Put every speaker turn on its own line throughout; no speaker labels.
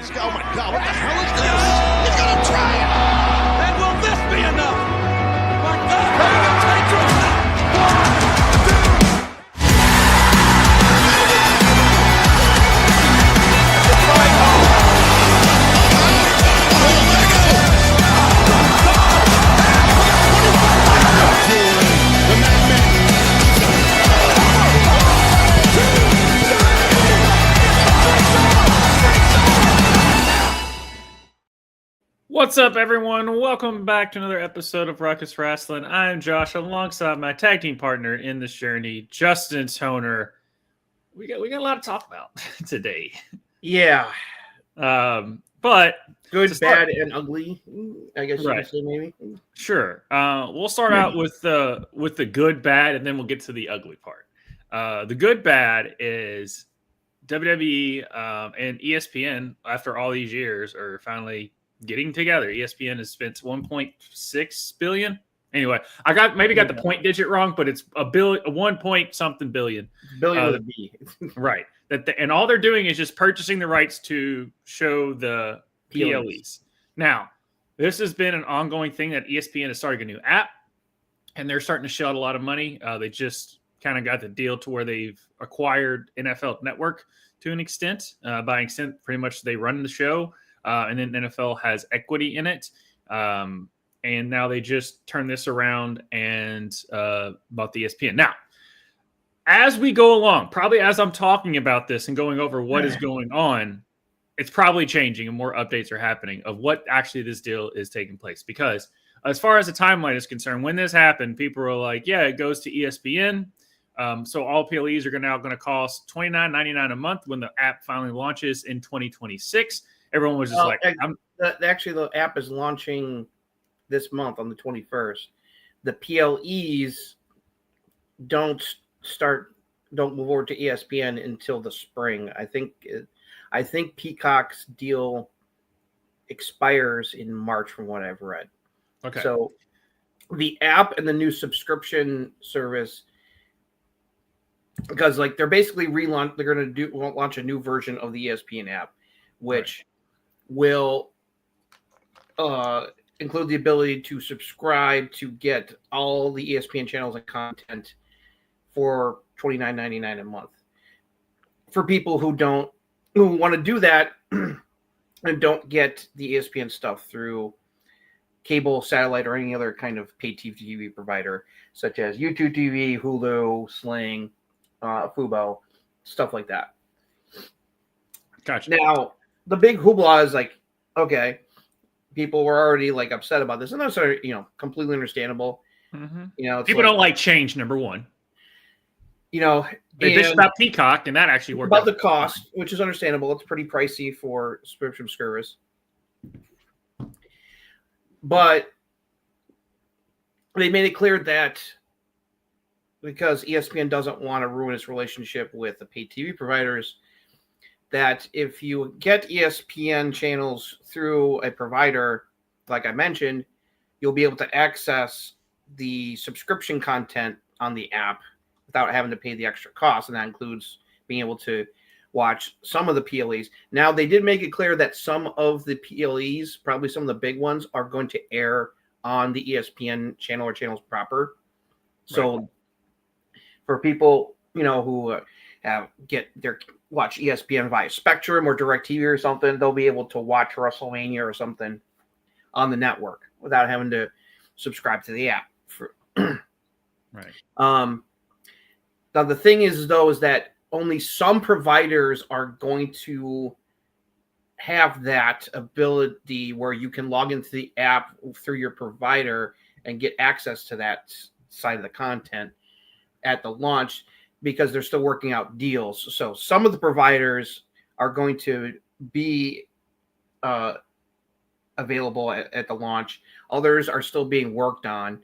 Oh my God, what the hell is this? He's gonna try it!
And will this be enough? My God, Hogan takes him!
What's up, everyone? Welcome back to another episode of Ruckus Wrastlin. I'm Josh, alongside my tag team partner in this journey, Justin Toner. We got a lot to talk about today.
Yeah.
But
Good, bad, and ugly, I guess you could say maybe.
Sure. We'll start out with the good, bad, and then we'll get to the ugly part. The good, bad is WWE and ESPN, after all these years, are finally getting together. ESPN has spent 1.6 billion. Anyway, I got the point digit wrong, but it's a 1 point something billion.
Billion with a B.
Right. And all they're doing is just purchasing the rights to show the PLEs. Now, this has been an ongoing thing that ESPN is starting a new app, and they're starting to shell out a lot of money. They just kind of got the deal to where they've acquired NFL Network to an extent. By extent, pretty much they run the show. And then NFL has equity in it. And now they just turn this around and bought the ESPN. Now, as we go along, probably as I'm talking about this and going over what is going on, it's probably changing and more updates are happening of what actually this deal is taking place. Because as far as the timeline is concerned, when this happened, people were like, yeah, it goes to ESPN. So all PLEs are now going to cost $29.99 a month when the app finally launches in 2026. Everyone was just
actually, the app is launching this month on the 21st. The PLEs don't move over to ESPN until the spring. I think Peacock's deal expires in March, from what I've read.
Okay.
So the app and the new subscription service, because they're basically they're going to launch a new version of the ESPN app, which will include the ability to subscribe to get all the ESPN channels and content for $29.99 a month. For people who want to do that and don't get the ESPN stuff through cable, satellite, or any other kind of pay TV provider, such as YouTube TV, Hulu, Sling, Fubo, stuff like that.
Gotcha.
Now, the big hoopla is okay, people were already upset about this, and that's completely understandable.
Mm-hmm. People don't like change. Number one, they bitched about Peacock, and that actually worked
about
out
the cost, which is understandable. It's pretty pricey for subscription service, but they made it clear that because ESPN doesn't want to ruin its relationship with the pay TV providers, that if you get ESPN channels through a provider, like I mentioned, you'll be able to access the subscription content on the app without having to pay the extra cost. And that includes being able to watch some of the PLEs. Now, they did make it clear that some of the PLEs, probably some of the big ones, are going to air on the ESPN channel or channels proper. So for people, who watch ESPN via Spectrum or DirecTV or something, they'll be able to watch WrestleMania or something on the network without having to subscribe to the app.
Right.
Now the thing is that only some providers are going to have that ability where you can log into the app through your provider and get access to that side of the content at the launch, because they're still working out deals. So some of the providers are going to be available at the launch. Others are still being worked on.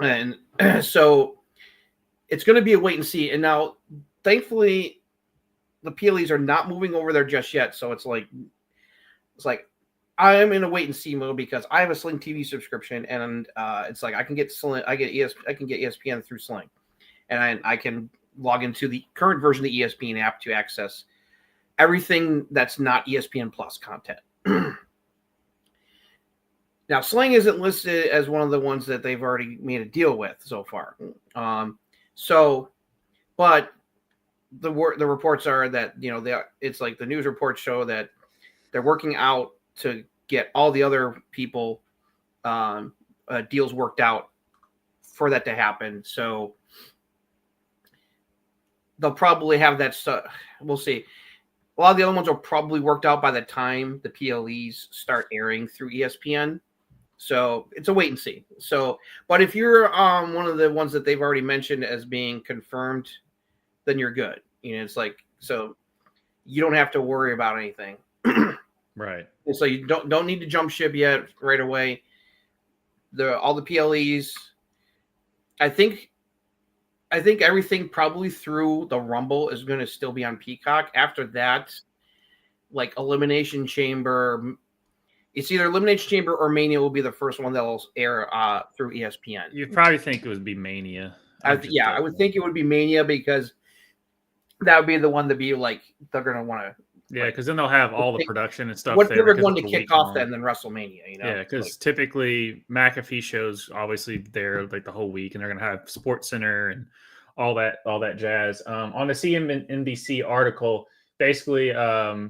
And so it's going to be a wait and see. And now, thankfully, the PLEs are not moving over there just yet. So it's like I'm in a wait and see mode because I have a Sling TV subscription, and it's I can get Sling, I can get ESPN through Sling, and I can log into the current version of the ESPN app to access everything that's not ESPN Plus content. Now, Sling isn't listed as one of the ones that they've already made a deal with so far. But the reports are that, it's like the news reports show that they're working out to get all the other people deals worked out for that to happen. So they'll probably have that stuff. We'll see. A lot of the other ones are probably worked out by the time the PLEs start airing through ESPN. So it's a wait and see. So, but if you're one of the ones that they've already mentioned as being confirmed, then you're good. It's like, so you don't have to worry about anything.
Right.
And so you don't need to jump ship yet right away. All the PLEs, I think everything probably through the Rumble is going to still be on Peacock. After that, like Elimination Chamber, it's either Elimination Chamber or Mania will be the first one that will air through ESPN.
You'd probably think it would be Mania.
I would think it would be Mania because that would be the one to be like they're going to want to.
Yeah, because then they'll have all the production and stuff.
What's
there
the one to kick off then than WrestleMania?
Yeah, because typically McAfee shows obviously there like the whole week, and they're going to have Sports Center and all that jazz. On the CNBC article, basically, it'll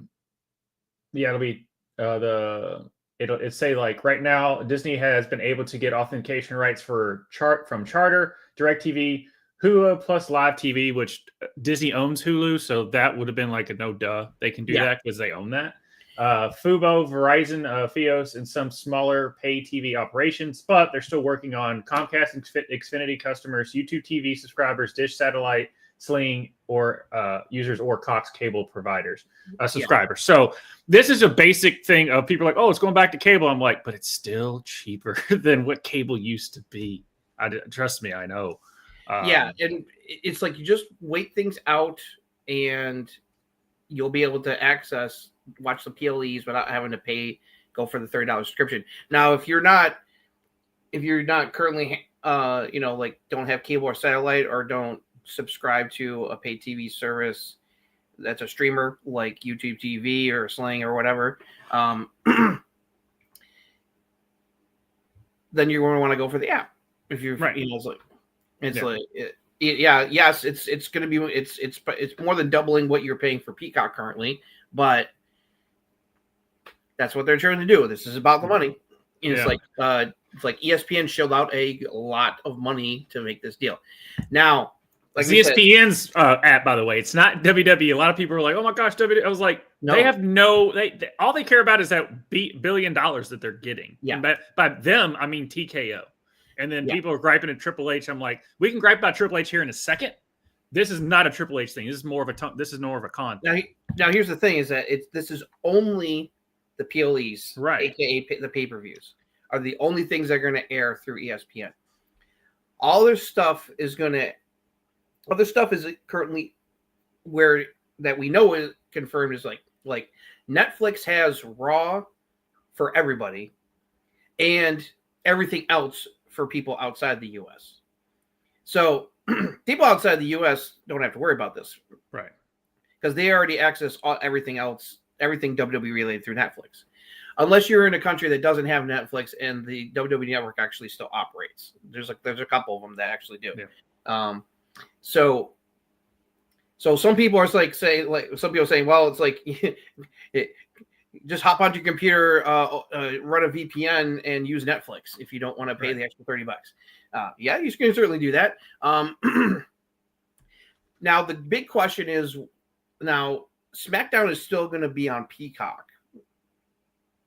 be it'll say like right now Disney has been able to get authentication rights from Charter, DirecTV, Hulu plus Live TV, which Disney owns Hulu, so that would have been like a no duh. They can do that because they own that. Fubo, Verizon, Fios, and some smaller pay TV operations, but they're still working on Comcast and Xfinity customers, YouTube TV subscribers, Dish Satellite, Sling, or users or Cox cable providers, subscribers. So this is a basic thing of people like, oh, it's going back to cable. I'm like, but it's still cheaper than what cable used to be. Trust me, I know.
And it's like you just wait things out and you'll be able to watch the PLEs without having to go for the $30 subscription. Now, if you're not currently, don't have cable or satellite or don't subscribe to a pay TV service that's a streamer like YouTube TV or Sling or whatever, then you're going to want to go for the app. If you're right, it's going to be it's more than doubling what you're paying for Peacock currently, but that's what they're trying to do. This is about the money. It's like ESPN shelled out a lot of money to make this deal. Now, like
ESPN's app, by the way, it's not WWE. A lot of people are like, "Oh my gosh, WWE!" I was like, no. They have all they care about is that $1 billion that they're getting. Yeah, and by them, I mean TKO. And then people are griping at Triple H. I'm like, we can gripe about Triple H here in a second. This is not a Triple H thing. This is more of a con.
Now here's the thing: is that this is only the PLEs,
right?
AKA the pay-per-views, are the only things that are going to air through ESPN. Other stuff is currently where that we know is confirmed is like Netflix has Raw for everybody, and everything else for people outside the U.S. So people outside the U.S. don't have to worry about this.
Right.
Because they already access everything else, everything WWE related through Netflix. Unless you're in a country that doesn't have Netflix and the WWE network actually still operates. There's a couple of them that actually do. Yeah. So some people are some people are saying, well, it's like just hop onto your computer, run a VPN, and use Netflix if you don't want to pay the extra $30. You can certainly do that. Now, the big question is, SmackDown is still going to be on Peacock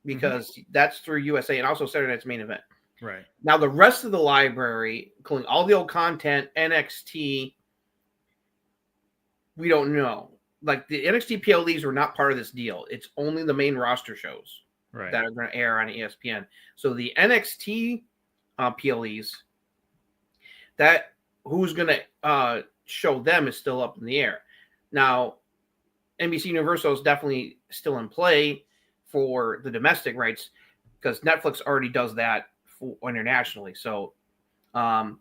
because that's through USA and also Saturday Night's Main Event.
Right.
Now, the rest of the library, including all the old content, NXT, we don't know. Like the NXT PLEs were not part of this deal. It's only the main roster shows that are going to air on ESPN. So the NXT PLEs, that who's going to show them is still up in the air. Now, NBC Universal is definitely still in play for the domestic rights because Netflix already does that internationally. So now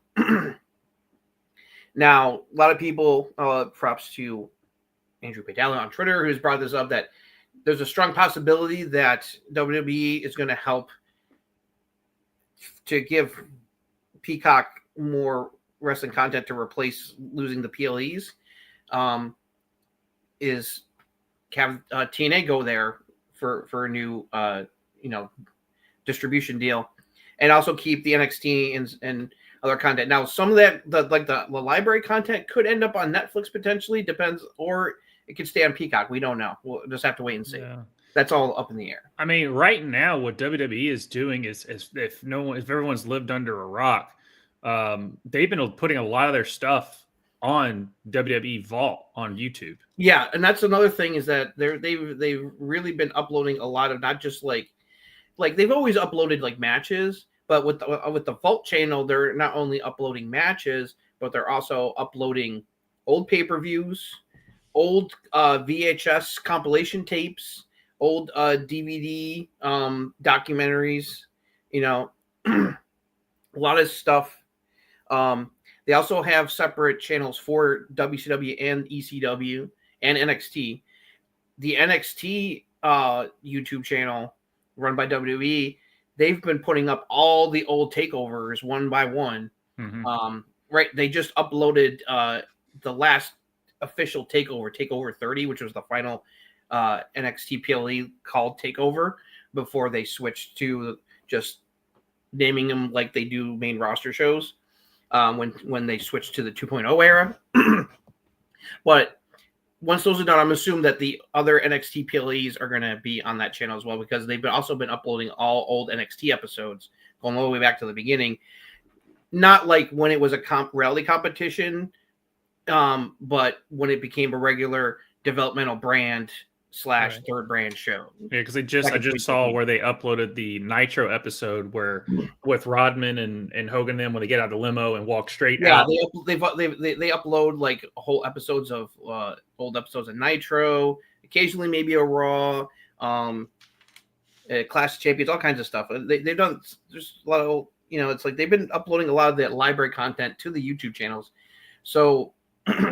a lot of people, props to Andrew Padala on Twitter, who's brought this up, that there's a strong possibility that WWE is going to help to give Peacock more wrestling content to replace losing the PLEs. Is have TNA go there for a new distribution deal, and also keep the NXT and other content. Now, some of that the library content could end up on Netflix potentially, depends, or it could stay on Peacock. We don't know. We'll just have to wait and see.
Yeah.
That's all up in the air.
I mean, right now, what WWE is doing is if everyone's lived under a rock, they've been putting a lot of their stuff on WWE Vault on YouTube.
Yeah, and that's another thing, is that they've really been uploading a lot of, not just like they've always uploaded like matches, but with the Vault channel, they're not only uploading matches, but they're also uploading old pay-per-views, old VHS compilation tapes, old DVD documentaries, a lot of stuff. They also have separate channels for WCW and ECW and NXT. The NXT YouTube channel run by WWE, they've been putting up all the old takeovers one by one.
Mm-hmm.
Right. They just uploaded the last official takeover 30, which was the final NXT PLE called Takeover, before they switched to just naming them like they do main roster shows when they switched to the 2.0 era. But once those are done, I'm assuming that the other NXT PLEs are going to be on that channel as well, because they've also been uploading all old NXT episodes going all the way back to the beginning. Not like when it was a reality competition, but when it became a regular developmental brand / third brand show.
Yeah, because I just saw where they uploaded the Nitro episode where with Rodman and Hogan, them when they get out of the limo and walk straight out.
They upload like whole episodes of old episodes of Nitro, occasionally maybe a Raw, Clash of Champions, all kinds of stuff. They've done, there's a lot of, it's like they've been uploading a lot of that library content to the YouTube channels. So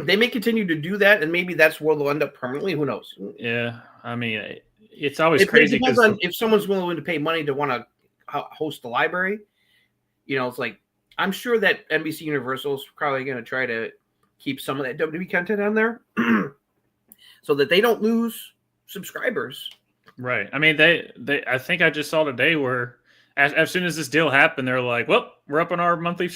they may continue to do that, and maybe that's where they'll end up permanently. Who knows?
Yeah, I mean, it's always crazy.
It depends on if someone's willing to pay money to want to host the library. It's like, I'm sure that NBC Universal is probably going to try to keep some of that WWE content on there so that they don't lose subscribers.
Right. I mean, they I think I just saw today where as soon as this deal happened, they're like, well, we're up on our monthly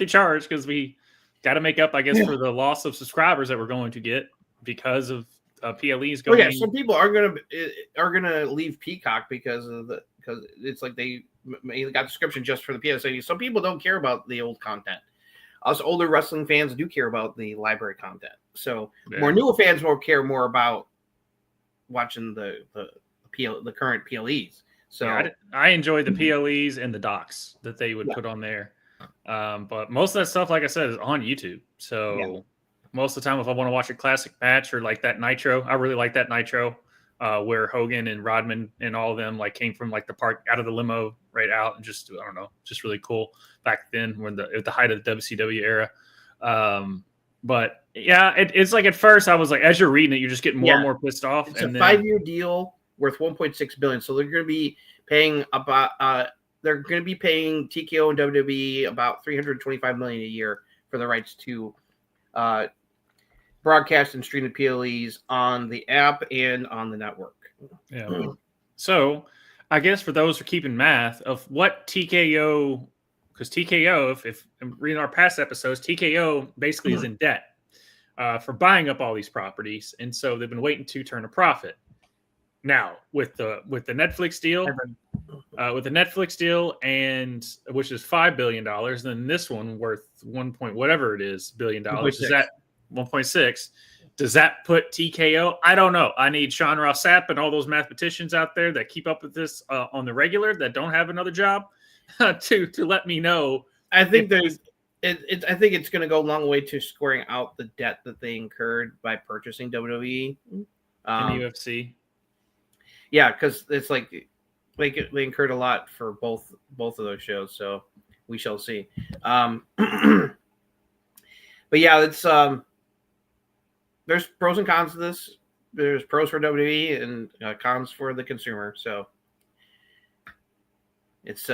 charge because we got to make up, I guess, for the loss of subscribers that we're going to get because of PLEs going.
Yeah, some people are gonna leave Peacock because it's like they got the subscription just for the PLE. Some people don't care about the old content. Us older wrestling fans do care about the library content. So more newer fans will care more about watching the current PLEs. So
yeah, I enjoy the PLEs and the docs that they would put on there. But most of that stuff, like I said, is on YouTube. So most of the time, if I want to watch a classic match or like that Nitro, I really like that Nitro where Hogan and Rodman and all of them like came from like the park out of the limo right out, and just, I don't know, just really cool back then when at the height of the WCW era. But yeah, it's like at first I was like, as you're reading it, you're just getting more and more pissed off.
It's a 5-year deal worth $1.6 billion. So they're going to be paying TKO and WWE about $325 million a year for the rights to broadcast and stream the PLEs on the app and on the network.
Yeah. So I guess for those who are keeping math of what TKO, because TKO, if I'm reading our past episodes, TKO basically is in debt for buying up all these properties, and so they've been waiting to turn a profit. Now with the Netflix deal, and which is $5 billion, then this one worth $1 point whatever it is billion dollars. Is that 1.6? Does that put TKO? I don't know. I need Sean Ross Sapp and all those mathematicians out there that keep up with this on the regular that don't have another job to let me know.
I think I think it's going to go a long way to squaring out the debt that they incurred by purchasing WWE
and UFC.
Yeah, because it's like they incurred a lot for both of those shows, so we shall see. But yeah, it's there's pros and cons to this. There's pros for WWE and cons for the consumer. So it's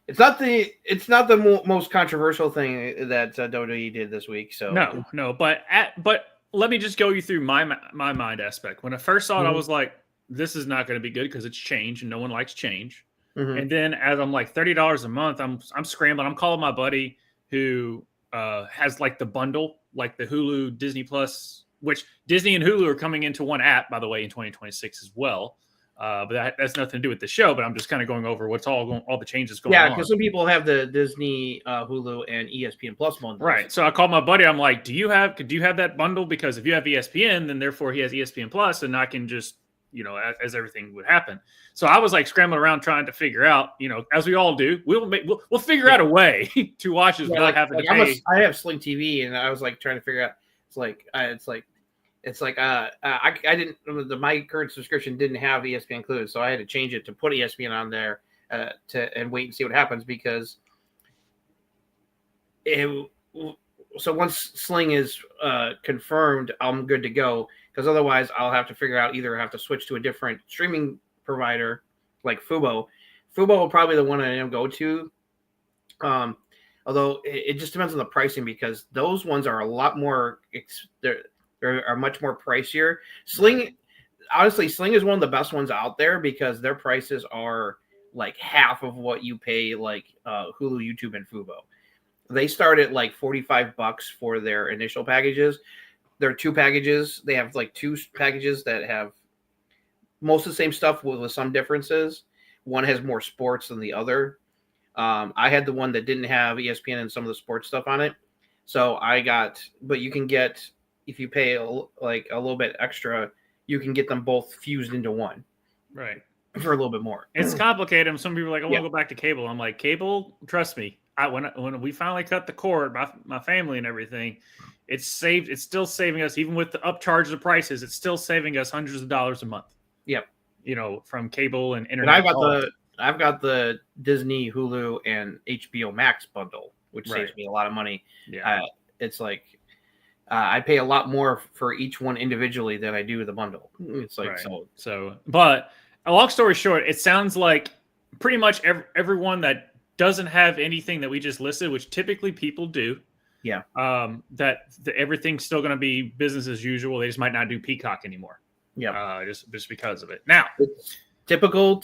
it's not the most controversial thing that WWE did this week. So
no, but let me just go you through my mind aspect. When I first saw it, I was like, this is not going to be good because it's change and no one likes change. And then as I'm like $30 a month, I'm scrambling. I'm calling my buddy who has like the bundle, like the Hulu Disney Plus, which Disney and Hulu are coming into one app, by the way, in 2026 as well. But that's nothing to do with the show. But I'm just kind of going over what's all the changes going on.
Yeah, because some people have the Disney, Hulu, and ESPN Plus bundles.
Right. So I called my buddy. I'm like, do you have that bundle? Because if you have ESPN, then therefore he has ESPN Plus, and I can just, as everything would happen. So I was like scrambling around trying to figure out, as we all do, we'll figure out a way to watch this without having to pay.
I have Sling TV, and I was like trying to figure out. I didn't. My current subscription didn't have ESPN included, so I had to change it to put ESPN on there and wait and see what happens because so once Sling is confirmed, I'm good to go. Because otherwise, I'll have to figure out either have to switch to a different streaming provider like Fubo. Fubo will probably be the one I go to. Although it just depends on the pricing because those ones are a lot more. They're much more pricier. Sling, honestly, Sling is one of the best ones out there because their prices are like half of what you pay like Hulu, YouTube, and Fubo. They start at like $45 for their initial packages. There are two packages. They have like two packages that have most of the same stuff with some differences. One has more sports than the other. I had the one that didn't have ESPN and some of the sports stuff on it. So but you can get, if you pay like a little bit extra, you can get them both fused into one.
Right.
For a little bit more.
It's complicated. Some people are like, I want to go back to cable. I'm like, cable, trust me. When we finally cut the cord, my family and everything, it's still saving us, even with the upcharge of prices, it's still saving us hundreds of dollars a month.
Yep.
From cable and internet.
And I've got the Disney, Hulu, and HBO Max bundle, which saves me a lot of money.
Yeah.
It's like I pay a lot more for each one individually than I do the bundle. It's like
but a long story short, it sounds like pretty much everyone that doesn't have anything that we just listed, which typically people do.
Yeah.
That everything's still going to be business as usual. They just might not do Peacock anymore.
Yeah.
Just because of it. Now,
it's typical.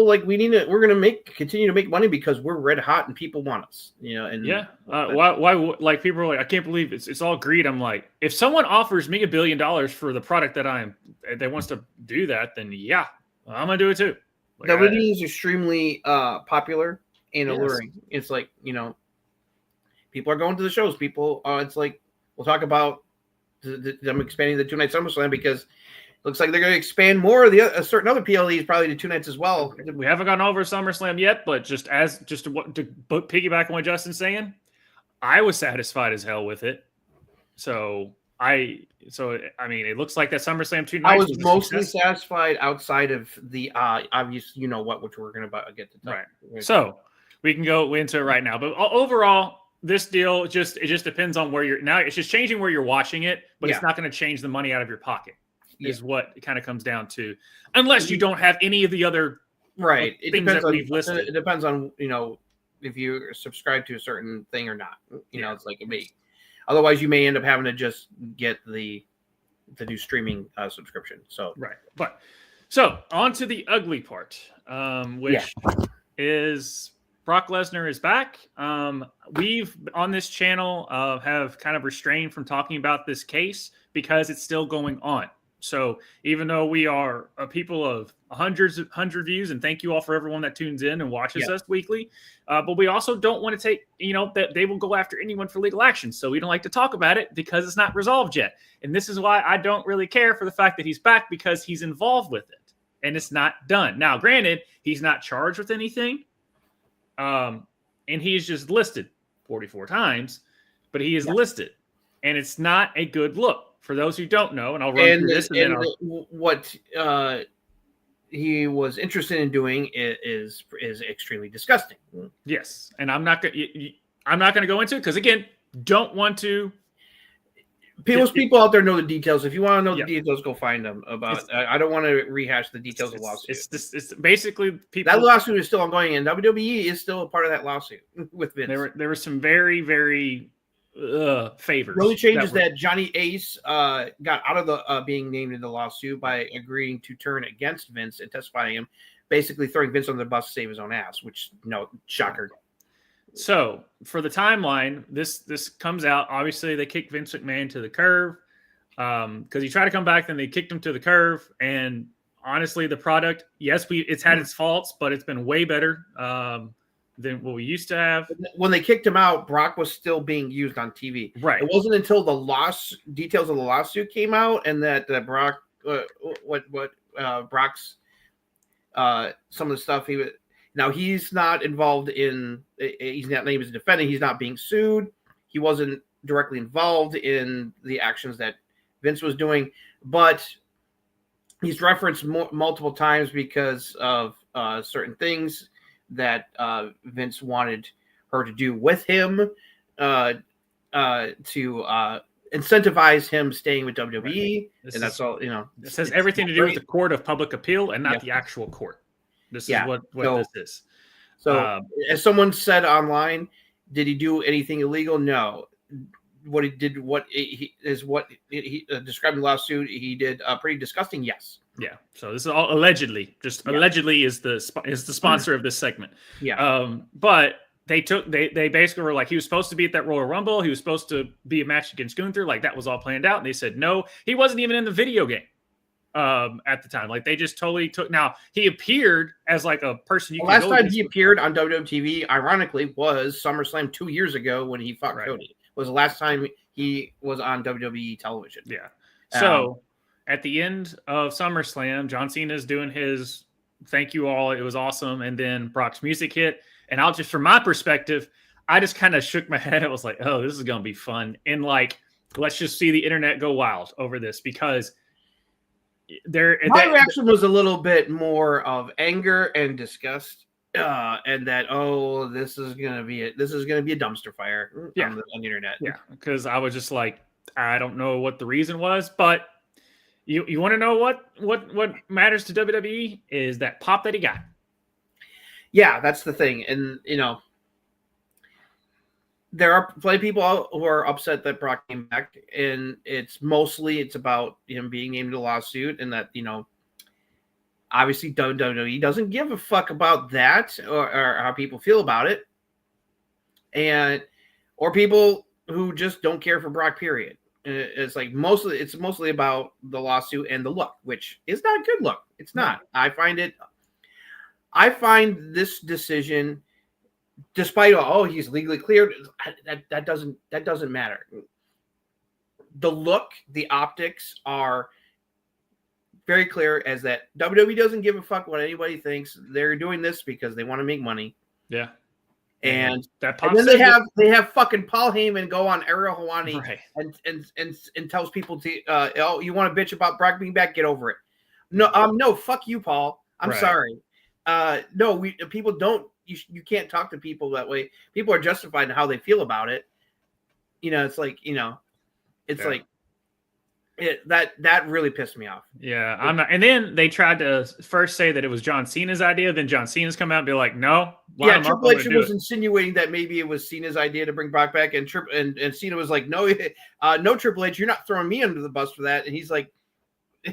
Like we're going to continue to make money because we're red hot and people want us. And
why? Like people are like, I can't believe it's all greed. I'm like, if someone offers me $1 billion for the product that wants to do that, then yeah, I'm gonna do it too. Like,
WWE is extremely popular and alluring. It's like people are going to the shows. People, it's like we'll talk about them expanding the 2-night SummerSlam because it looks like they're going to expand more of certain other PLEs probably to 2 nights as well.
We haven't gone over SummerSlam yet, but just to piggyback on what Justin's saying, I was satisfied as hell with it. So I mean, it looks like that SummerSlam 2 nights.
I was mostly satisfied outside of the obvious, which we're going to get to.
Right. So we can go into it right now, but overall, this deal it just depends on where you're now. It's just changing where you're watching it, but it's not going to change the money out of your pocket. Is what it kind of comes down to, unless you don't have any of the other things that we've listed.
It depends on if you subscribe to a certain thing or not. It's like me. Otherwise, you may end up having to just get the new streaming subscription. So
on to the ugly part, which is Brock Lesnar is back. We've on this channel have kind of restrained from talking about this case because it's still going on. So even though we are a people of 100 views, and thank you all for everyone that tunes in and watches us weekly, but we also don't want to take, that they will go after anyone for legal action. So we don't like to talk about it because it's not resolved yet. And this is why I don't really care for the fact that he's back, because he's involved with it and it's not done. Now, granted, he's not charged with anything. And he's just listed 44 times, but he is listed, and it's not a good look. For those who don't know, and I'll run through this.
What he was interested in doing is extremely disgusting.
Yes, and I'm not going to go into it because, again, don't want to.
Most people out there know the details. If you want to know
Yeah.
the details, go find them. I don't want to rehash the details of the lawsuit.
It's basically people.
That lawsuit is still ongoing, and WWE is still a part of that lawsuit with Vince.
There were some very, very favors.
The only change is that Johnny Ace got out of the being named in the lawsuit by agreeing to turn against Vince and testifying him, basically throwing Vince on the bus to save his own ass, which, shocker.
So for the timeline, this comes out. Obviously, they kicked Vince McMahon to the curb because he tried to come back, then they kicked him to the curb. And honestly, the product, yes, it's had its faults, but it's been way better than what we used to have.
When they kicked him out, Brock was still being used on TV.
Right.
It wasn't until the details of the lawsuit came out and that Brock, Brock's some of the stuff he was. Now, he's not involved in – he's not named as a defendant. He's not being sued. He wasn't directly involved in the actions that Vince was doing. But he's referenced multiple times because of certain things that Vince wanted her to do with him to incentivize him staying with WWE.
Right.
And that's all,
This has everything to do with the court of public appeal and not the actual court. This is what this is.
So, as someone said online, did he do anything illegal? No. What he did, he described in the lawsuit, he did pretty disgusting. Yes.
Yeah. So this is all allegedly. Allegedly is the sponsor of this segment.
Yeah.
But they basically were like, he was supposed to be at that Royal Rumble. He was supposed to be a match against Gunther. Like that was all planned out. And they said no. He wasn't even in the video game. At the time, like they just totally took. Now he appeared as like a person.
The last time he appeared on WWE TV, ironically, was SummerSlam 2 years ago when he fought Cody. Was the last time he was on WWE television.
Yeah. So at the end of SummerSlam, John Cena is doing his thank you all. It was awesome, and then Brock's music hit, and I'll just from my perspective, I just kind of shook my head. I was like, oh, this is gonna be fun, and like let's just see the internet go wild over this because. My
reaction was a little bit more of anger and disgust, and that this is gonna be a dumpster fire on the internet.
Yeah, because I was just like, I don't know what the reason was, but you want to know what matters to WWE is that pop that he got.
Yeah, that's the thing, and there are plenty of people who are upset that Brock came back, and it's about him being named in a lawsuit, and that obviously WWE doesn't give a fuck about that or how people feel about it, or people who just don't care for Brock. Period. It's like mostly about the lawsuit and the look, which is not a good look. It's not. I find this decision. Despite he's legally cleared, that doesn't matter. The look, the optics are very clear as that WWE doesn't give a fuck what anybody thinks. They're doing this because they want to make money.
Yeah.
And then they have fucking Paul Heyman go on Ariel Helwani and tells people to you want to bitch about Brock being back, get over it. No, fuck you, Paul. I'm sorry. People don't. You can't talk to people that way. People are justified in how they feel about it. It's like, like that really pissed me off.
Yeah, I'm not. And then they tried to first say that it was John Cena's idea. Then John Cena's come out and be like, no.
Triple H was insinuating that maybe it was Cena's idea to bring Brock back, and Cena was like, no, no, Triple H, you're not throwing me under the bus for that. And he's like,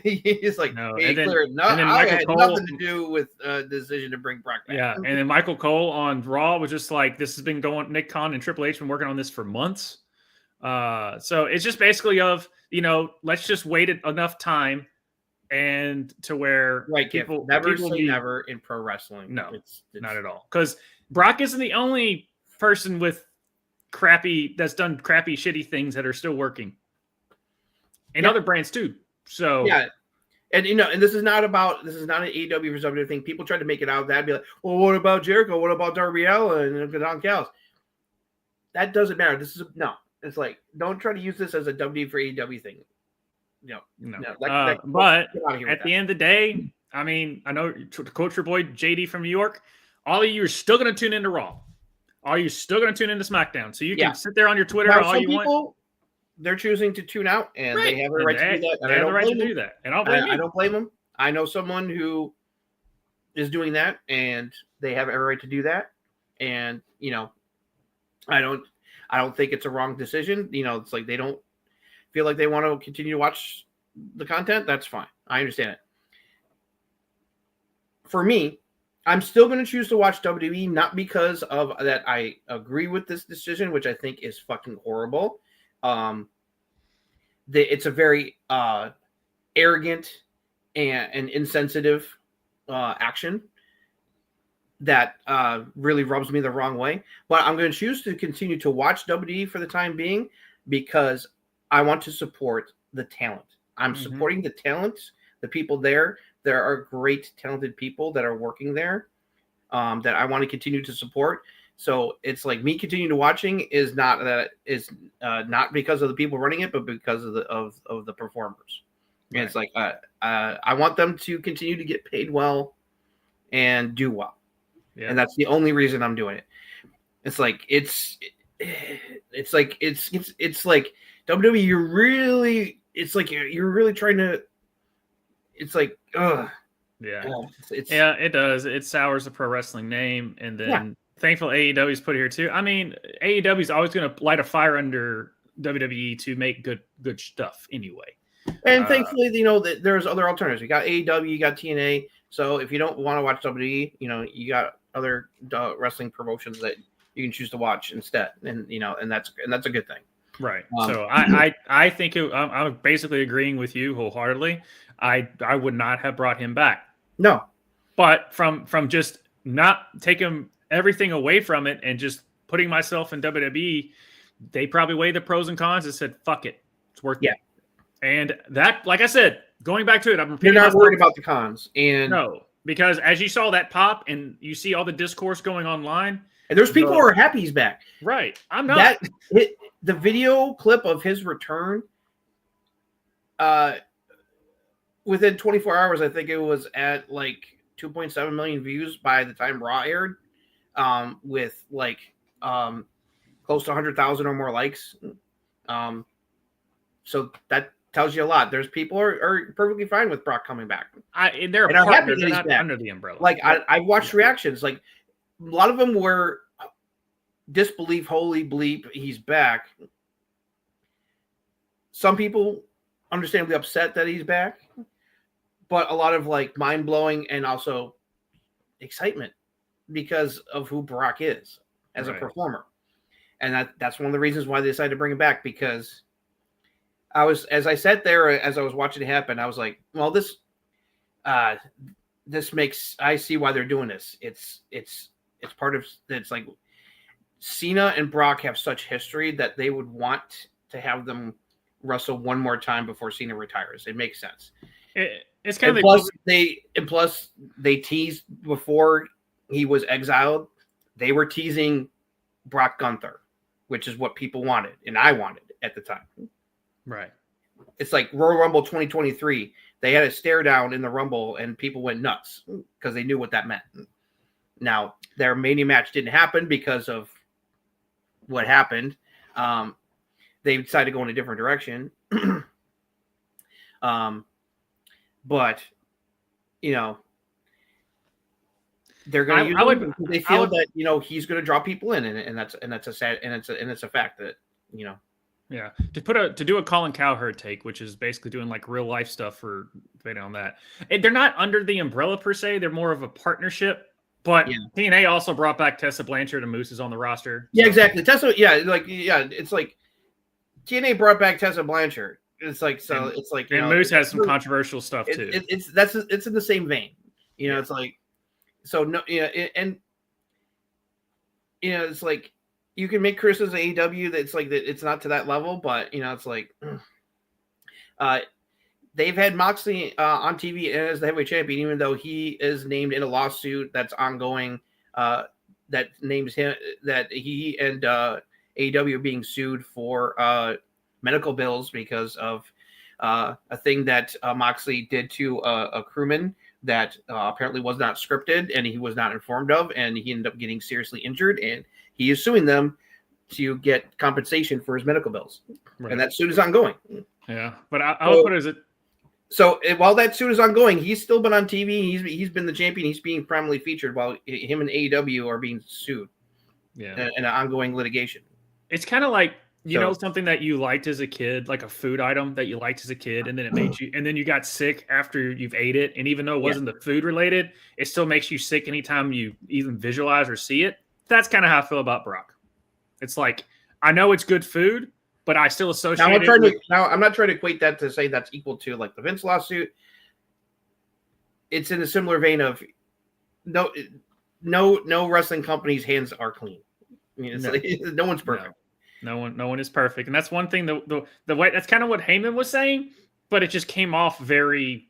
no. Hey, and then I had nothing to do with the decision to bring Brock back.
Yeah, and then Michael Cole on Raw was just like, this has been going. Nick Khan and Triple H been working on this for months. So it's just basically let's just wait enough time and to where
people never say never in pro wrestling.
No, it's not at all. Because Brock isn't the only person with that's done crappy, shitty things that are still working, and other brands too. So
and and this is not an AEW versus WWE thing. People try to make it out of that, be like, well, what about Jericho? What about Darby Allin and Don Callis? That doesn't matter. It's like, don't try to use this as a WWE for AEW thing. No.
But at the end of the day, I mean, I know to quote your boy JD from New York, all of you are still going to tune into Raw. All you still going to tune into SmackDown. So you can sit there on your Twitter all you want.
they're choosing to tune out, and they have a
And
right to do that. And
They have the right to do that, and I don't blame
them. I know someone who is doing that, and they have every right to do that. And I don't think it's a wrong decision. It's like they don't feel like they want to continue to watch the content. That's fine. I understand it. For me, I'm still going to choose to watch WWE, not because of that I agree with this decision, which I think is fucking horrible. It's a very arrogant and insensitive action that really rubs me the wrong way. But I'm going to choose to continue to watch WWE for the time being because I want to support the talent. I'm supporting the talent, the people there. There are great, talented people that are working there that I want to continue to support. So it's like me continuing to watching is not because of the people running it, but because of the performers. Right. And it's like I want them to continue to get paid well and do well. Yeah. And that's the only reason I'm doing it. It's like it's like WWE. You're really trying to. It's like
it does. It sours the pro wrestling name, and then thankfully AEW's put it here too. I mean, AEW is always going to light a fire under WWE to make good stuff anyway.
And thankfully, that there's other alternatives. You got AEW, you got TNA. So if you don't want to watch WWE, you got other wrestling promotions that you can choose to watch instead, and that's a good thing.
Right. So I think I'm basically agreeing with you wholeheartedly. I would not have brought him back.
No.
But from just not taking everything away from it and just putting myself in WWE, they probably weighed the pros and cons and said, "Fuck it, it's worth it." And that, like I said, going back to it, I'm repeating.
You're not worried about the cons, and
no, because as you saw that pop and you see all the discourse going online,
and there's people who are happy he's back.
Right. I'm not.
The video clip of his return, within 24 hours, I think it was at like 2.7 million views by the time Raw aired, with like close to 100,000 or more likes. So that tells you a lot. There's people are perfectly fine with Brock coming back.
They're happy that he's not under the umbrella.
Like I watched reactions. Like a lot of them were disbelief, holy bleep, he's back. Some people understandably upset that he's back, but a lot of like mind blowing and also excitement because of who Brock is as a performer. And that's one of the reasons why they decided to bring him back, because as I sat there, as I was watching it happen, I was like, well, this makes, I see why they're doing this. It's part of, it's like Cena and Brock have such history that they would want to have them wrestle one more time before Cena retires. It makes sense.
It's kind of
plus they teased before he was exiled. They were teasing Brock Gunther, which is what people wanted and I wanted at the time.
Right.
It's like Royal Rumble 2023. They had a stare down in the Rumble and people went nuts because they knew what that meant. Now, their Mania match didn't happen because of what happened. They decided to go in a different direction. But, they're going to use him. They feel that, he's going to draw people in, and that's a sad, and it's a fact that,
Yeah, to do a Colin Cowherd take, which is basically doing like real life stuff for depending on that. They're not under the umbrella per se; they're more of a partnership. But TNA also brought back Tessa Blanchard, and Moose is on the roster.
Yeah, exactly. It's like TNA brought back Tessa Blanchard. It's like
and Moose has some controversial stuff too.
It's in the same vein. It's like it's like. You can make criticisms of AEW that's like that it's not to that level, but it's like they've had Moxley on TV as the heavyweight champion, even though he is named in a lawsuit that's ongoing that names him, that he and AEW are being sued for medical bills because of a thing that Moxley did to a crewman that apparently was not scripted and he was not informed of, and he ended up getting seriously injured, and he is suing them to get compensation for his medical bills,
Right.
and that suit is ongoing.
Yeah, but I would put it as
So while that suit is ongoing, he's still been on TV. He's been the champion. He's being primarily featured while him and AEW are being sued.
Yeah,
in an ongoing litigation.
It's kind of like something that you liked as a kid, like a food item that you liked as a kid, and then it made you, and then you got sick after you've ate it, and even though it wasn't the food related, it still makes you sick anytime you even visualize or see it. That's kind of how I feel about Brock. It's like I know it's good food, but I still associate.
I'm not trying to equate that to say that's equal to like the Vince lawsuit. It's in a similar vein of no wrestling company's hands are clean. I mean, it's no one's perfect.
No one is perfect, and that's one thing. The way that's kind of what Heyman was saying, but it just came off very.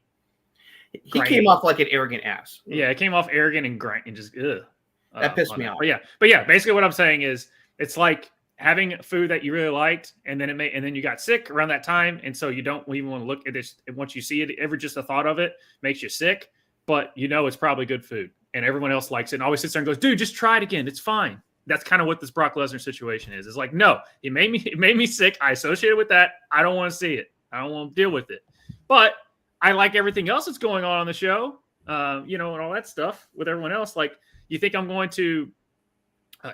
He came off like an arrogant ass.
Yeah, it came off arrogant and grind and just
that pissed me off.
But yeah, basically what I'm saying is it's like having food that you really liked, and then you got sick around that time, and so you don't even want to look at this. Once you see it, just the thought of it makes you sick. But it's probably good food, and everyone else likes it, and always sits there and goes, "Dude, just try it again. It's fine." That's kind of what this Brock Lesnar situation is. It's like, no, it made me sick. I associated with that. I don't want to see it. I don't want to deal with it. But I like everything else that's going on the show, and all that stuff with everyone else. Like, you think I'm going to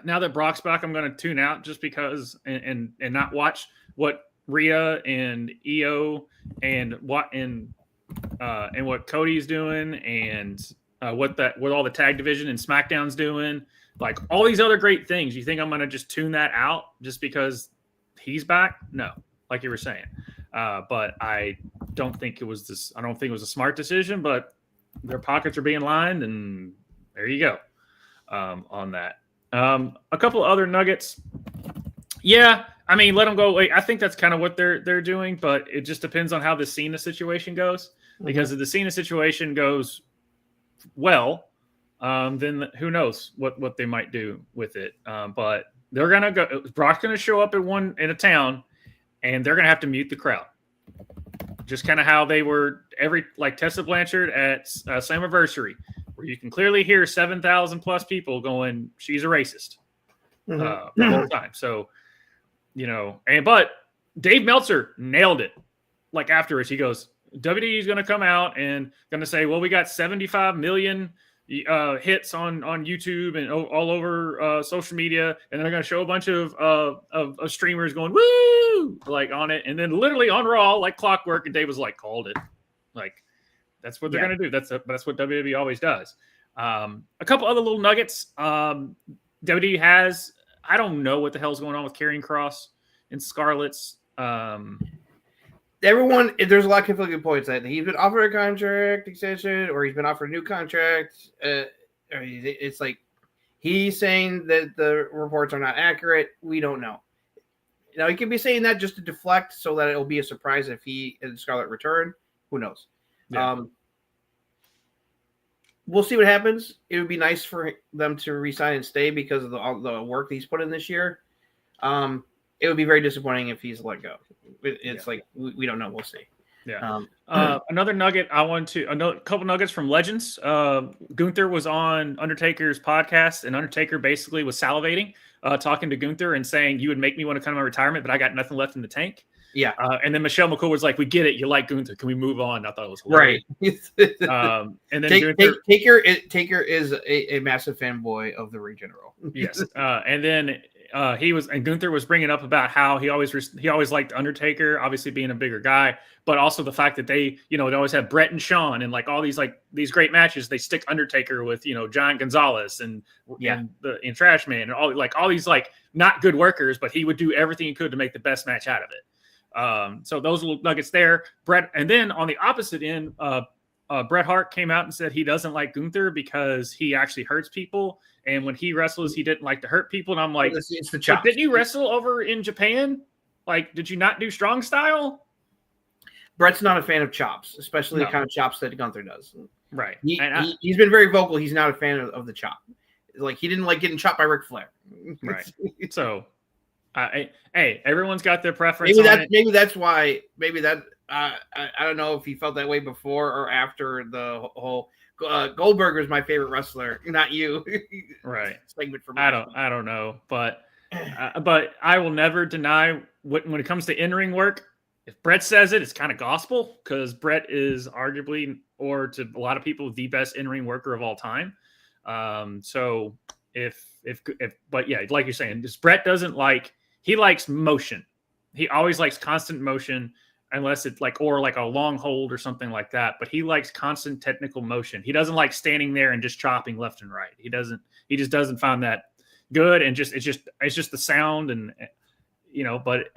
now that Brock's back, I'm going to tune out just because and not watch what Rhea and EO and what Cody's doing and what all the tag division and SmackDown's doing. Like all these other great things, you think I'm going to just tune that out just because he's back? No, like you were saying. But I don't think it was this. I don't think it was a smart decision. But their pockets are being lined, and there you go on that. A couple other nuggets. Yeah, I mean, let them go away. I think that's kind of what they're doing, but it just depends on how the Cena situation goes. Because if the Cena situation goes well, then who knows what they might do with it. But they're gonna go. Brock's gonna show up in a town, and they're gonna have to mute the crowd. Just kind of how they were like Tessa Blanchard at Slammiversary, where you can clearly hear 7,000 plus people going, "She's a racist," the whole time. So, but Dave Meltzer nailed it. Like afterwards, he goes, "WWE is going to come out and going to say, well, we got 75 million." Hits on YouTube and all over social media, and they're going to show a bunch of streamers going woo like on it, and then literally on Raw like clockwork. And Dave was like, called it. Like that's what they're going to do. That's what WWE always does. A couple other little nuggets. WWE has, I don't know what the hell's going on with Karrion Kross and Scarlett's.
Everyone, there's a lot of conflicting points that he's been offered a contract extension or he's been offered a new contract. It's like he's saying that the reports are not accurate. We don't know. He could be saying that just to deflect so that it'll be a surprise if he and Scarlett return. Who knows? Yeah. We'll see what happens. It would be nice for them to resign and stay because of all the work he's put in this year. It would be very disappointing if he's let go. It's like we don't know. We'll see.
Yeah. Another nugget a couple nuggets from Legends. Gunther was on Undertaker's podcast, and Undertaker basically was salivating, talking to Gunther and saying, "You would make me want to come to my retirement, but I got nothing left in the tank."
Yeah.
And then Michelle McCool was like, "We get it. You like Gunther. Can we move on?" I thought it was hilarious.
Right.
And then
Taker is a massive fanboy of the Ring General.
Yes. And then Gunther was bringing up about how he always liked Undertaker, obviously being a bigger guy, but also the fact that they always have Brett and Shawn and like all these great matches. They stick Undertaker with Giant Gonzalez and Trash Man and all these not good workers, but he would do everything he could to make the best match out of it. So those little nuggets there, Brett. And then on the opposite end, Bret Hart came out and said he doesn't like Gunther because he actually hurts people. And when he wrestles, he didn't like to hurt people. And I'm like,
it's the chops.
Didn't you wrestle over in Japan? Like, did you not do strong style?
Brett's not a fan of chops, especially the kind of chops that Gunther does.
Right.
He's been very vocal. He's not a fan of the chop. Like, he didn't like getting chopped by Ric Flair.
Right. So, hey, everyone's got their preference.
Maybe that's why. I don't know if he felt that way before or after the whole Goldberger is my favorite wrestler, not you.
Right.
Segment for me.
I don't know, but But I will never deny when it comes to in-ring work. If Brett says it, it's kind of gospel because Brett is arguably, or to a lot of people, the best in-ring worker of all time. So but yeah, like you're saying, this Brett doesn't he likes motion. He always likes constant motion, unless it's or a long hold or something like that. But he likes constant technical motion. He doesn't like standing there and just chopping left and right. He just doesn't find that good. And it's just the sound and but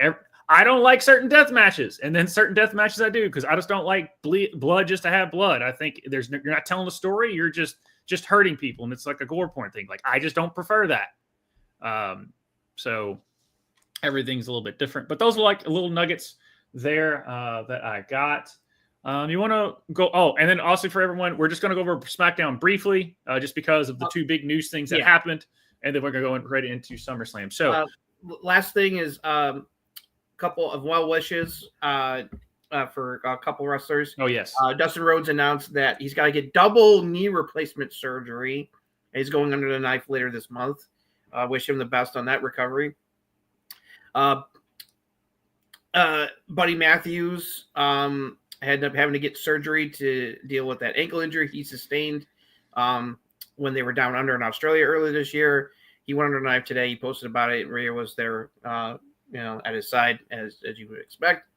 I don't like certain death matches, and then certain death matches I do because I just don't like blood just to have blood. I think you're not telling a story. You're just hurting people, and it's like a gore porn thing. I just don't prefer that. So everything's a little bit different, but those are little nuggets there that I got. You want to go? Oh, and then also for everyone, we're just going to go over SmackDown briefly, just because of the two big news things that happened, and then we're going to go right into SummerSlam. So
last thing is couple of well wishes for a couple wrestlers.
Oh yes,
Dustin Rhodes announced that he's got to get double knee replacement surgery. He's going under the knife later this month. Wish him the best on that recovery. Buddy Matthews ended up having to get surgery to deal with that ankle injury he sustained when they were down under in Australia earlier this year. He went under the knife today. He posted about it. Rhea was there at his side as you would expect.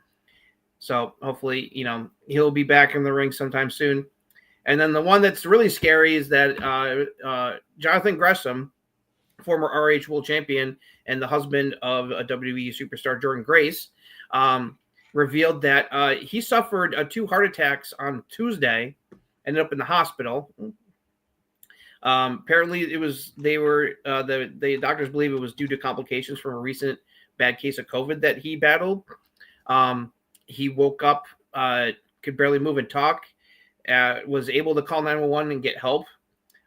So hopefully, he'll be back in the ring sometime soon. And then the one that's really scary is that Jonathan Gresham, former RH World Champion and the husband of a WWE superstar Jordan Grace, revealed that he suffered 2 heart attacks on Tuesday, ended up in the hospital. Apparently the doctors believe it was due to complications from a recent bad case of COVID that he battled. He woke up, could barely move and talk, was able to call 911 and get help.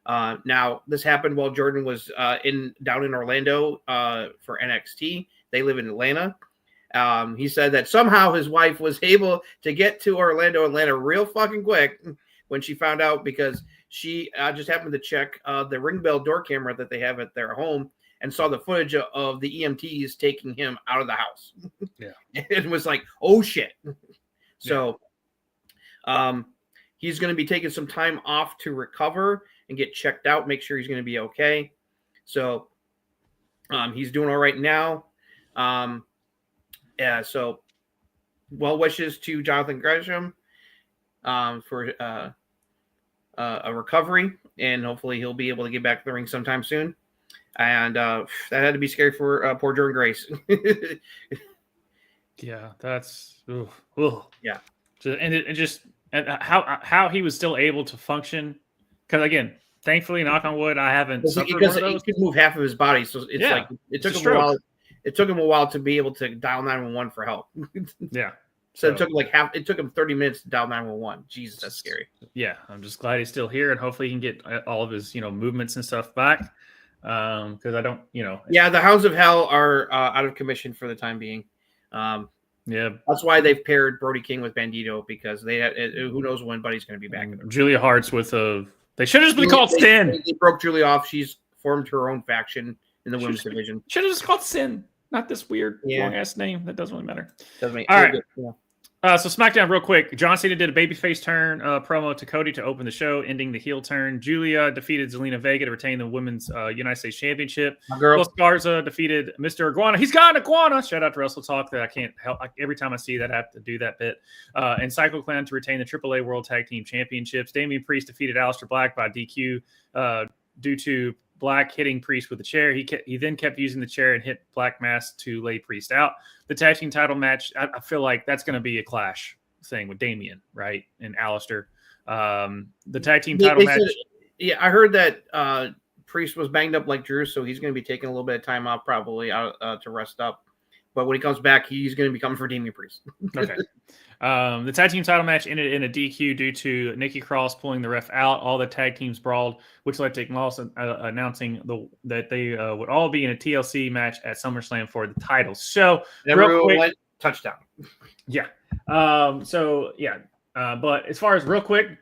Now this happened while Jordan was down in Orlando for NXT. They live in Atlanta. He said that somehow his wife was able to get to Atlanta real fucking quick when she found out, because she just happened to check the ring bell door camera that they have at their home and saw the footage of the EMTs taking him out of the house.
Yeah.
It was like, oh shit. So he's going to be taking some time off to recover and get checked out, make sure he's going to be okay. So he's doing all right now. So well wishes to Jonathan Gresham for a recovery, and hopefully he'll be able to get back to the ring sometime soon. And that had to be scary for poor Jordan Grace.
Yeah, that's
yeah.
And how he was still able to function, because again, thankfully, knock on wood, I haven't suffered one of those.
He could move half of his body, so it's it took him a while. It took him a while to be able to dial 911 for help.
Yeah.
So it took it took him 30 minutes to dial 911. Jesus, that's scary.
Yeah, I'm just glad he's still here, and hopefully he can get all of his movements and stuff back. Because I don't,
Yeah, the Hounds of Hell are out of commission for the time being.
Yeah,
that's why they've paired Brody King with Bandito, because who knows when Buddy's going to be back.
Julia Hart's with they should have just been called Sin.
They broke Julia off. She's formed her own faction in the women's division.
Should have just called Sin, not this weird long ass name that doesn't really matter.
Doesn't make
all right.
Yeah.
So SmackDown real quick. John Cena did a babyface turn promo to Cody to open the show, ending the heel turn. Julia defeated Zelina Vega to retain the Women's United States Championship. Los Garza defeated Mr. Iguana. He's got an iguana. Shout out to Wrestle Talk that I can't help. Every time I see that, I have to do that bit. And Psycho Clan to retain the AAA World Tag Team Championships. Damian Priest defeated Aleister Black by DQ due to Black hitting Priest with a chair. He then kept using the chair and hit Black Mass to lay Priest out. The tag team title match, I feel like that's going to be a clash thing with Damian, right? And Aleister. The tag team title match.
I heard that Priest was banged up like Drew, so he's going to be taking a little bit of time off probably to rest up. But when he comes back, he's going to be coming for Damian Priest.
Okay. The tag team title match ended in a DQ due to Nikki Cross pulling the ref out. All the tag teams brawled, which led to Lawson announcing that they would all be in a TLC match at SummerSlam for the titles. So, real quick,
touchdown.
Yeah. But as far as real quick,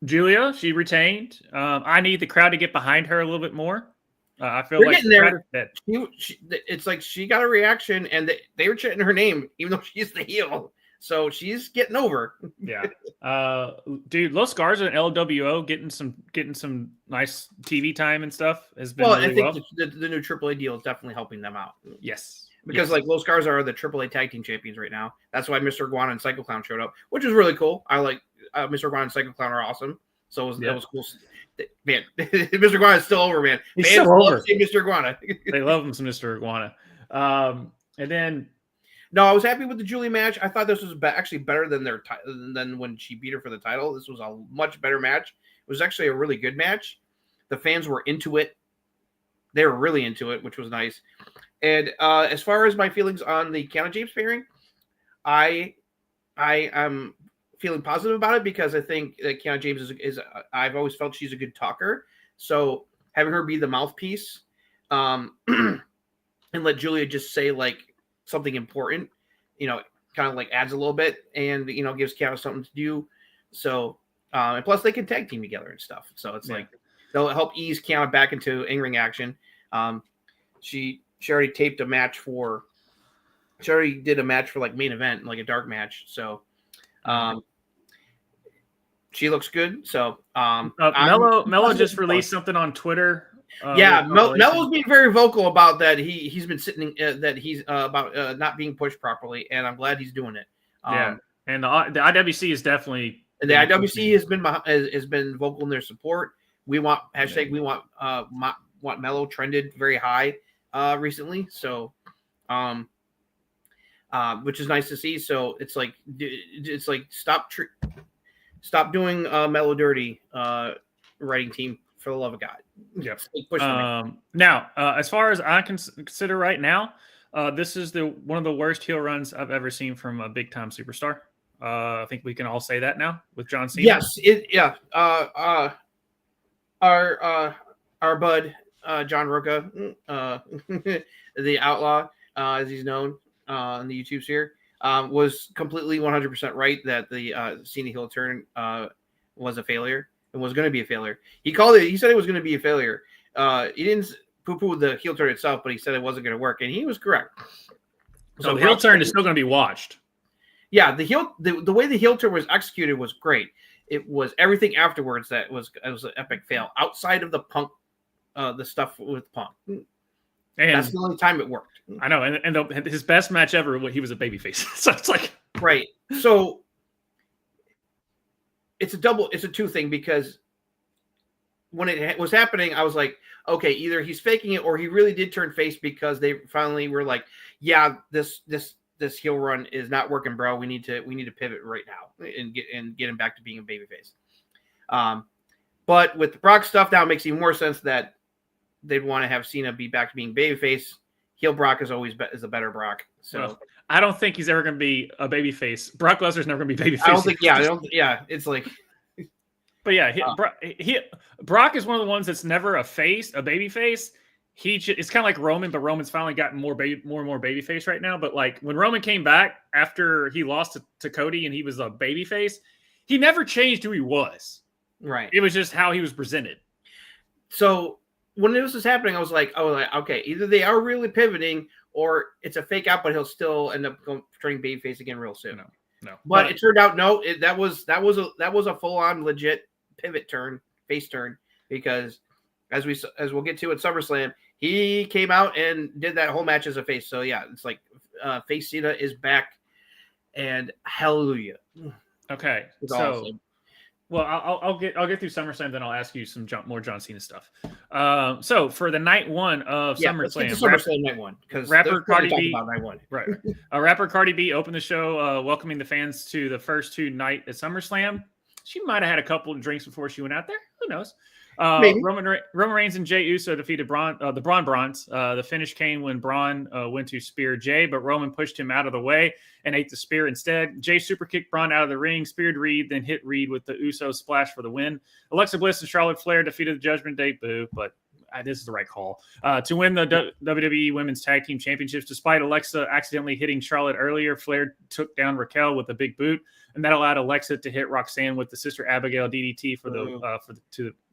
Julia, she retained. I need the crowd to get behind her a little bit more. I feel
They're
like
getting there.
that.
It's like she got a reaction, and they were chanting her name, even though she's the heel. So she's getting over.
Yeah. Dude, Los Garza and LWO getting some nice TV time and stuff has been
Well,
really
I think
well.
the new AAA deal is definitely helping them out.
Yes.
Because like Los Garza are the AAA tag team champions right now. That's why Mr. Iguana and Psycho Clown showed up, which was really cool. I like Mr. Iguana and Psycho Clown are awesome. So that was cool. Man, Mr. Iguana is still over, man.
He's
Fans
still
love
over.
seeing Mr. Iguana.
They love him some Mr. Iguana. And then
no, I was happy with the Julie match. I thought this was actually better than than when she beat her for the title. This was a much better match. It was actually a really good match. The fans were into it. They were really into it, which was nice. And as far as my feelings on the Kiana James pairing, I am feeling positive about it because I think that Kiana James is I've always felt she's a good talker. So having her be the mouthpiece, and let Julia just say like something important, kind of like adds a little bit and gives Kiana something to do. So and plus they can tag team together and stuff. So it's like they'll help ease Kiana back into in-ring action. She already taped a match she already did a match for like main event, like a dark match. So she looks good. So
Mello just released something on Twitter.
Mello's being very vocal about that. He's been sitting that he's about not being pushed properly, and I'm glad he's doing it.
And the IWC is definitely
and the IWC has been vocal in their support. We want we want Mello trended very high recently, so which is nice to see. So it's like stop doing Mello dirty, writing team, for the love of God.
Yep. Now, as far as I can consider right now, this is one of the worst heel runs I've ever seen from a big time superstar. I think we can all say that now with John Cena.
Yes, our bud John Ruckus, the Outlaw, as he's known in the YouTube sphere, was completely 100% right that the Cena heel turn was a failure. It was going to be a failure. He said it was going to be a failure. He didn't poo-poo the heel turn itself, but he said it wasn't going to work, and he was correct.
So the heel turn is still going to be watched. Yeah,
the way the heel turn was executed was great. It was everything afterwards that was an epic fail. Outside of the Punk, the stuff with Punk, and that's the only time it worked.
I know, and his best match ever, he was a babyface. So it's like
right. So it's a two thing, because when it was happening, I was like, okay, either he's faking it or he really did turn face because they finally were like, yeah, this heel run is not working, bro. We need to pivot right now and get him back to being a babyface. But with the Brock stuff now, it makes even more sense that they'd want to have Cena be back to being babyface. Heel Brock is a better Brock. So
well, I don't think he's ever going to be a babyface. Brock Lesnar's never going to be babyface.
I don't think. Yeah, it's like.
But yeah, Brock is one of the ones that's never a babyface. It's kind of like Roman, but Roman's finally gotten more and more babyface right now. But like when Roman came back after he lost to Cody and he was a babyface, he never changed who he was.
Right.
It was just how he was presented.
So when this was happening, I was like, okay, either they are really pivoting or it's a fake out, but he'll still end up turning babyface again real soon.
No.
But it turned out that was a full on legit pivot turn, face turn, because as we'll get to at SummerSlam, he came out and did that whole match as a face. So yeah, it's like face Cena is back, and hallelujah.
Okay,
it's
so
awesome.
Well, I'll get through SummerSlam, then I'll ask you some more John Cena stuff. So for the night one of SummerSlam,
SummerSlam night one, because
rapper Cardi B,
night one.
Right. Rapper Cardi B opened the show, welcoming the fans to the first two nights at SummerSlam. She might have had a couple of drinks before she went out there. Who knows? Roman Reigns and Jey Uso defeated the Braun Brawns. The finish came when Braun went to spear Jey, but Roman pushed him out of the way and ate the spear instead. Jey super kicked Braun out of the ring, speared Reed, then hit Reed with the Uso splash for the win. Alexa Bliss and Charlotte Flair defeated the Judgment Day. Boo, but this is the right call. To win the WWE Women's Tag Team Championships, despite Alexa accidentally hitting Charlotte earlier, Flair took down Raquel with a big boot, and that allowed Alexa to hit Roxanne with the Sister Abigail DDT for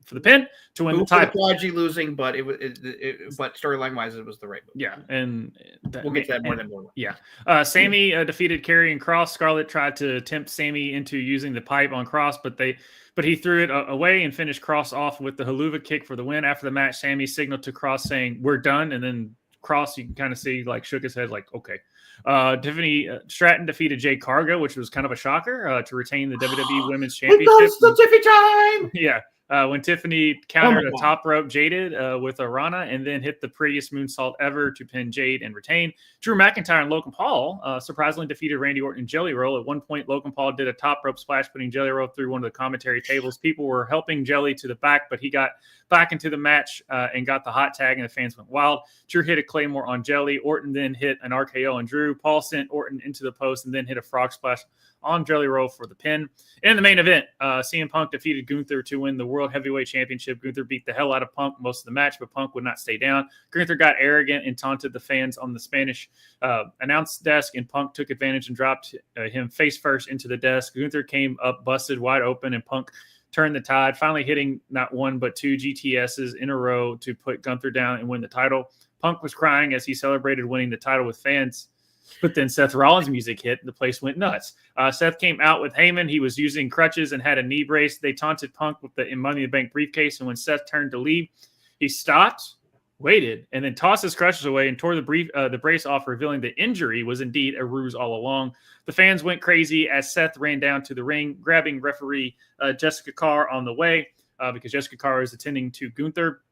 for the pin to win the title.
Prodigy losing, but but storyline wise, it was the right move.
Yeah, and
we'll get to that more than one.
Yeah, Sammy defeated Karrion Kross. Scarlett tried to tempt Sammy into using the pipe on Kross, but he threw it away and finished Kross off with the haluva kick for the win. After the match, Sammy signaled to Kross saying, "We're done," and then Kross, you can kind of see, like, shook his head like, okay. Tiffany Stratton defeated Jade Cargill, which was kind of a shocker, to retain the WWE Women's Championship.
It's the Tiffy time!
Yeah. When Tiffany countered a top rope Jaded with a Rana and then hit the prettiest moonsault ever to pin Jade and retain. Drew McIntyre and Logan Paul surprisingly defeated Randy Orton and Jelly Roll. At one point, Logan Paul did a top rope splash, putting Jelly Roll through one of the commentary tables. People were helping Jelly to the back, but he got back into the match and got the hot tag, and the fans went wild. Drew hit a Claymore on Jelly. Orton then hit an RKO on Drew. Paul sent Orton into the post and then hit a frog splash on Jelly Roll for the pin. In the main event, CM Punk defeated Gunther to win the World Heavyweight Championship. Gunther beat the hell out of Punk most of the match, but Punk would not stay down. Gunther got arrogant and taunted the fans on the Spanish announce desk, and Punk took advantage and dropped him face first into the desk. Gunther came up busted wide open, and Punk turned the tide, finally hitting not one but two GTSs in a row to put Gunther down and win the title. Punk was crying as he celebrated winning the title with fans. But then Seth Rollins' music hit, and the place went nuts. Seth came out with Heyman. He was using crutches and had a knee brace. They taunted Punk with the Money in the Bank briefcase, and when Seth turned to leave, he stopped, waited, and then tossed his crutches away and tore the brace off, revealing the injury was indeed a ruse all along. The fans went crazy as Seth ran down to the ring, grabbing referee Jessica Carr on the way because Jessica Carr was attending to Gunther.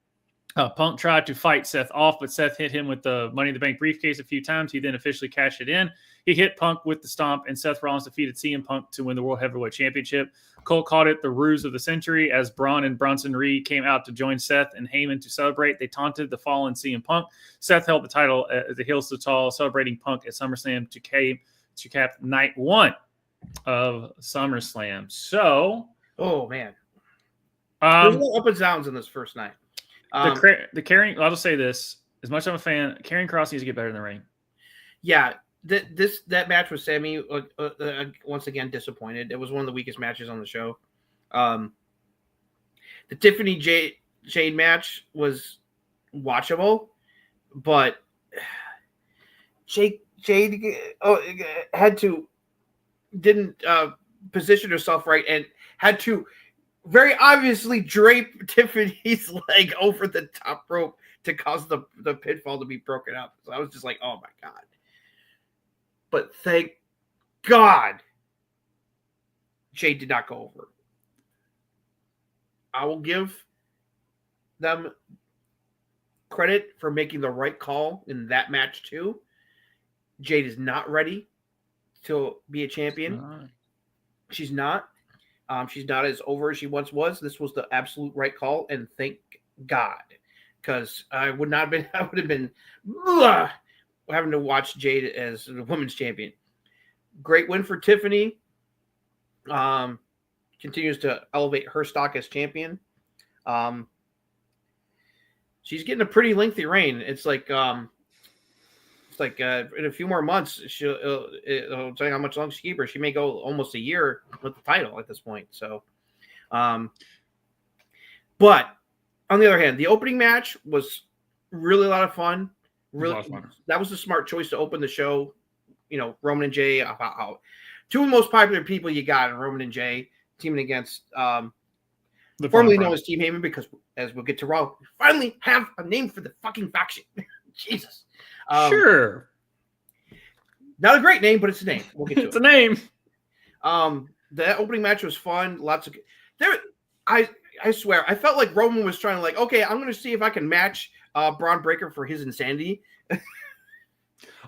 Punk tried to fight Seth off, but Seth hit him with the Money in the Bank briefcase a few times. He then officially cashed it in. He hit Punk with the stomp, and Seth Rollins defeated CM Punk to win the World Heavyweight Championship. Cole called it the ruse of the century as Braun and Bronson Reed came out to join Seth and Heyman to celebrate. They taunted the fallen CM Punk. Seth held the title at the Heel So Tall, celebrating Punk at SummerSlam to cap night one of SummerSlam. So,
oh man, there's no up and downs in this first night.
The Karrion, I'll just say this: as much as I'm a fan, Karrion Kross needs to get better in the ring.
Yeah, that match with Sammy once again disappointed. It was one of the weakest matches on the show. The Tiffany Jade match was watchable, but Jade didn't position herself right and had to very obviously drape Tiffany's leg over the top rope to cause the pinfall to be broken up. So I was just like, oh my God. But thank God Jade did not go over. I will give them credit for making the right call in that match too. Jade is not ready to be a champion. She's not. She's not as over as she once was. This was the absolute right call, and thank God, because I would have been having to watch Jade as the women's champion. Great win for Tiffany. Continues to elevate her stock as champion. She's getting a pretty lengthy reign. It's like in a few more months, it'll tell you how much longer she keep her. She may go almost a year with the title at this point. So, but on the other hand, the opening match was really a lot of fun. Really, that was a smart choice to open the show. You know, Roman and Jay, two of the most popular people you got in Roman and Jay teaming against formerly known as Team Heyman, because as we'll get to Raw, we finally have a name for the fucking faction. Jesus.
Sure.
Not a great name, but it's a name. We'll get to
it's a name.
The opening match was fun. Lots of I swear, I felt like Roman was trying to okay, I'm going to see if I can match Braun Breaker for his insanity.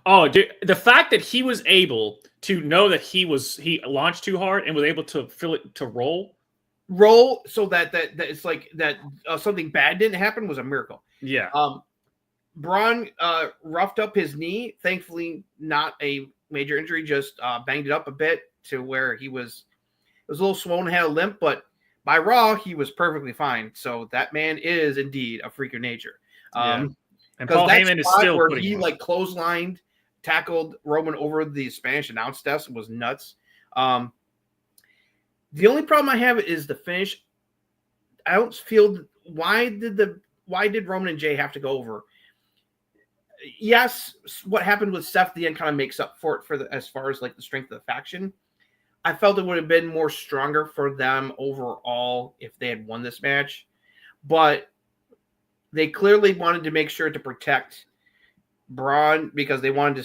Oh, dude, the fact that he was able to know that he launched too hard and was able to feel it to roll
so that it's like that something bad didn't happen was a miracle.
Yeah.
Braun roughed up his knee. Thankfully, not a major injury, just banged it up a bit to where it was a little swollen, had a limp, but by Raw, he was perfectly fine. So that man is indeed a freak of nature.
And Paul Heyman is still
where he clotheslined, tackled Roman over the Spanish announce desk was nuts. The only problem I have is the finish. don't feel why did Roman and Jay have to go over? Yes, what happened with Seth at the end kind of makes up for it as far as like the strength of the faction. I felt it would have been more stronger for them overall if they had won this match, but they clearly wanted to make sure to protect Braun because they want to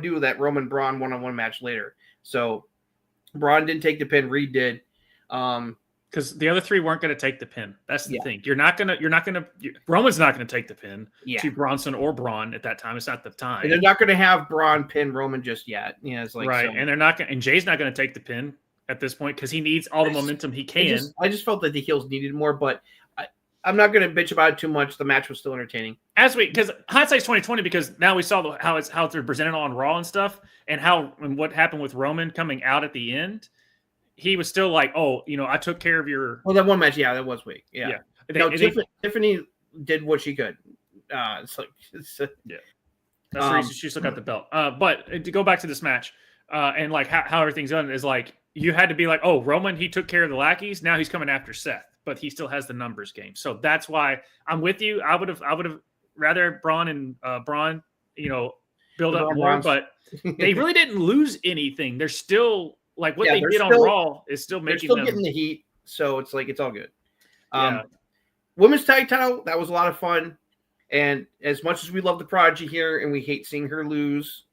do that Roman Braun one-on-one match later. So Braun didn't take the pin, Reed did.
Because the other three weren't going to take the pin. That's the thing. Roman's not going to take the pin to Bronson or Braun at that time. It's not the time.
And they're not going to have Braun pin Roman just yet. It's like,
right. So. And they're not going. And Jay's not going to take the pin at this point because he needs all the momentum he can.
I just felt that the heels needed more, but I'm not going to bitch about it too much. The match was still entertaining.
Because hindsight's 2020, because now we saw how they're presented on Raw and stuff, and what happened with Roman coming out at the end. He was still like, I took care of your.
Well, that one match, that was weak. Yeah. Tiffany did what she could. That's the
reason she still got the belt. But to go back to this match, and like how everything's done is like you had to be like, Roman, he took care of the lackeys. Now he's coming after Seth, but he still has the numbers game. So that's why I'm with you. I would have rather Braun and Braun, build up more, but they really didn't lose anything. They're still. Like what they did on Raw is still making them
getting the heat, so it's like it's all good. Women's tag title, that was a lot of fun, and as much as we love the Prodigy here and we hate seeing her lose,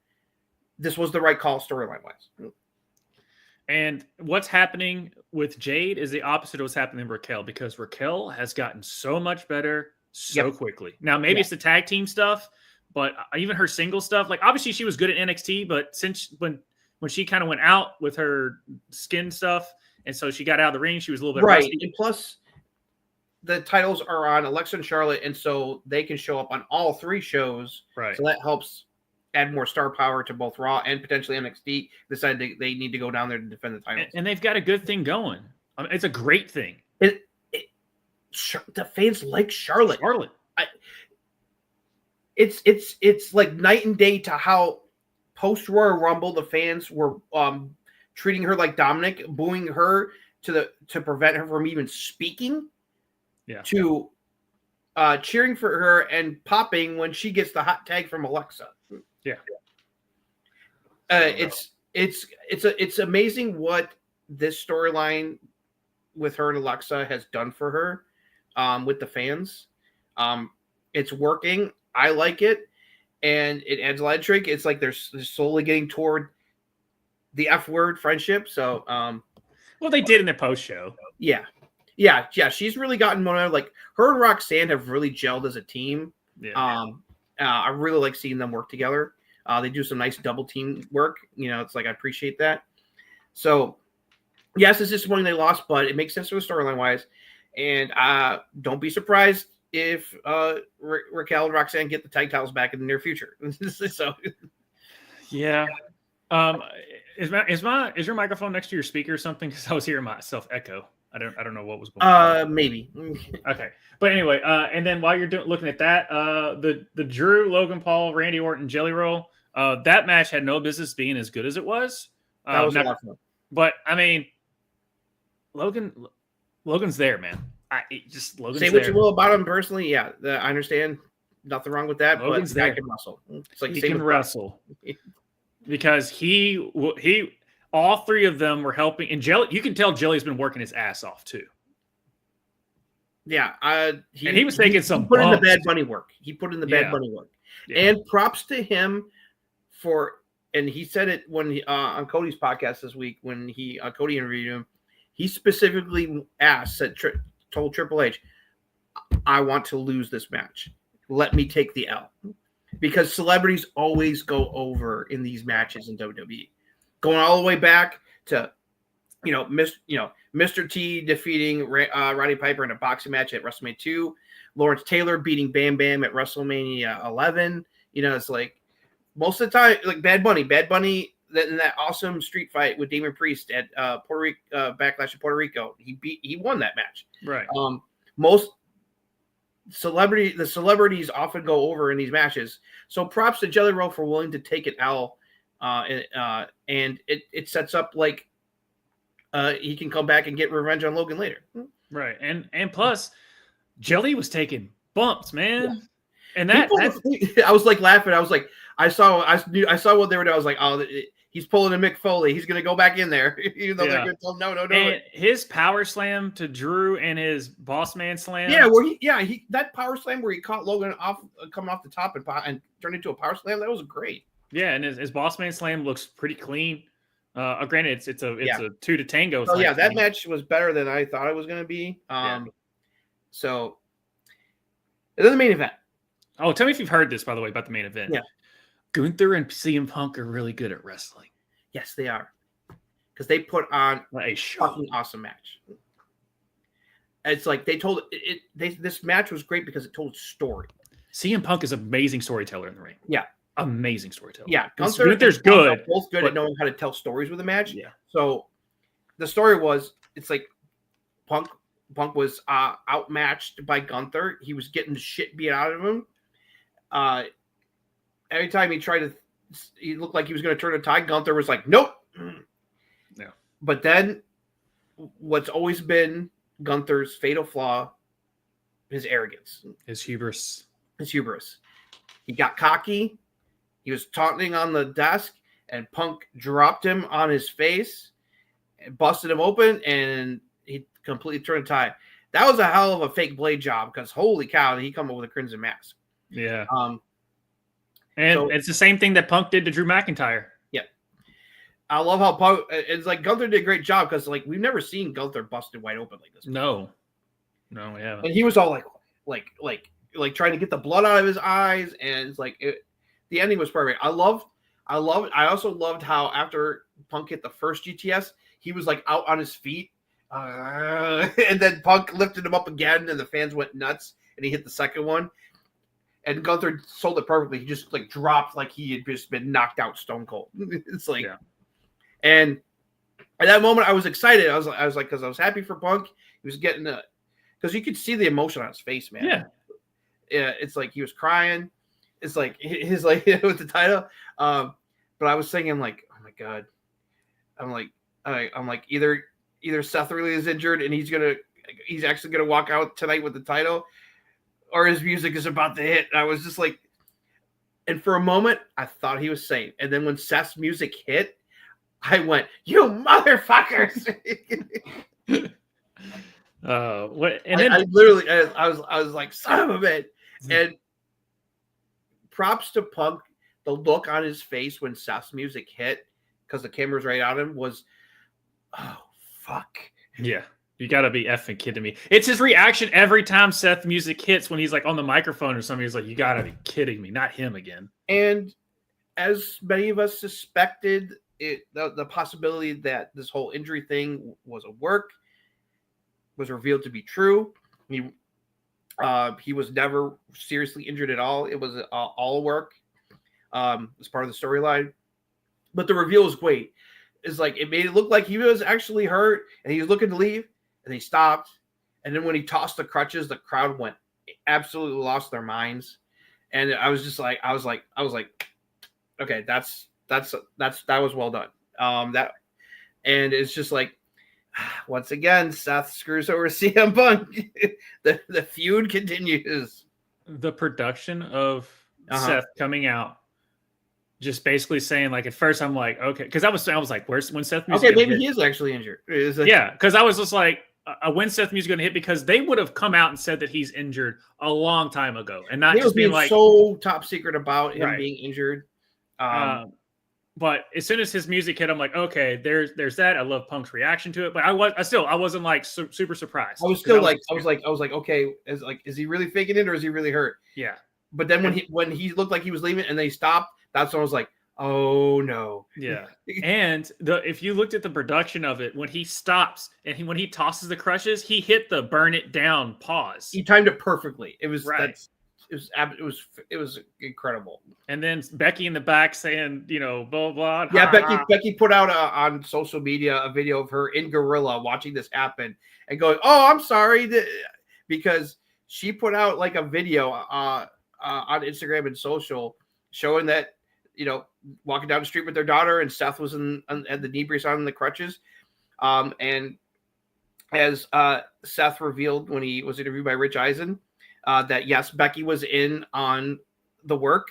this was the right call storyline wise.
And what's happening with Jade is the opposite of what's happening with Raquel, because Raquel has gotten so much better so quickly. Now maybe it's the tag team stuff, but even her single stuff, like obviously she was good at NXT, but since when she kind of went out with her skin stuff, and so she got out of the ring, she was a little bit rusty.
And plus, the titles are on Alexa and Charlotte, and so they can show up on all three shows.
Right.
So that helps add more star power to both Raw and potentially NXT. Decide they need to go down there to defend the titles.
And they've got a good thing going. I mean, it's a great thing.
The fans like Charlotte. It's like night and day to how post Royal Rumble, the fans were treating her like Dominic, booing her to prevent her from even speaking.
Yeah.
To cheering for her and popping when she gets the hot tag from Alexa.
Yeah.
It's amazing what this storyline with her and Alexa has done for her with the fans. It's working. I like it. And it adds a lot of intrigue. It's like they're slowly getting toward the F word friendship. So,
well, they did in their post show.
Yeah. She's really gotten more like her and Roxanne have really gelled as a team.
Yeah.
I really like seeing them work together. They do some nice double team work. It's like I appreciate that. So, yes, it's disappointing they lost, but it makes sense for the storyline wise. And don't be surprised if Raquel and Roxanne get the tag titles back in the near future. So,
yeah. Is your microphone next to your speaker or something? Because I was hearing myself echo. I don't know what was going on.
Maybe.
Okay, but anyway, and then while you're looking at that, the Drew, Logan Paul, Randy Orton, Jelly Roll, that match had no business being as good as it was.
That was a lot of fun.
But I mean, Logan's there, man. Logan's
say what you will about him personally. Yeah, I understand. Nothing wrong with that.
Logan's
but
there.
I can wrestle. It's like
he can wrestle because he all three of them were helping. And Jelly, you can tell Jelly's been working his ass off too.
Yeah,
he was taking some.
He put in the Bad Bunny work.
Yeah.
And props to him for. And he said it when on Cody's podcast this week when Cody interviewed him. He specifically told Triple H, "I want to lose this match. Let me take the L," because celebrities always go over in these matches in WWE, going all the way back to, Mr. T defeating Roddy Piper in a boxing match at WrestleMania 2, Lawrence Taylor beating Bam Bam at WrestleMania 11. It's like most of the time, like Bad Bunny in that awesome street fight with Damon Priest at Puerto Rico Backlash in Puerto Rico. He won that match.
Right.
Most the celebrities often go over in these matches. So props to Jelly Roll for willing to take an L, and it sets up like he can come back and get revenge on Logan later.
Right. And plus, Jelly was taking bumps, man. And that
I was like laughing. I was like, I saw what they were doing. I was like, oh, he's pulling a Mick Foley. He's gonna go back in there, even though they're gonna tell him, no.
And his power slam to Drew and his boss man slam.
Yeah, where he that power slam where he caught Logan coming off the top and turned into a power slam. That was great.
Yeah, and his boss man slam looks pretty clean. Granted, it's a 2 to tango.
So yeah, that match was better than I thought it was gonna be. So and then the main event.
Oh, tell me if you've heard this, by the way, about the main event.
Yeah.
Gunther and CM Punk are really good at wrestling.
Yes, they are. Because they put on
a
fucking awesome match. It's like they told this match was great because it told story.
CM Punk is an amazing storyteller in the ring.
Yeah.
Amazing storyteller.
Yeah.
Gunther's good.
Both good at knowing how to tell stories with a match.
Yeah. So
the story was, it's like Punk was outmatched by Gunther. He was getting the shit beat out of him. Every time he looked like he was going to turn a tide, Gunther was like, nope.
Yeah. But
then what's always been Gunther's fatal flaw, his arrogance.
His hubris.
He got cocky. He was taunting on the desk, and Punk dropped him on his face, and busted him open, and he completely turned a tide. That was a hell of a fake blade job, because holy cow, did he come up with a crimson mask.
Yeah. And it's the same thing that Punk did to Drew McIntyre.
Yeah. I love how Punk, it's like Gunther did a great job, because like we've never seen Gunther busted wide open like this.
No, we haven't.
And he was all like trying to get the blood out of his eyes, and it's like the ending was perfect. I also loved how after Punk hit the first GTS, he was like out on his feet, and then Punk lifted him up again, and the fans went nuts, and he hit the second one. And Gunther sold it perfectly. He just like dropped like he had just been knocked out stone cold. It's like, and at that moment I was excited. I was like, because I was happy for Punk. He was getting because you could see the emotion on his face, man.
Yeah.
It's like he was crying. It's like his like with the title. But I was thinking like, oh my god. I'm like either Seth really is injured and he's actually gonna walk out tonight with the title, or his music is about to hit. And I was just like, and for a moment, I thought he was safe. And then when Seth's music hit, I went, "You motherfuckers!"
What? And then
I literally, I was like, "Son of a bitch!" And props to Punk, the look on his face when Seth's music hit, because the camera's right on him, was, "Oh fuck!"
Yeah. You gotta be effing kidding me. It's his reaction every time Seth music hits when he's like on the microphone or something. He's like, you gotta be kidding me. Not him again.
And as many of us suspected, the possibility that this whole injury thing was a work was revealed to be true. He was never seriously injured at all. It was all work as part of the storyline. But the reveal was great. It's like it made it look like he was actually hurt and he was looking to leave. And they stopped, and then when he tossed the crutches, the crowd went absolutely lost their minds. And I was like, okay, that was well done. And it's just like, once again, Seth screws over CM Punk. the feud continues.
The production of Seth coming out, just basically saying like at first I'm like, okay, because I was like, where's when Seth music?
Okay, maybe he is actually injured.
Yeah, because I was just like, when Seth music going to hit, because they would have come out and said that he's injured a long time ago, and not just being like
so top secret about him being injured.
But as soon as his music hit, I'm like, okay, there's that. I love Punk's reaction to it, but I wasn't like super surprised.
I was still like, I was like, okay, is he really faking it or is he really hurt?
Yeah.
But then when he looked like he was leaving and they stopped, that's when I was like, oh no.
Yeah. And if you looked at the production of it, when he stops and when he tosses the crutches, he hit the burn it down pause.
He timed it perfectly. It was
right.
It was incredible.
And then Becky in the back saying, blah blah.
Yeah, Becky put out on social media a video of her in gorilla watching this happen and going, "Oh, I'm sorry," because she put out like a video on Instagram and social showing that walking down the street with their daughter and Seth was had the knee brace on the crutches, and as Seth revealed when he was interviewed by Rich Eisen, that yes, Becky was in on the work.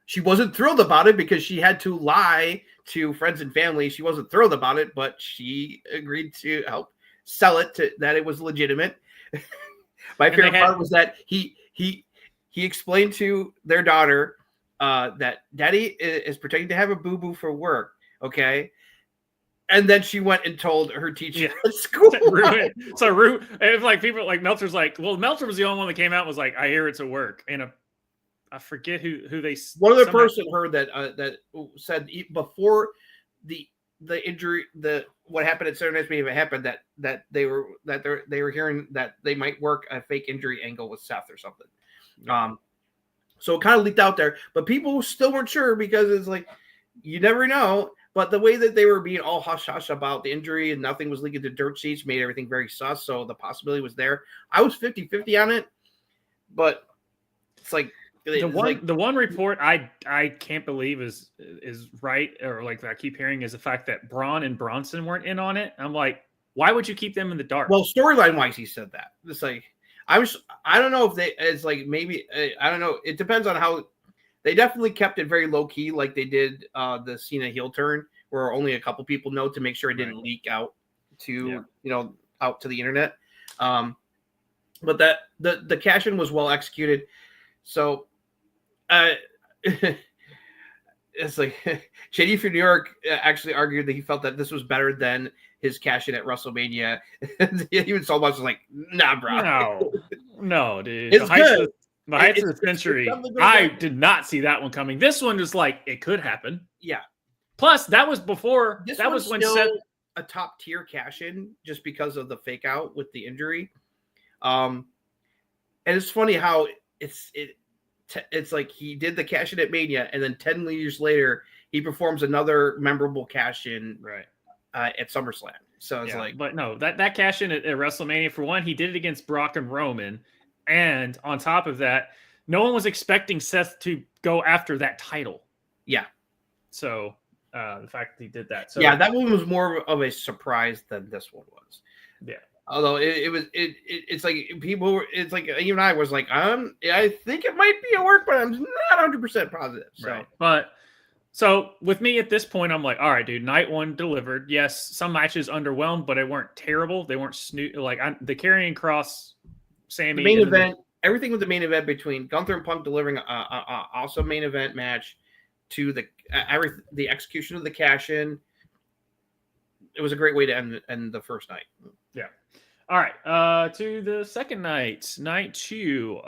She wasn't thrilled about it because she had to lie to friends and family. She wasn't thrilled about it, but she agreed to help sell it that it was legitimate. My favorite part was that he explained to their daughter that Daddy is pretending to have a boo-boo for work, okay? And then she went and told her teacher at school.
So it's like people like Meltzer's like, well, Meltzer was the only one that came out and was like, I hear it's at work. And I forget who they.
One other person heard that said before the injury, what happened at Saturday Night's Main Event happened, that they were hearing that they might work a fake injury angle with Seth or something. Yeah. So it kind of leaked out there, but people still weren't sure because it's like you never know. But the way that they were being all hush-hush about the injury and nothing was leaking to dirt sheets made everything very sus. So the possibility was there. I was 50-50 on it, but it's like
the one report I can't believe is right, or like I keep hearing, is the fact that Braun and Bronson weren't in on it. I'm like, why would you keep them in the dark?
Well, storyline-wise, he said that. It's like I don't know if it's like maybe I don't know. It depends on how. They definitely kept it very low key, like they did the Cena heel turn, where only a couple people know to make sure it didn't leak out to out to the internet. But that the cash in was well executed. So it's like JD for New York actually argued that he felt that this was better than his cash in at WrestleMania. Even so much was like, nah, bro.
No, dude.
It's good.
The heights of the century. I did not see that one coming. This one was like, it could happen.
Yeah.
Plus, that was before.
This
that was when Seth
a top tier cash in just because of the fake out with the injury. And it's funny how it's like he did the cash in at Mania, and then 10 years later he performs another memorable cash in at SummerSlam. So it's like,
but no, that cash in at WrestleMania, for one, he did it against Brock and Roman. And on top of that, no one was expecting Seth to go after that title.
Yeah.
So the fact that he did that. So
yeah, that one was more of a surprise than this one was.
Yeah.
Although it's like people, it's like even I was like, I think it might be a work, but I'm not 100% positive. So,
right. But so with me at this point, I'm like, all right, dude, night one delivered. Yes, some matches underwhelmed, but they weren't terrible. They weren't the Karrion Kross. Sammy,
the main event, everything with the main event between Gunther and Punk delivering a awesome main event match to the execution of the cash in. It was a great way to end the first night.
Yeah. All right. To the second night, night 2.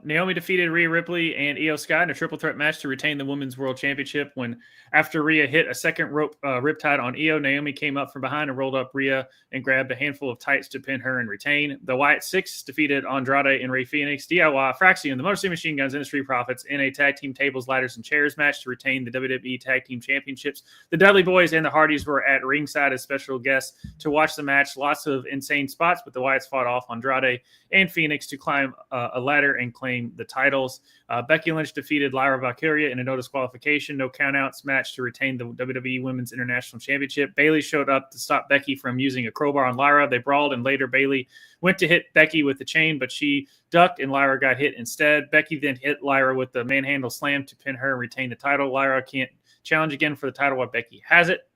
Naomi defeated Rhea Ripley and Io Sky in a triple threat match to retain the Women's World Championship. When after Rhea hit a second rope riptide on Io, Naomi came up from behind and rolled up Rhea and grabbed a handful of tights to pin her and retain. The Wyatt Six defeated Andrade and Rey Fenix, DIY, Fraxi, and the Motor City Machine Guns and Street Profits in a tag team tables, ladders, and chairs match to retain the WWE Tag Team Championships. The Dudley Boys and the Hardys were at ringside as special guests to watch the match. Lots of insane spots, but the Wyatts fought off Andrade and Phoenix to climb a ladder and claim the titles. Becky Lynch defeated Lyra Valkyria in a no disqualification, no countouts match to retain the WWE Women's International Championship. Bayley showed up to stop Becky from using a crowbar on Lyra. They brawled, and later Bayley went to hit Becky with the chain, but she ducked and Lyra got hit instead. Becky then hit Lyra with the manhandle slam to pin her and retain the title. Lyra can't challenge again for the title while Becky has it.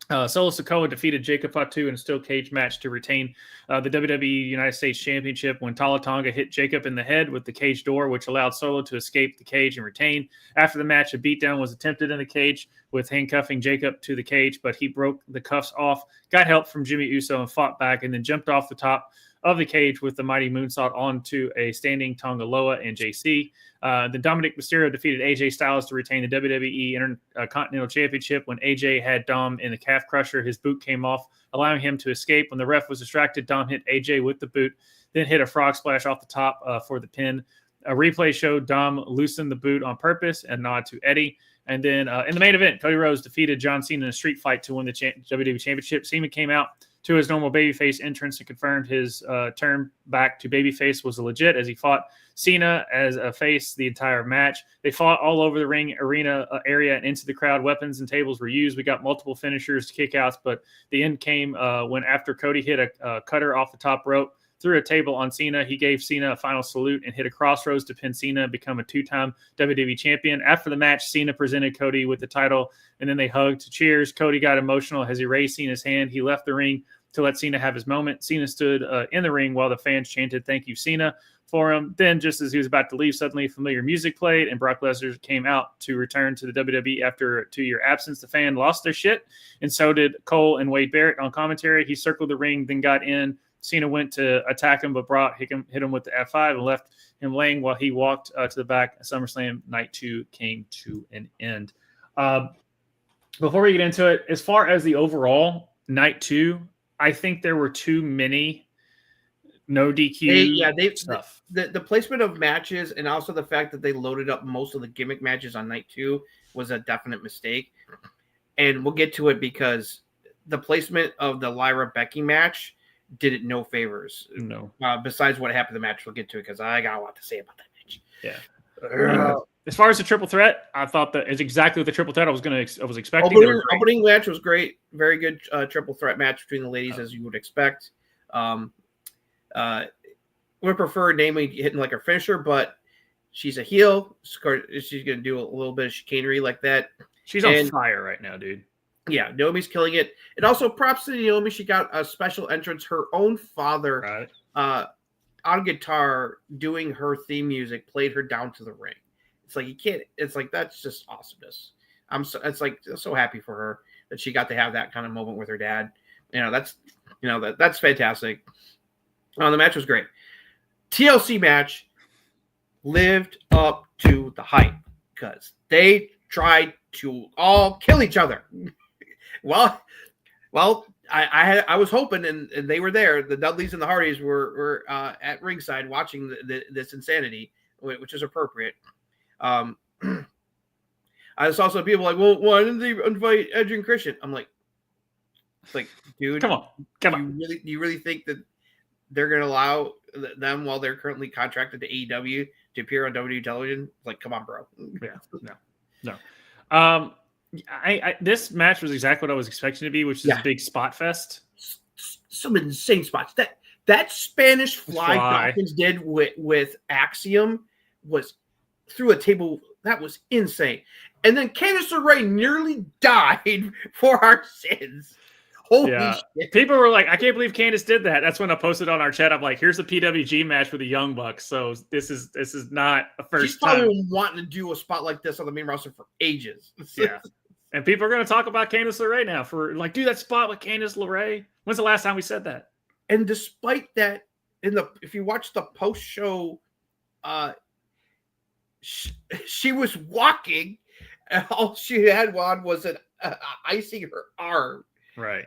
Solo Sikoa defeated Jacob Fatu in a steel cage match to retain the WWE United States Championship when Tala Tonga hit Jacob in the head with the cage door, which allowed Solo to escape the cage and retain. After the match, a beatdown was attempted in the cage with handcuffing Jacob to the cage, but he broke the cuffs off, got help from Jimmy Uso, and fought back, and then jumped off the top of the cage with the mighty moonsault onto a standing Tonga Loa and JC. Then Dominic Mysterio defeated AJ Styles to retain the WWE Intercontinental Championship. When AJ had Dom in the calf crusher, his boot came off, allowing him to escape. When the ref was distracted, Dom hit AJ with the boot, then hit a frog splash off the top for the pin. A replay showed Dom loosen the boot on purpose and nod to Eddie. And then in the main event, Cody Rhodes defeated John Cena in a street fight to win the WWE Championship. Cena came out to his normal babyface entrance and confirmed his turn back to babyface was legit as he fought Cena as a face the entire match. They fought all over the ring arena area and into the crowd. Weapons and tables were used. We got multiple finishers, kickouts, but the end came when after Cody hit a cutter off the top rope, threw a table on Cena. He gave Cena a final salute and hit a crossroads to pin Cena and become a 2-time WWE champion. After the match, Cena presented Cody with the title, and then they hugged. Cheers. Cody got emotional as he raised Cena's hand. He left the ring to let Cena have his moment. Cena stood in the ring while the fans chanted, "Thank you, Cena," for him. Then, just as he was about to leave, suddenly familiar music played, and Brock Lesnar came out to return to the WWE after a 2-year absence. The fan lost their shit, and so did Cole and Wade Barrett on commentary. He circled the ring, then got in. Cena went to attack him, but Brock hit him with the F5 and left him laying while he walked to the back. SummerSlam Night 2 came to an end. Before we get into it, as far as the overall Night 2, I think there were too many no DQ stuff.
The placement of matches and also the fact that they loaded up most of the gimmick matches on Night 2 was a definite mistake. And we'll get to it because the placement of the Lyra Becky match did it no favors.
No.
Besides what happened in the match, we'll get to it because I got a lot to say about that match.
Yeah. As far as the triple threat, I thought that is exactly what the triple threat I was expecting.
Opening match was great. Very good triple threat match between the ladies, as you would expect. Would prefer namely hitting like her finisher, but she's a heel. She's going to do a little bit of chicanery like that.
She's on fire right now, dude.
Yeah, Naomi's killing it. And also props to Naomi. She got a special entrance. Her own father on guitar doing her theme music played her down to the ring. It's like you can't. It's like that's just awesomeness. It's like so happy for her that she got to have that kind of moment with her dad. That's fantastic. The match was great. TLC match lived up to the hype because they tried to all kill each other. Well, I was hoping, and they were there. The Dudleys and the Hardys were at ringside watching this insanity, which is appropriate. I saw some people like, well, why didn't they invite Edge and Christian? I'm like, dude,
come on.
You really think that they're going to allow them while they're currently contracted to AEW to appear on WWE television? Like, come on, bro.
Yeah, no. This match was exactly what I was expecting to be, which is a big spot fest.
Some insane spots. That Spanish fly Dawkins did with Axiom was through a table. That was insane. And then Candice LeRae nearly died for our sins. Holy shit.
People were like, I can't believe Candice did that. That's when I posted on our chat. I'm like, here's the PWG match for the Young Bucks. So this is not a first time.
She's probably been wanting to do a spot like this on the main roster for ages.
Yeah. And people are going to talk about Candice LeRae now for like, do that spot with Candice LeRae. When's the last time we said that?
And despite that, if you watch the post show, she was walking, and all she had on was an icing her arm.
Right.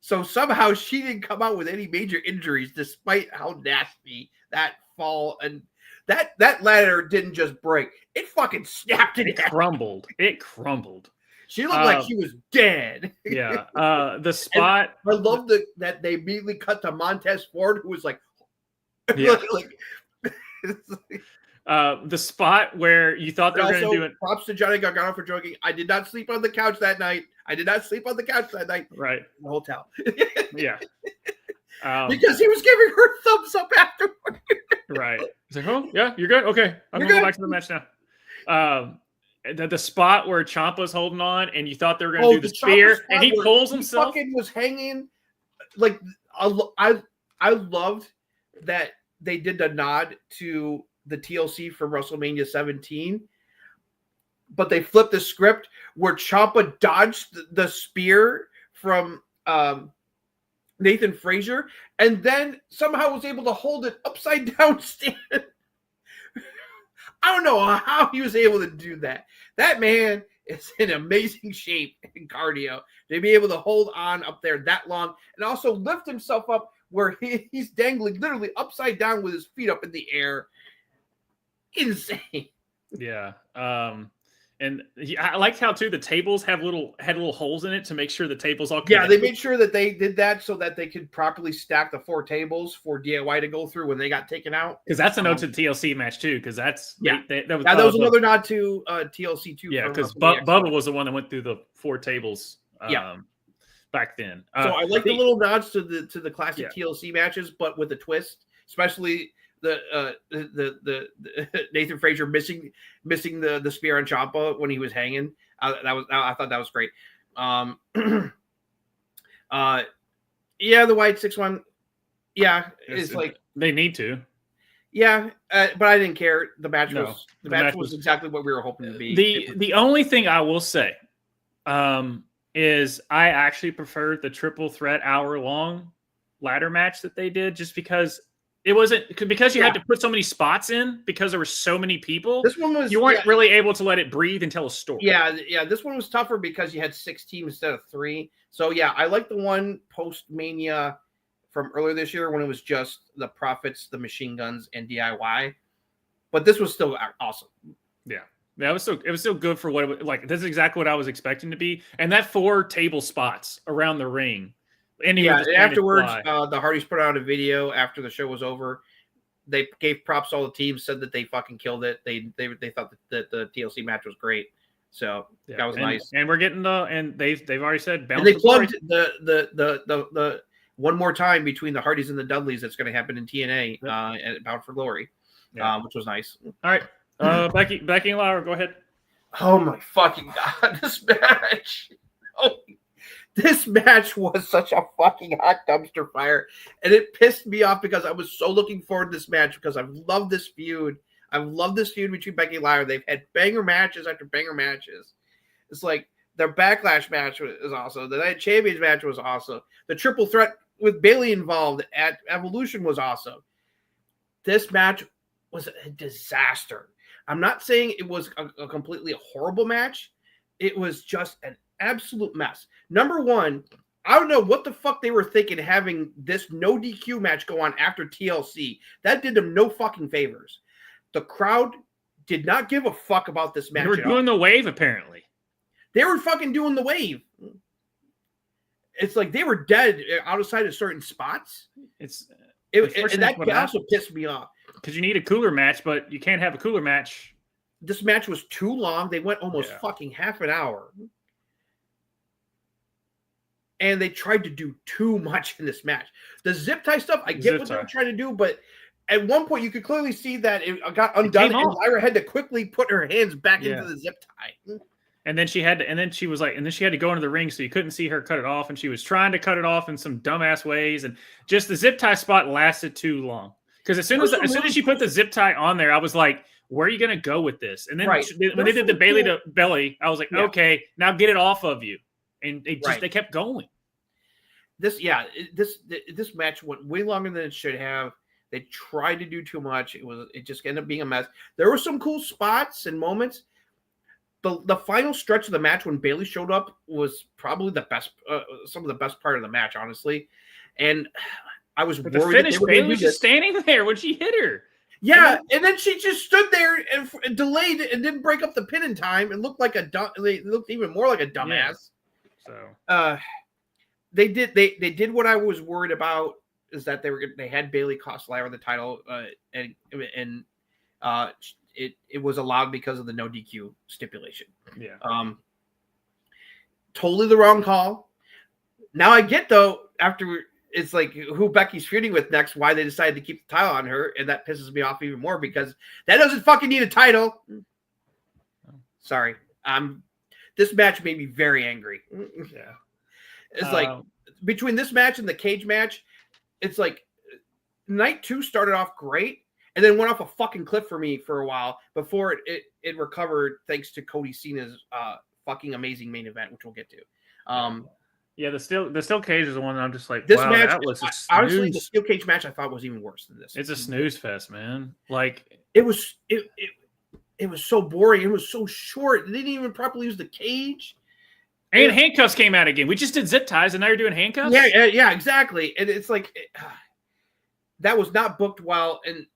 So somehow she didn't come out with any major injuries, despite how nasty that fall and that ladder didn't just break; it fucking snapped.
It crumbled. It crumbled.
She looked like she was dead.
Yeah. The spot.
And I love that they immediately cut to Montez Ford, who was like,
the spot where you thought they were going to do it.
Props to Johnny Gargano for joking. I did not sleep on the couch that night. Right.
In
the hotel.
Yeah.
Because he was giving her thumbs up afterward.
Right. He's like, oh, yeah, you're good? Okay. I'm going to go back to the match now. The spot where Ciampa's holding on and you thought they were going to do the spear and he pulls himself.
He fucking was hanging. Like, I loved that they did the nod to the TLC from WrestleMania 17, but they flipped the script where Ciampa dodged the spear from Nathan Frazier and then somehow was able to hold it upside down stand. I don't know how he was able to do that. That man is in amazing shape and cardio to be able to hold on up there that long and also lift himself up where he's dangling literally upside down with his feet up in the air. Insane.
Yeah. And I liked how too the tables had little holes in it to make sure the tables all
Yeah,
connected.
they made sure that they did that so that they could properly stack the 4 tables for DIY to go through when they got taken out.
Because that's a note to the TLC match too. Because that's that
was another nod to TLC too.
Yeah, because Bubba was the one that went through the 4 tables. Back then.
So I like the little nods to the classic TLC matches, but with a twist, especially the Nathan Frazier missing the spear on Ciampa when he was hanging. I thought that was great. The White 6-1. Yeah, it's like
they need to.
Yeah, but I didn't care. The match was exactly what we were hoping to be.
The only thing I will say, is I actually preferred the triple threat hour-long ladder match that they did, just because it wasn't because you had to put so many spots in because there were so many people.
This one was
you weren't really able to let it breathe and tell a story.
Yeah. This one was tougher because you had 6 teams instead of 3. So yeah, I like the one post Mania from earlier this year when it was just the Profits, the Machine Guns, and DIY. But this was still awesome.
Yeah. Yeah, it was still good for what it was like. This is exactly what I was expecting to be. And that 4 table spots around the ring. And
afterwards, the Hardys put out a video after the show was over. They gave props to all the teams, said that they fucking killed it. They thought that the TLC match was great. So that was nice.
And we're getting they've already said
and they clubbed the one more time between the Hardys and the Dudleys that's going to happen in TNA at Bound for Glory, which was nice.
All right. Becky and Laura, go ahead.
Oh my fucking god, this match! This match was such a fucking hot dumpster fire, and it pissed me off because I was so looking forward to this match because I've loved this feud. I've loved this feud between Becky and Laura. They've had banger matches after banger matches. It's like their Backlash match was awesome. The Night Champions match was awesome. The triple threat with Bayley involved at Evolution was awesome. This match was a disaster. I'm not saying it was a completely horrible match. It was just an absolute mess. Number one, I don't know what the fuck they were thinking having this no DQ match go on after TLC. That did them no fucking favors. The crowd did not give a fuck about this match.
They were doing the wave, apparently.
They were fucking doing the wave. It's like they were dead outside of certain spots.
And
that also pissed me off.
Because you need a cooler match, but you can't have a cooler match.
This match was too long. They went almost fucking half an hour. And they tried to do too much in this match. The zip tie stuff, I get what they were trying to do, but at one point you could clearly see that it got undone, and Lyra had to quickly put her hands back into the zip tie. And then she had to go into the ring, so you couldn't see her cut it off, and she was trying to cut it off in some dumbass ways, and just the zip tie spot lasted too long. Because as soon as she put the zip tie on there, I was like, where are you going to go with this? And then when they did the Bayley to belly, I was like, okay, now get it off of you. And they kept going. This match went way longer than it should have. They tried to do too much. It just ended up being a mess. There were some cool spots and moments. The final stretch of the match when Bayley showed up was probably the best, some of the best part of the match, honestly. And I was worried. The finish, Bayley was just standing there when she hit her. Yeah, and then she just stood there and delayed and didn't break up the pin in time. It looked like they looked even more like a dumbass. So they did what I was worried about, is that they had Bayley cost Lyra the title, and it was allowed because of the no DQ stipulation. Yeah. Totally the wrong call. Now I get, though, after it's like who Becky's feuding with next, why they decided to keep the title on her, and that pisses me off even more because that doesn't fucking need a title. Sorry. This match made me very angry. Yeah. It's like between this match and the cage match, it's like night 2 started off great and then went off a fucking cliff for me for a while before it recovered thanks to Cody Cena's fucking amazing main event, which we'll get to.
Yeah, the steel cage is the one that I'm just like,
this
wow,
match,
that was
honestly, the steel cage match I thought was even worse than this.
It's a snooze fest, man. Like
it was so boring. It was so short. They didn't even properly use the cage.
And handcuffs came out again. We just did zip ties, and now you're doing handcuffs?
Yeah, exactly. And it's like that was not booked well. And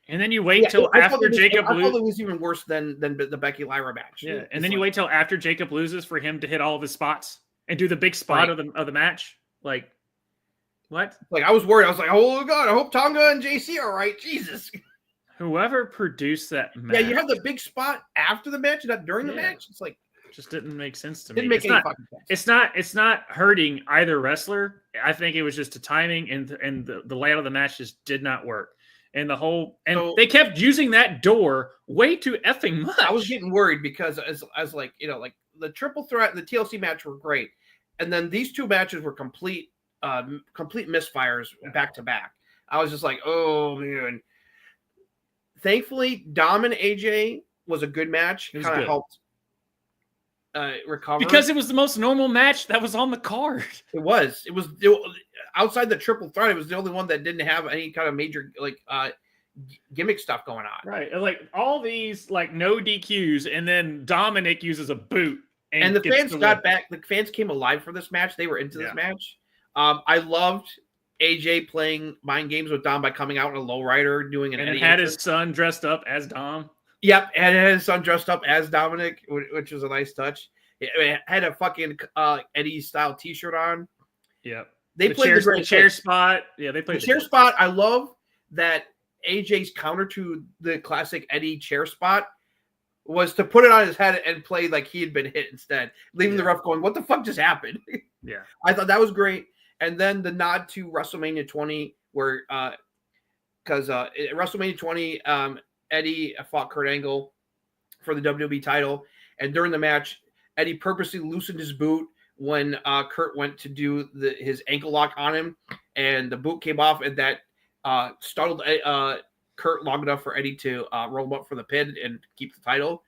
And then you wait till after Jacob loses.
I thought it was even worse than the Becky Lyra match.
Yeah, and then you wait till after Jacob loses for him to hit all of his spots and do the big spot of the match. Like, what?
Like, I was worried. I was like, oh god, I hope Tonga and JC are all right. Jesus.
Whoever produced that match.
Yeah, you have the big spot after the match, not during the match. It's like,
just didn't make sense to me.
Didn't make any fucking sense.
It's not hurting either wrestler. I think it was just the timing and the layout of the match just did not work. And they kept using that door way too effing much.
I was getting worried because as like, you know, like the triple threat and the TLC match were great. And then these two matches were complete misfires back to back. I was just like, oh man. Thankfully, Dom and AJ was a good match. It kind of helped recover.
Because it was the most normal match that was on the card.
It was outside the triple threat. It was the only one that didn't have any kind of major gimmick stuff going on.
Right. Like all these like no DQs, and then Dominic uses a boot.
And the fans got back. The fans came alive for this match. They were into this match. I loved AJ playing mind games with Dom by coming out in a lowrider, doing an
and had his son dressed up as Dom.
Yep, and had his son dressed up as Dominic, which was a nice touch. It had a fucking Eddie style T-shirt on.
Yep.
They played
the chair spot. Yeah, they played
the chair spot. I love that AJ's counter to the classic Eddie chair spot was to put it on his head and play like he had been hit instead, leaving the ref going, "What the fuck just happened?"
Yeah,
I thought that was great. And then the nod to WrestleMania 20, where because at WrestleMania 20, Eddie fought Kurt Angle for the WWE title, and during the match, Eddie purposely loosened his boot when Kurt went to do his ankle lock on him, and the boot came off, and that startled Kurt long enough for Eddie to roll him up for the pin and keep the title.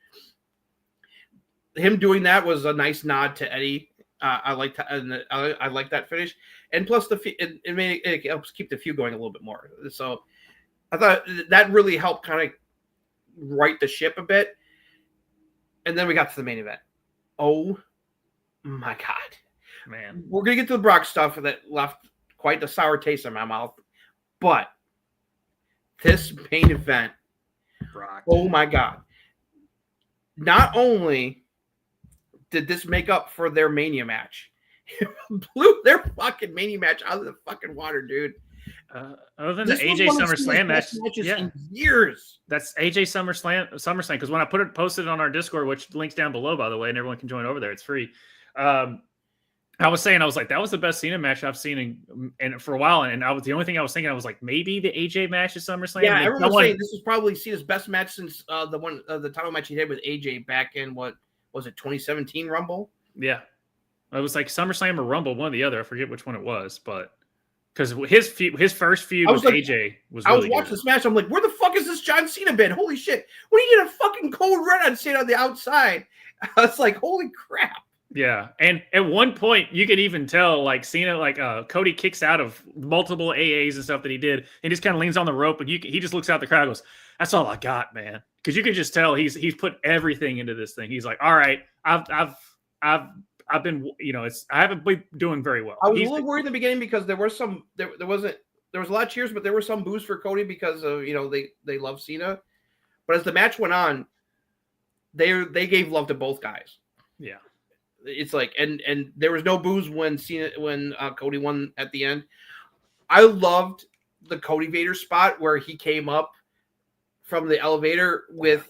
Him doing that was a nice nod to Eddie. I like that finish, and plus it helps keep the feud going a little bit more. So I thought that really helped kind of right the ship a bit. And then we got to the main event. Oh my god,
man!
We're gonna get to the Brock stuff that left quite the sour taste in my mouth, but this main event,
Brock.
Oh my god! Not only did this make up for their Mania match, it blew their fucking Mania match out of the fucking water, dude.
Other than the AJ SummerSlam match,
in years.
That's AJ SummerSlam because when I posted it on our Discord, which links down below, by the way, and everyone can join over there, it's free. I was like, that was the best Cena match I've seen in for a while, and the only thing I was thinking, I was like, maybe the AJ match is SummerSlam.
Yeah, everyone was saying this was probably Cena's best match since the title match he had with AJ back in what was it, 2017 Rumble?
Yeah, it was like SummerSlam or Rumble, one or the other. I forget which one it was, but. Because his first feud with AJ was really
I was watching this match. I'm like, where the fuck is this John Cena been? Holy shit. When he did a fucking cold red on Cena on the outside, I was like, holy crap.
Yeah. And at one point, you could even tell, like, Cena, like, Cody kicks out of multiple AAs and stuff that he did. And just kind of leans on the rope, and he just looks out the crowd and goes, that's all I got, man. Because you can just tell he's put everything into this thing. He's like, all right, I've been, I haven't been doing very well.
I was a little worried in the beginning because there was a lot of cheers, but there were some boos for Cody because of, they love Cena. But as the match went on, they gave love to both guys.
Yeah.
It's like, and there was no boos when Cody won at the end. I loved the Cody Vader spot where he came up from the elevator with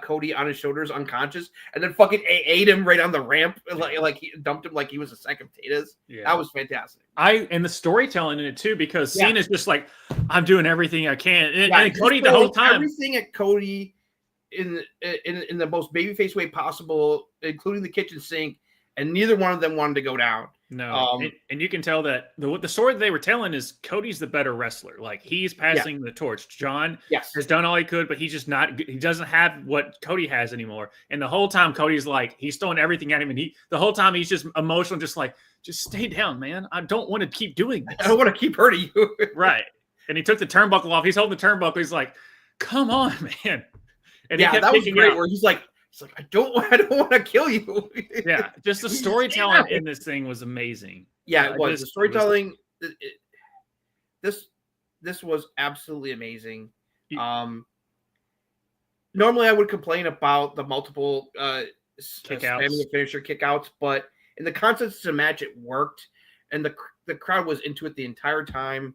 Cody on his shoulders, unconscious, and then fucking ate him right on the ramp, like he dumped him like he was a sack of potatoes. Yeah, that was fantastic.
And the storytelling in it too, because Cena's just like, I'm doing everything I can, and Cody the whole time,
everything at Cody in the most babyface way possible, including the kitchen sink, and neither one of them wanted to go down.
No, and you can tell that the story that they were telling is Cody's the better wrestler. Like, he's passing the torch. John has done all he could, but he's just not. He doesn't have what Cody has anymore. And the whole time, Cody's like, he's throwing everything at him, and the whole time he's just emotional, just like, just stay down, man. I don't want to keep doing this.
I don't want to keep hurting you.
Right. And he took the turnbuckle off. He's holding the turnbuckle. He's like, come on, man. And he kept
that was great. Where he's like, I don't want to kill you.
Yeah, just the storytelling in this thing was amazing.
Yeah, it was. The storytelling. This was absolutely amazing. Normally I would complain about the multiple
Kickouts.
spamming the finisher kickouts, but in the context of the match, it worked, and the crowd was into it the entire time,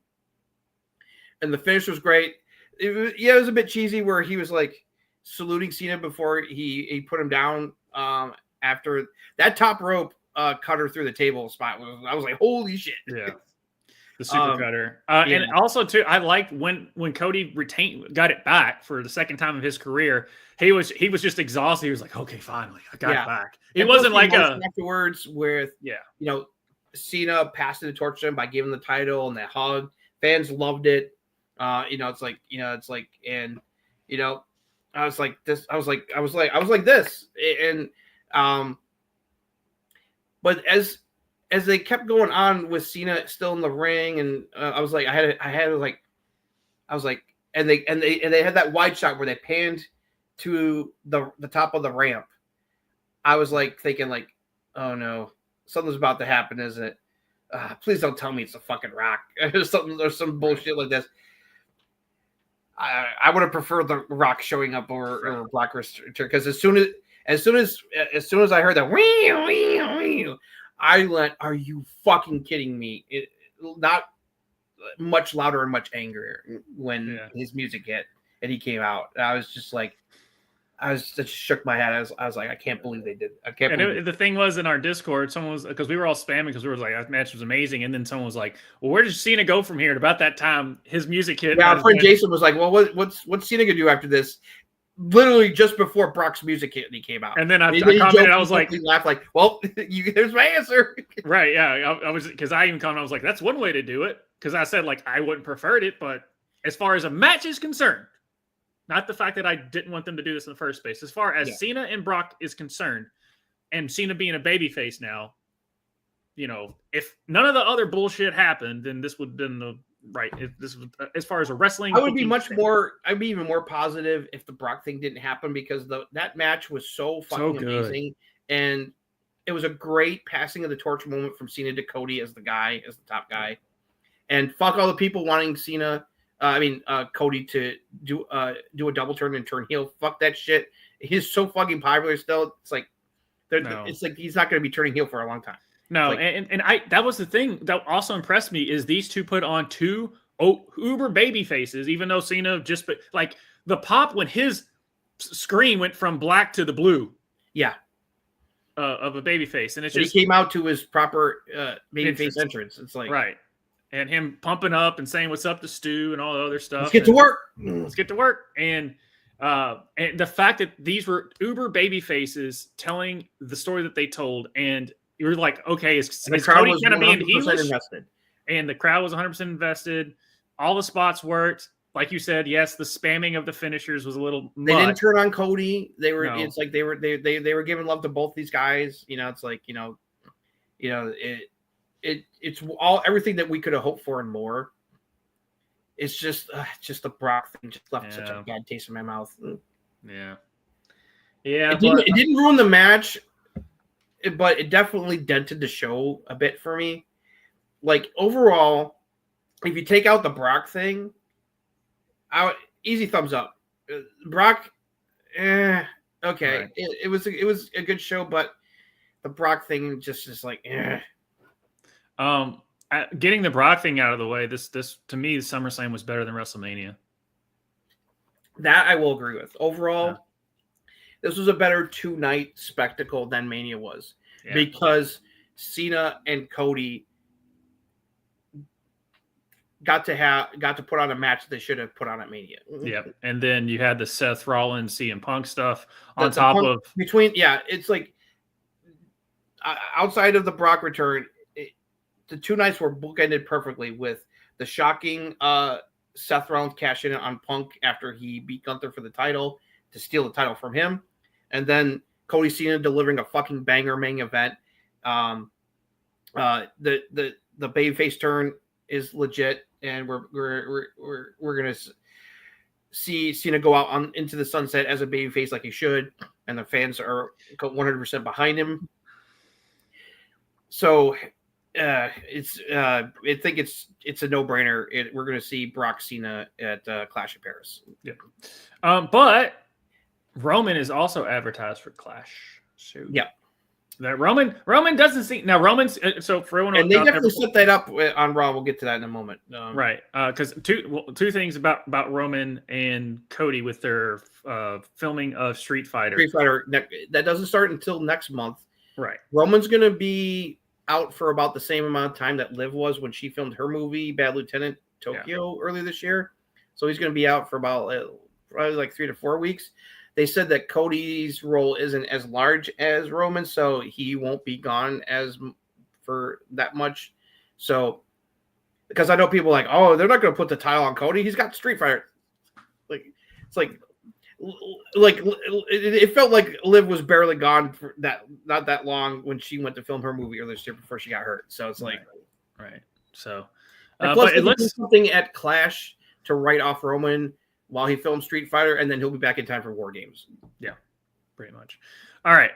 and the finish was great. It was a bit cheesy where he was like saluting Cena before he put him down. After that top rope cutter through the table spot, I was like, holy shit!
Yeah. The super cutter. And also too, I liked when Cody got it back for the second time of his career. He was just exhausted. He was like, okay, finally, I got it back. It wasn't like
afterwards with Cena passing the torch to him by giving the title and that hug. Fans loved it. It's like and I was like this. I was like this. And but as they kept going on with Cena still in the ring, and I was like, and they had that wide shot where they panned to the top of the ramp. I was like thinking like, oh no, something's about to happen, isn't it? Please don't tell me it's a fucking Rock or some bullshit like this. I would have preferred the Rock showing up or Black return, because as soon as I heard that wee, I went, are you fucking kidding me? Not much louder and much angrier when his music hit and he came out. I was just like, I just shook my head. I was like, I can't believe they did. I can't believe
the thing was in our Discord, someone was, because we were all spamming because we were like, that match was amazing. And then someone was like, well, where does Cena go from here? And about that time, his music hit.
Yeah, our friend Jason was like, well, what's Cena going to do after this? Literally just before Brock's music hit and he came out.
And then I commented, I was like,
laughed like, well, there's my answer.
Right. Yeah. I was, because I even commented, I was like, that's one way to do it. Because I said, like, I wouldn't preferred it. But as far as a match is concerned, not the fact that I didn't want them to do this in the first place. As far as Cena and Brock is concerned, and Cena being a babyface now, if none of the other bullshit happened, then this would have been the right. If this was, as far as a wrestling,
I'd be even more positive if the Brock thing didn't happen, because that match was so fucking amazing, and it was a great passing of the torch moment from Cena to Cody as the top guy, and fuck all the people wanting Cody to do a double turn and turn heel. Fuck that shit. He's so fucking popular still. It's like, it's like he's not going to be turning heel for a long time.
No, that was the thing that also impressed me, is these two put on two uber baby faces, even though Cena like the pop when his screen went from black to the blue.
Yeah.
Of a baby face. And
he came out to his proper baby face entrance. It's like,
right. And him pumping up and saying what's up to Stu and all the other stuff.
Let's get to work.
Let's get to work. And the fact that these were uber baby faces telling the story that they told, and you're like, okay, is Cody kind of being heelish?
Invested.
And the crowd was 100% invested. All the spots worked. Like you said, yes, the spamming of the finishers was a little
They didn't turn on Cody. It's like they were giving love to both these guys. It's like, it's all everything that we could have hoped for and more. It's just the Brock thing just left such a bad taste in my mouth.
Yeah.
It didn't ruin the match, but it definitely dented the show a bit for me. Like, overall, if you take out the Brock thing, easy thumbs up. Brock, okay. Right. It was a good show, but the Brock thing just is like,
Getting the Brock thing out of the way, this to me, SummerSlam was better than WrestleMania.
That I will agree with. Overall, this was a better 2-night spectacle than Mania was, because Cena and Cody got to put on a match they should have put on at Mania.
Yep. And then you had the Seth Rollins, CM Punk stuff on top of
it's like outside of the Brock return, the 2 nights were bookended perfectly with the shocking Seth Rollins cash in on Punk after he beat Gunther for the title to steal the title from him, and then Cody Cena delivering a fucking banger main event. The babyface turn is legit, and we're gonna see Cena go out into the sunset as a babyface like he should, and the fans are 100% behind him. So I think it's a no-brainer. We're going to see Brock Cena at Clash of Paris.
Yeah. But Roman is also advertised for Clash. Shoot.
Yeah.
That Roman doesn't see now. Roman's so for everyone,
and they definitely set that up on Raw. We'll get to that in a moment,
right? Because two things about Roman and Cody with their filming of Street Fighter.
That doesn't start until next month,
right?
Roman's going to be out for about the same amount of time that Liv was when she filmed her movie Bad Lieutenant Tokyo earlier this year. So he's going to be out for about probably like 3 to 4 weeks. They said that Cody's role isn't as large as Roman, so he won't be gone for that much. So, because I know people are like, oh, they're not going to put the title on Cody. He's got Street Fighter. It felt like Liv was barely gone for not that long when she went to film her movie earlier this year before she got hurt. So it's like,
right. So,
plus it looks something at Clash to write off Roman while he films Street Fighter, and then he'll be back in time for War Games.
Yeah, pretty much. All right.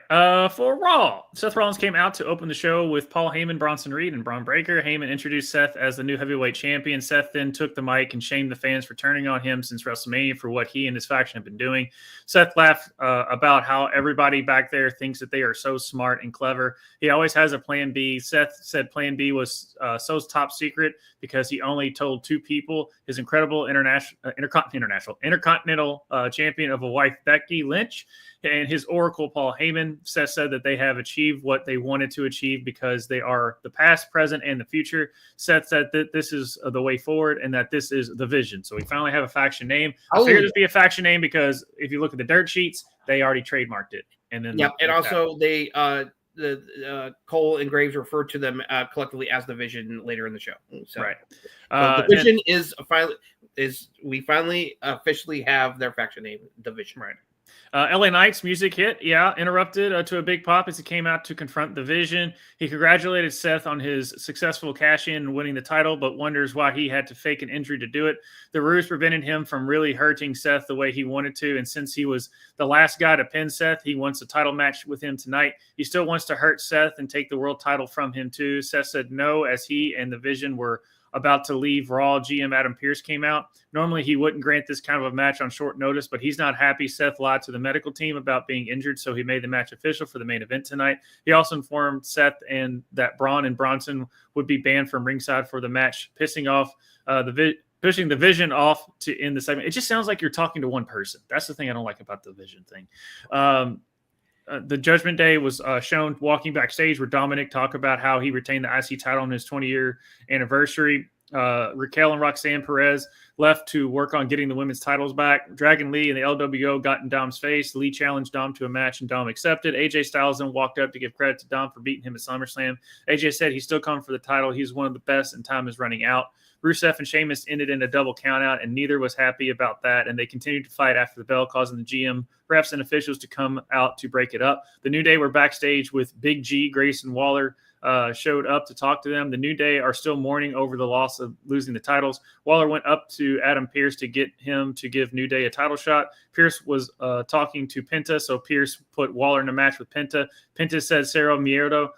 For Raw, Seth Rollins came out to open the show with Paul Heyman, Bronson Reed, and Braun Breaker. Heyman introduced Seth as the new heavyweight champion. Seth then took the mic and shamed the fans for turning on him since WrestleMania for what he and his faction have been doing. Seth laughed about how everybody back there thinks that they are so smart and clever. He always has a plan B. Seth said plan B was so top secret because he only told 2 people, his incredible intercontinental champion of a wife, Becky Lynch, and his oracle, Paul Heyman. Seth said that they have achieved what they wanted to achieve because they are the past, present, and the future. Seth said that this is the way forward and that this is the vision. So we finally have a faction name. I figured this would be a faction name because if you look at the dirt sheets, they already trademarked it. And then
and also they Cole and Graves referred to them collectively as the Vision later in the show. So,
right.
The Vision we finally officially have their faction name, the Vision.
Right. LA Knight's music hit, interrupted to a big pop as he came out to confront the Vision. He congratulated Seth on his successful cash-in and winning the title, but wonders why he had to fake an injury to do it. The ruse prevented him from really hurting Seth the way he wanted to, and since he was the last guy to pin Seth, he wants a title match with him tonight. He still wants to hurt Seth and take the world title from him too. Seth said no as he and the Vision were about to leave Raw. GM Adam Pearce came out. Normally he wouldn't grant this kind of a match on short notice, but he's not happy. Seth lied to the medical team about being injured, so he made the match official for the main event tonight. He also informed Seth and that Braun and Bronson would be banned from ringside for the match, pushing the Vision off to end the segment. It just sounds like you're talking to one person. That's the thing I don't like about the Vision thing. The Judgment Day was shown walking backstage where Dominic talked about how he retained the IC title on his 20-year anniversary. Raquel and Roxanne Perez left to work on getting the women's titles back. Dragon Lee and the LWO got in Dom's face. Lee challenged Dom to a match, and Dom accepted. AJ Styles then walked up to give credit to Dom for beating him at SummerSlam. AJ said he's still coming for the title. He's one of the best, and time is running out. Rusev and Sheamus ended in a double countout, and neither was happy about that, and they continued to fight after the bell, causing the GM, refs, and officials to come out to break it up. The New Day were backstage with Big G, Grayson Waller, showed up to talk to them. The New Day are still mourning over the loss of losing the titles. Waller went up to Adam Pearce to get him to give New Day a title shot. Pearce was talking to Penta, so Pearce put Waller in a match with Penta. Penta said Cero Miedo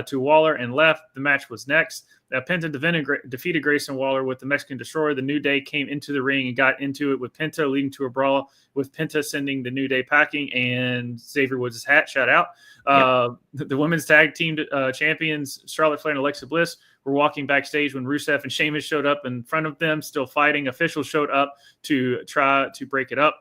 to Waller and left. The match was next. Penta defeated Grayson Waller with the Mexican Destroyer. The New Day came into the ring and got into it with Penta, leading to a brawl with Penta sending the New Day packing, and Xavier Woods' hat shot out. The women's tag team champions, Charlotte Flair and Alexa Bliss, were walking backstage when Rusev and Sheamus showed up in front of them, still fighting. Officials showed up to try to break it up.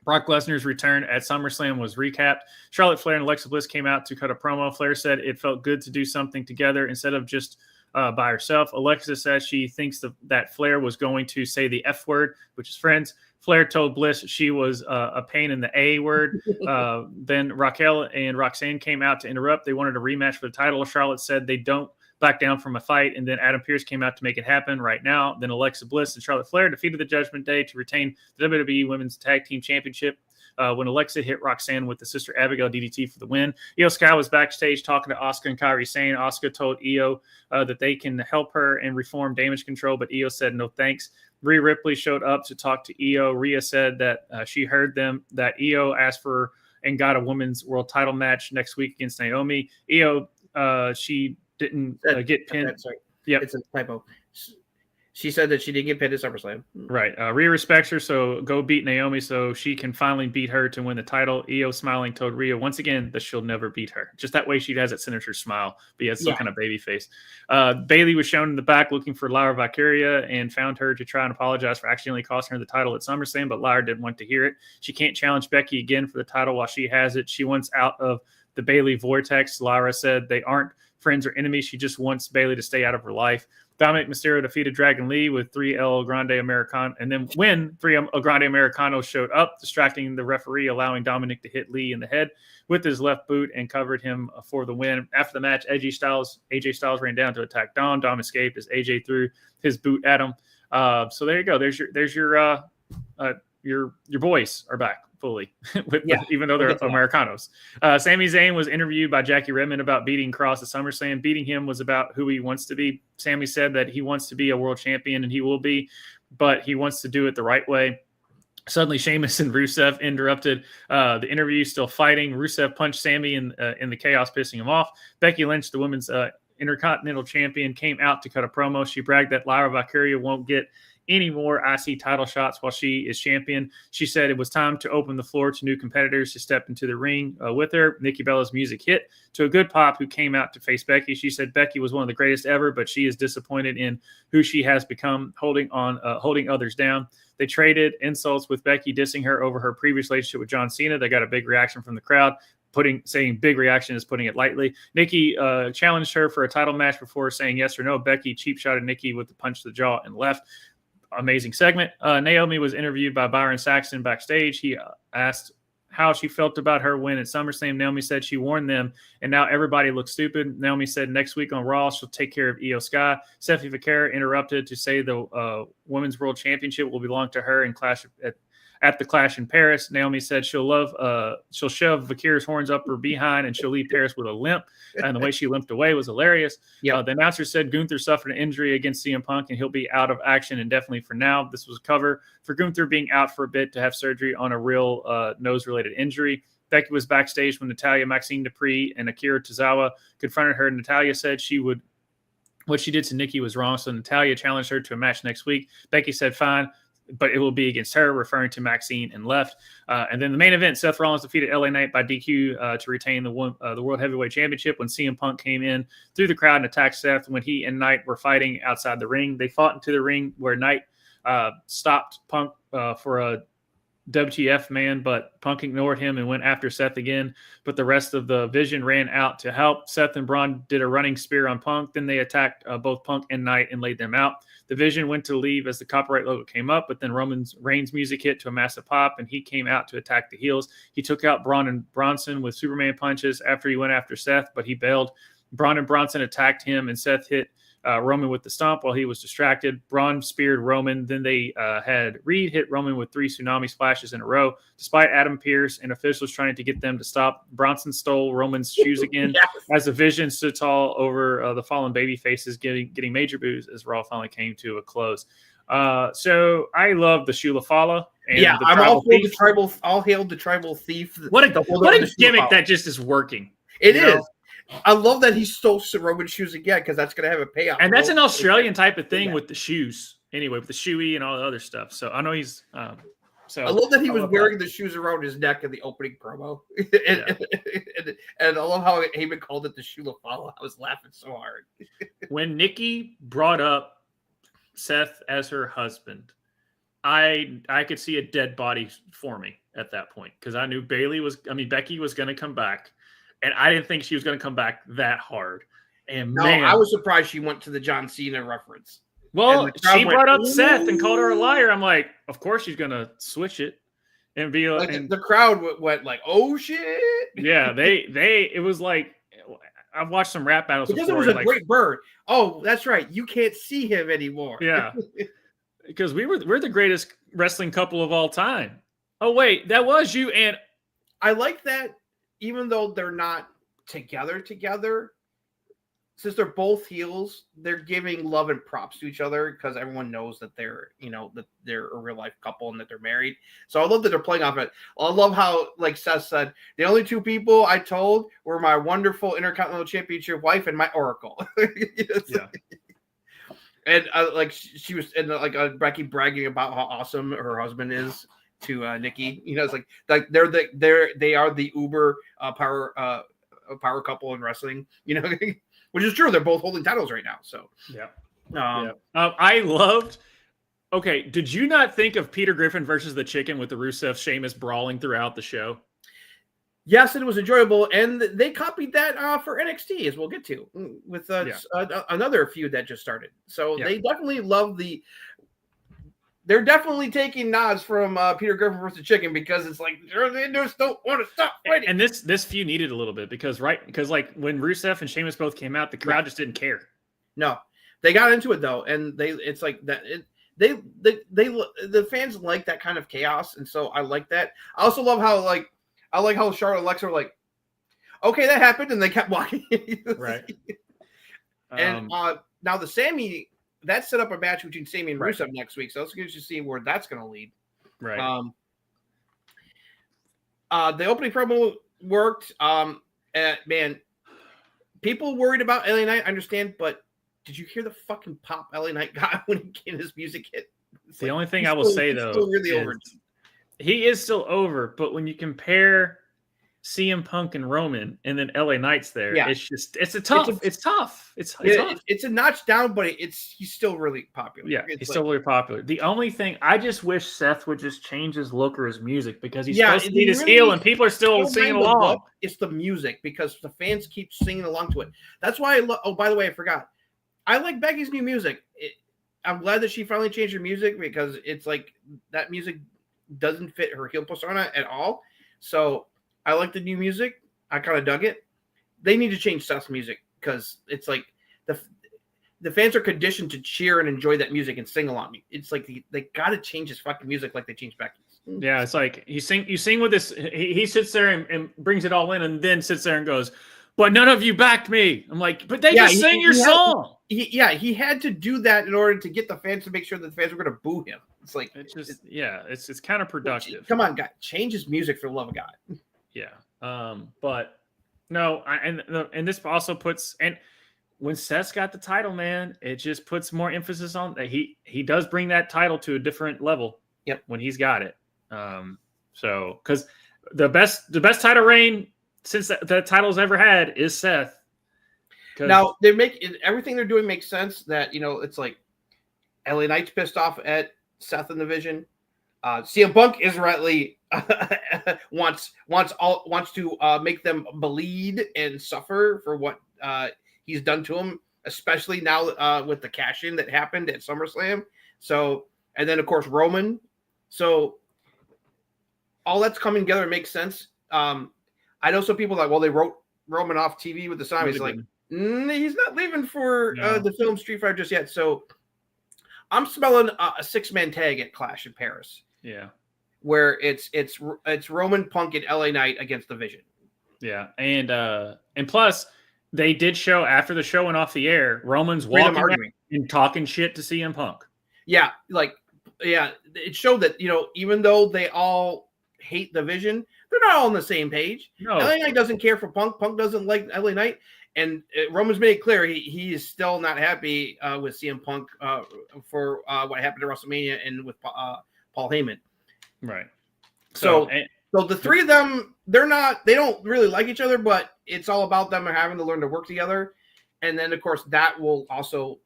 Brock Lesnar's return at SummerSlam was recapped. Charlotte Flair and Alexa Bliss came out to cut a promo. Flair said it felt good to do something together instead of just by herself. Alexa says she thinks that Flair was going to say the F word, which is friends. Flair told Bliss she was a pain in the A word. Then Raquel and Roxanne came out to interrupt. They wanted a rematch for the title. Charlotte said they don't back down from a fight. And then Adam Pearce came out to make it happen right now. Then Alexa Bliss and Charlotte Flair defeated the Judgment Day to retain the WWE Women's Tag Team Championship. When Alexa hit Roxanne with the Sister Abigail DDT for the win. Io Sky was backstage talking to Asuka and Kairi Sane. Asuka told Io that they can help her and reform Damage Control, but Io said no thanks. Rhea Ripley showed up to talk to Io. Rhea said that she heard them, that Io asked for and got a women's world title match next week against Naomi. Io, she didn't get pinned.
Sorry.
Yep.
It's a typo. She said that she didn't get pinned at SummerSlam.
Right. Rhea respects her, so go beat Naomi so she can finally beat her to win the title. Io smiling told Rhea once again that she'll never beat her. Just that way she has that signature smile, but yet some kind of baby face. Bayley was shown in the back looking for Lyra Valkyria and found her to try and apologize for accidentally costing her the title at SummerSlam, but Lyra didn't want to hear it. She can't challenge Becky again for the title while she has it. She wants out of the Bayley vortex. Lyra said they aren't friends or enemies. She just wants Bayley to stay out of her life. Dominic Mysterio defeated Dragon Lee with 3 El Grande Americano. And then when 3 El Grande Americanos showed up, distracting the referee, allowing Dominic to hit Lee in the head with his left boot and covered him for the win. After the match, AJ Styles ran down to attack Dom. Dom escaped as AJ threw his boot at him. So there you go. There's your boys are back fully, even though they're Americanos. Sami Zayn was interviewed by Jackie Redmond about beating Cross at SummerSlam. Beating him was about who he wants to be. Sami said that he wants to be a world champion, and he will be, but he wants to do it the right way. Suddenly, Sheamus and Rusev interrupted the interview, still fighting. Rusev punched Sami in the chaos, pissing him off. Becky Lynch, the women's Intercontinental Champion, came out to cut a promo. She bragged that Lyra Valkyria won't get any more IC title shots while she is champion. She said it was time to open the floor to new competitors to step into the ring with her. Nikki Bella's music hit to a good pop who came out to face Becky. She said Becky was one of the greatest ever, but she is disappointed in who she has become, holding others down. They traded insults with Becky, dissing her over her previous relationship with John Cena. They got a big reaction from the crowd. Saying big reaction is putting it lightly. Nikki challenged her for a title match before saying yes or no. Becky cheap shotted Nikki with the punch to the jaw and left. Amazing segment. Naomi was interviewed by Byron Saxton backstage. He asked how she felt about her win at SummerSlam. Naomi said she warned them, and now everybody looks stupid. Naomi said next week on Raw, she'll take care of Io Sky. Stephanie Vaquera interrupted to say the Women's World Championship will belong to her and clash at the Clash in Paris. Naomi said she'll shove Vaquera's horns up her behind and she'll leave Paris with a limp. And the way she limped away was hilarious. The announcer said Gunther suffered an injury against CM Punk and he'll be out of action indefinitely for now. This was a cover for Gunther being out for a bit to have surgery on a real nose-related injury. Becky was backstage when Natalya, Maxine Dupree, and Akira Tozawa confronted her. Natalya said what she did to Nikki was wrong, so Natalya challenged her to a match next week. Becky said fine, but it will be against her, referring to Maxine, and left. And then the main event, Seth Rollins defeated LA Knight by DQ to retain the World Heavyweight Championship when CM Punk came in through the crowd and attacked Seth when he and Knight were fighting outside the ring. They fought into the ring where Knight stopped Punk for a WTF man, but Punk ignored him and went after Seth again. But the rest of the Vision ran out to help. Seth and Braun did a running spear on Punk. Then they attacked both Punk and Knight and laid them out. The Vision went to leave as the copyright logo came up, but then Roman Reigns' music hit to a massive pop, and he came out to attack the heels. He took out Braun and Bronson with Superman punches after he went after Seth, but he bailed. Braun and Bronson attacked him, and Seth hit Roman with the stomp while he was distracted. Braun speared Roman. Then they had Reed hit Roman with 3 tsunami splashes in a row. Despite Adam Pearce and officials trying to get them to stop, Bronson stole Roman's shoes again as the Vision stood tall over the fallen baby faces, getting major boos as Raw finally came to a close. So I love the Shula Fala.
I'm all for the tribal. All hail the tribal thief.
What a gimmick that just is working.
It is. I love that he stole Roman's shoes again because that's going to have a payoff.
And that's an Australian type of thing with the shoes. Anyway, with the shoey and all the other stuff. So I know he's. So
I love that he was wearing the shoes around his neck in the opening promo. and I love how Heyman called it the Shula Fala. I was laughing so hard.
When Nikki brought up Seth as her husband, I could see a dead body forming at that point because I knew Becky was going to come back. And I didn't think she was going to come back that hard. And man,
I was surprised she went to the John Cena reference.
Well, she brought up Seth and called her a liar. I'm like, of course she's going to switch it and be like,
the crowd went like, "Oh shit!"
Yeah, it was like I've watched some rap battles
because
before.
It was a great bird. Oh, that's right. You can't see him anymore.
Yeah, because we're the greatest wrestling couple of all time. Oh wait, that was you, and
I like that. Even though they're not together, since they're both heels, they're giving love and props to each other because everyone knows that they're a real life couple and that they're married. So I love that they're playing off it. I love how, like Seth said, the only two people I told were my wonderful Intercontinental Championship wife and my Oracle.
Yeah.
And she was, and Becky bragging about how awesome her husband is to Nikki. It's like they are the uber power couple in wrestling. Which is true. They're both holding titles right now. So
yeah. I loved. Okay, did you not think of Peter Griffin versus the Chicken with the Rusev Sheamus brawling throughout the show?
Yes, it was enjoyable, and they copied that for NXT, as we'll get to, with another feud that just started. So they definitely love they're definitely taking nods from Peter Griffin versus the Chicken, because it's like they just don't want to stop fighting.
And this feud needed a little bit because like when Rusev and Sheamus both came out, the crowd just didn't care.
No, they got into it though, and it's like that. The fans like that kind of chaos, and so I like that. I also love how how Charlotte and Alexa were like, okay, that happened, and they kept walking.
Right.
And now the Sammy, that set up a match between Sammy and Rusev next week, so it's good to see where that's going to lead.
Right.
The opening promo worked. Man, people worried about LA Knight, I understand, but did you hear the fucking pop LA Knight got when his music hit?
The only thing I will say though,
really over.
He is still over, but when you compare CM Punk and Roman, and then LA Knight's there, it's tough.
It's a notch down, but he's still really popular.
Yeah, he's still really popular. The only thing, I just wish Seth would just change his look or his music, because he's supposed to be his heel, and people are still singing along.
It's the music, because the fans keep singing along to it. That's why oh, by the way, I forgot. I like Becky's new music. I'm glad that she finally changed her music, because it's like that music doesn't fit her heel persona at all. So I like the new music. I kind of dug it. They need to change Seth's music, because it's like the fans are conditioned to cheer and enjoy that music and sing along. It's like they got to change his fucking music like they changed Becky's.
Yeah, it's like you sing with this. He sits there and brings it all in, and then sits there and goes, "But none of you backed me." I'm like, "But they just sang your song."
He had to do that in order to get the fans to make sure that the fans were going to boo him. It's like
it's kind of productive.
Come on, guy, change his music for the love of God.
Yeah. But no, and this also puts, and when Seth's got the title, man, it just puts more emphasis on that. He does bring that title to a different level.
Yep.
When he's got it. So because the best title reign since the title's ever had is Seth.
Now they make everything they're doing makes sense. That it's like LA Knight's pissed off at Seth in the Vision. CM Punk is rightly wants to make them bleed and suffer for what he's done to him, especially now with the cash-in that happened at SummerSlam. So, and then of course Roman. So all that's coming together makes sense. I know some people like, well, they wrote Roman off TV with the sign. He's like, he's not leaving for the film Street Fighter just yet. So I'm smelling a 6-man tag at Clash in Paris.
Yeah,
where it's Roman, Punk, and LA Knight against the Vision.
Yeah, and plus they did show after the show went off the air, Roman's walking and talking shit to CM Punk.
Yeah, it showed that even though they all hate the Vision, they're not all on the same page.
No.
LA Knight doesn't care for Punk. Punk doesn't like LA Knight. And Roman's made it clear he is still not happy with CM Punk for what happened at WrestleMania and with Paul Heyman.
Right.
So the three of them, they don't really like each other, but it's all about them having to learn to work together. And then, of course, that will also,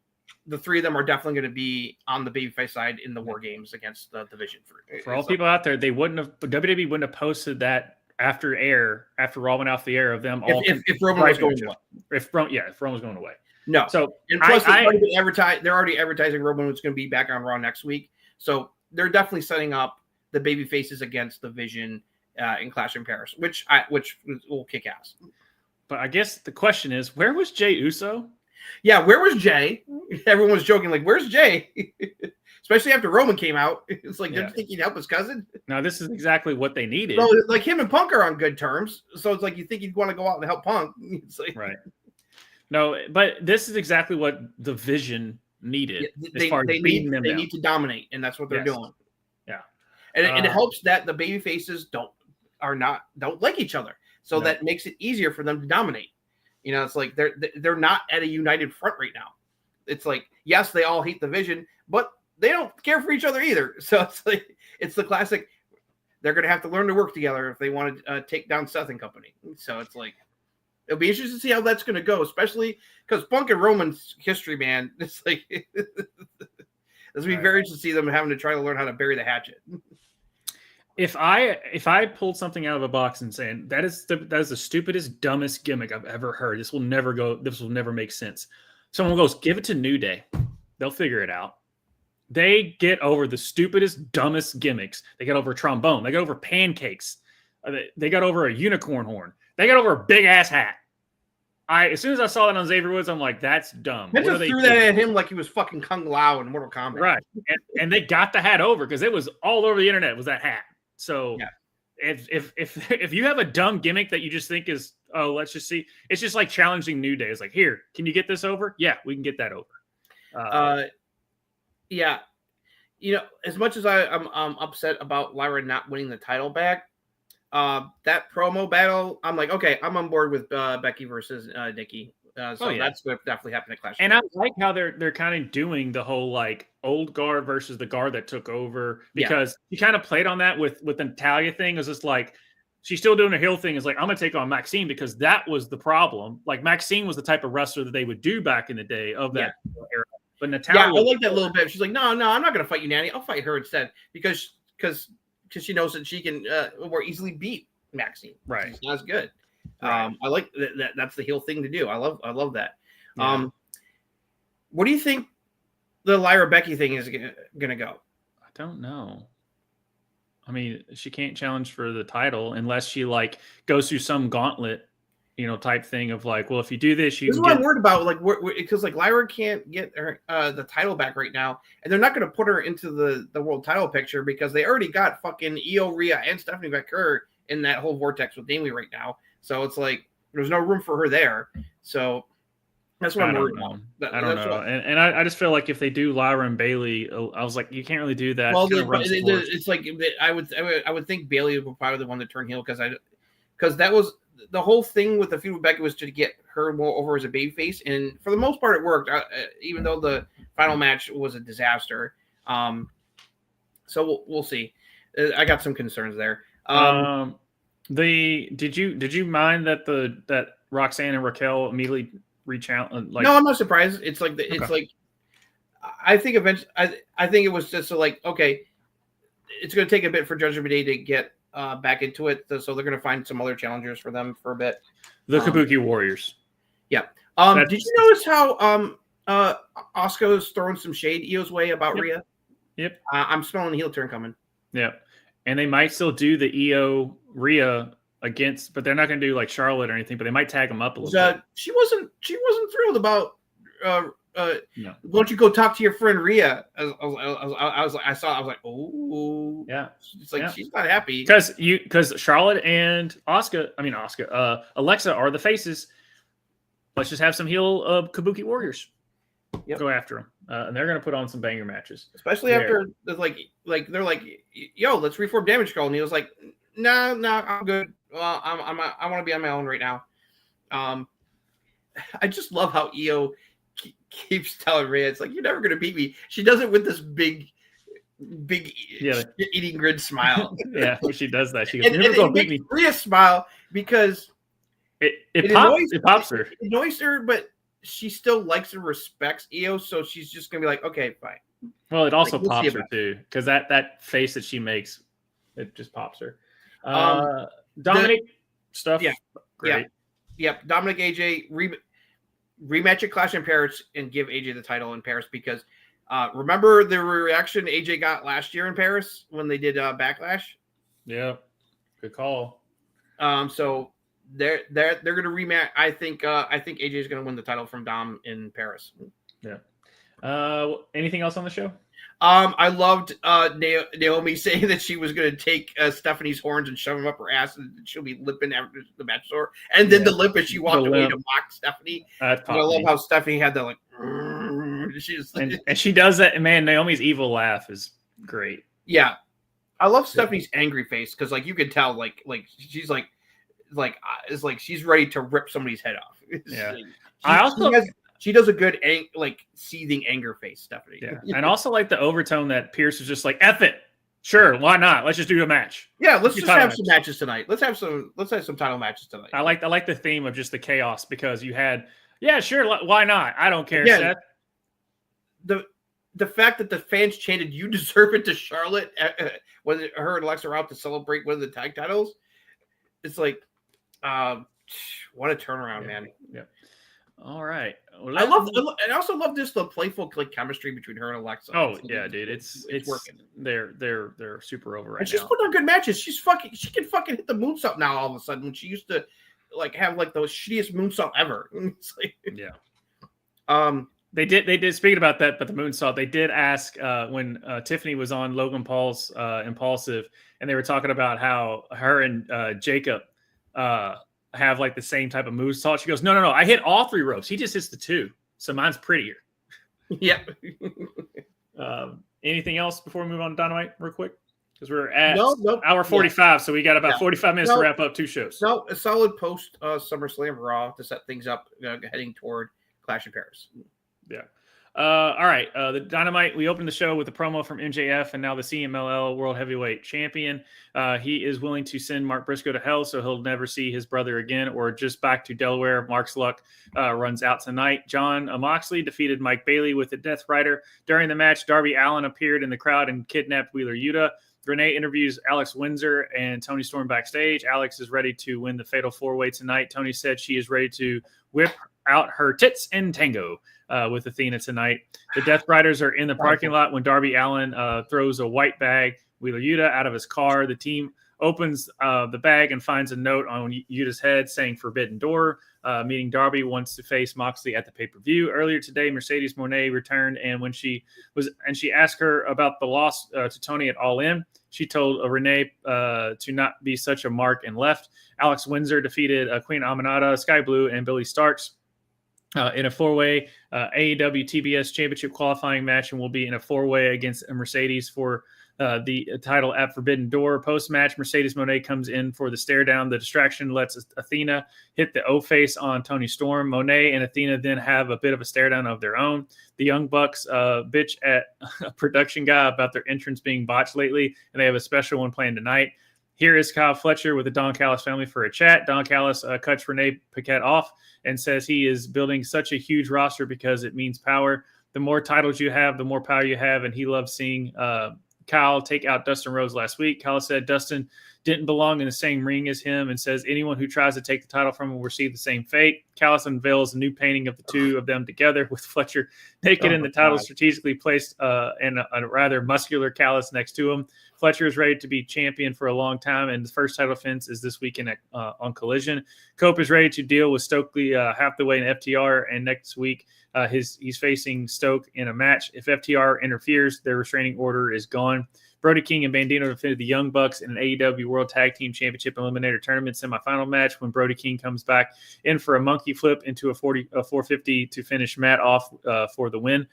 the three of them are definitely going to be on the babyface side in the War Games against the Vision.
For all people out there, WWE wouldn't have posted that after Raw went off the air of them all.
If Roman was going away.
If Roman was going away.
No.
So,
and plus, they're already advertising Roman was going to be back on Raw next week. So they're definitely setting up the baby faces against the Vision in Clash in Paris, which will kick ass.
But I guess the question is, where was Jey Uso?
Yeah, where was Jey? Everyone was joking, like, where's Jey? Especially after Roman came out. It's like, don't you think he'd help his cousin?
No, this is exactly what they needed.
So, like, him and Punk are on good terms. So it's like, you think he'd want to go out and help Punk. It's like,
right. No, but this is exactly what the Vision needed as far as beating them
they
down.
need to dominate, and that's what they're doing.
Yeah.
And it helps that the baby faces don't like each other, so that makes it easier for them to dominate. You know, it's like they're not at a united front right now. It's like, yes, they all hate the Vision, but they don't care for each other either. So it's like it's the classic. They're going to have to learn to work together if they want to take down Seth and company. So it's like it'll be interesting to see how that's going to go, especially because Punk and Roman's history, man. It's like it's going to be very interesting to see them having to try to learn how to bury the hatchet.
If I pulled something out of a box and saying that is the stupidest, dumbest gimmick I've ever heard, this will never make sense. Someone goes, give it to New Day. They'll figure it out. They get over the stupidest, dumbest gimmicks. They get over a trombone. They get over pancakes. They got over a unicorn horn. They got over a big ass hat. As soon as I saw that on Xavier Woods, I'm like, that's dumb.
They just threw that at him like he was fucking Kung Lao in Mortal Kombat.
Right. And they got the hat over because it was all over the internet was that hat. So if you have a dumb gimmick that you just think is, oh, let's just see. It's just like challenging New Day. It's like, here, can you get this over? Yeah, we can get that over.
Yeah, you know, as much as I'm upset about Lyra not winning the title back, that promo battle, I'm like, okay, I'm on board with Becky versus Nikki. That's going to definitely happen at Clash.
And I like how they're kind of doing the whole like old guard versus the guard that took over, because he kind of played on that with the Natalia thing. It was just like she's still doing a heel thing. It's like, I'm gonna take on Maxine because that was the problem. Like Maxine was the type of wrestler that they would do back in the day of that era. But Natalia,
I like that a little bit. She's like, no, I'm not going to fight you, Nanny. I'll fight her instead because she knows that she can more easily beat Maxine.
Right,
it's not as good.
Right.
I like that. That's the heel thing to do. I love that.
Yeah.
What do you think the Lyra Becky thing is going to go?
I don't know. I mean, she can't challenge for the title unless she like goes through some gauntlet, type thing of like, well, if you do this,
This is what I'm worried about, like, because like Lyra can't get her the title back right now, and they're not going to put her into the world title picture because they already got fucking Io, Rhea, and Stephanie McCurry in that whole vortex with Naomi right now. So it's like there's no room for her there. So that's what I'm worried about.
I don't know, and I just feel like if they do Lyra and Bailey, I was like, you can't really do that.
Well, it's like I would think Bailey would probably the one to turn heel because that was. The whole thing with the feud with Becky was to get her more over as a babyface, and for the most part, it worked. Even though the final match was a disaster, so we'll see. I got some concerns there.
Did you mind that Roxanne and Raquel immediately reach out?
No, I'm not surprised. It's like like I think eventually. I think it was just like, okay, it's going to take a bit for Judgment Day to get back into it, so they're going to find some other challengers for them for a bit.
The Kabuki Warriors.
Yeah. Did you notice how Asuka is throwing some shade Io's way about Rhea?
Yep.
I'm smelling a heel turn coming.
Yep. And they might still do the Io Rhea against, but they're not going to do like Charlotte or anything. But they might tag them up a little bit. She
wasn't thrilled about. No. Why don't you go talk to your friend Rhea? I was like, oh,
yeah.
It's like she's not happy
because Charlotte and Alexa are the faces. Let's just have some heel Kabuki Warriors go after them, and they're going to put on some banger matches,
especially after like they're like, yo, let's reform Damage Control, and he was like, no, I'm good. Well, I want to be on my own right now. I just love how Io keeps telling Rhea, it's like, you're never going to beat me. She does it with this big eating grid smile.
Yeah, when she does that, she goes, you're never going to beat me.
Rhea smile because
it pops her.
It annoys her, but she still likes and respects Io, so she's just going to be like, okay, fine.
Well, it also pops her too, because that face that she makes, it just pops her. Dominic stuff, great.
Yep. Dominic AJ rematch at Clash in Paris and give AJ the title in Paris because remember the reaction AJ got last year in Paris when they did Backlash?
Yeah, good call.
So they're going to rematch. I think AJ is going to win the title from Dom in Paris.
Yeah. Anything else on the show?
I loved Naomi saying that she was going to take Stephanie's horns and shove them up her ass, and she'll be limping after the match store. And then the limp as she walked away to mock Stephanie. I love how Stephanie had that like.
And she does that. Man, Naomi's evil laugh is great.
Yeah, I love Stephanie's angry face because like you can tell like she's like it's like she's ready to rip somebody's head off.
Yeah,
she does a good seething anger face, Stephanie.
Yeah, and also like the overtone that Pierce is just like F it, sure, why not? Let's just do a match.
Yeah, let's just have some matches tonight. Let's have some title matches tonight.
I like the theme of just the chaos because you had sure, why not? I don't care,
yeah,
Seth.
The fact that the fans chanted "You deserve it" to Charlotte when her and Alexa were out to celebrate one of the tag titles, it's like, what a turnaround, man!
Yeah. All right. Well,
I also love the playful chemistry between her and Alexa.
Oh yeah, dude, it's working. They're super over right now.
And she's putting on good matches. She can fucking hit the moonsault now all of a sudden when she used to have the shittiest moonsault ever. It's like,
yeah. They did speaking about that, but the moonsault, they did ask when Tiffany was on Logan Paul's Impulsive, and they were talking about how her and Jacob have the same type of moonsault. She goes, no, I hit all 3 ropes. He just hits the 2, so mine's prettier.
Yeah.
Anything else before we move on to Dynamite real quick? Because we're at hour 45, so we got about 45 minutes to wrap up 2 shows.
No, a solid post SummerSlam Raw to set things up, heading toward Clash of Paris.
Yeah. All right. The Dynamite, we opened the show with a promo from MJF and now the CMLL World Heavyweight Champion. He is willing to send Mark Briscoe to hell so he'll never see his brother again or just back to Delaware. Mark's luck runs out tonight. John Moxley defeated Mike Bailey with the Death Rider. During the match, Darby Allin appeared in the crowd and kidnapped Wheeler Yuta. Renee interviews Alex Windsor and Tony Storm backstage. Alex is ready to win the Fatal 4-Way tonight. Tony said she is ready to whip out her tits and tango with Athena tonight. The Death Riders are in the parking lot when Darby Allin throws a white bag, Wheeler Yuta, out of his car. The team opens the bag and finds a note on Yuta's head saying Forbidden Door, meaning Darby wants to face Moxley at the pay-per-view. Earlier today, Mercedes Moné returned, and when she asked her about the loss to Tony at All In, she told Renee to not be such a mark and left. Alex Windsor defeated Queen Aminata, Sky Blue, and Billy Starks in a 4-way AEW TBS Championship qualifying match, and will be in a 4-way against Mercedes for the title at Forbidden Door. Post-match, Mercedes Moné comes in for the stare down. The distraction lets Athena hit the O-face on Tony Storm. Moné and Athena then have a bit of a stare down of their own. The Young Bucks bitch at a production guy about their entrance being botched lately, and they have a special one planned tonight. Here is Kyle Fletcher with the Don Callis family for a chat. Don Callis cuts Renee Paquette off and says he is building such a huge roster because it means power. The more titles you have, the more power you have, and he loves seeing Kyle take out Dustin Rhodes last week. Kyle said Dustin didn't belong in the same ring as him and says anyone who tries to take the title from him will receive the same fate. Callis unveils a new painting of the two of them together with Fletcher naked and the title strategically placed and a rather muscular Callis next to him. Fletcher is ready to be champion for a long time, and the first title defense is this weekend on Collision. Cope is ready to deal with Stokely half the way in FTR, and next week he's facing Stoke in a match. If FTR interferes, their restraining order is gone. Brody King and Bandito defeated the Young Bucks in an AEW World Tag Team Championship Eliminator Tournament semifinal match when Brody King comes back in for a monkey flip into a 450 to finish Matt off for the win.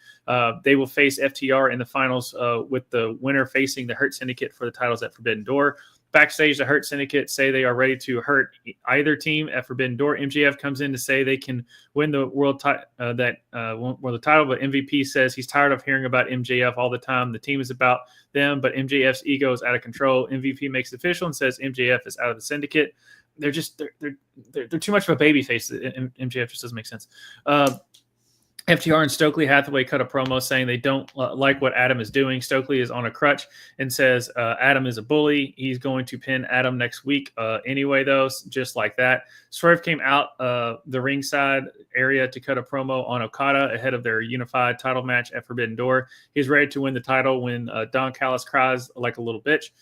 They will face FTR in the finals with the winner facing the Hurt Syndicate for the titles at Forbidden Door. Backstage, the Hurt Syndicate say they are ready to hurt either team at Forbidden Door. MJF comes in to say they can win the world title, but MVP says he's tired of hearing about MJF all the time. The team is about them, but MJF's ego is out of control. MVP makes it official and says MJF is out of the Syndicate. They're too much of a baby face. MJF just doesn't make sense. FTR and Stokely Hathaway cut a promo saying they don't like what Adam is doing. Stokely is on a crutch and says Adam is a bully. He's going to pin Adam next week anyway, though, just like that. Swerve came out the ringside area to cut a promo on Okada ahead of their unified title match at Forbidden Door. He's ready to win the title when Don Callis cries like a little bitch.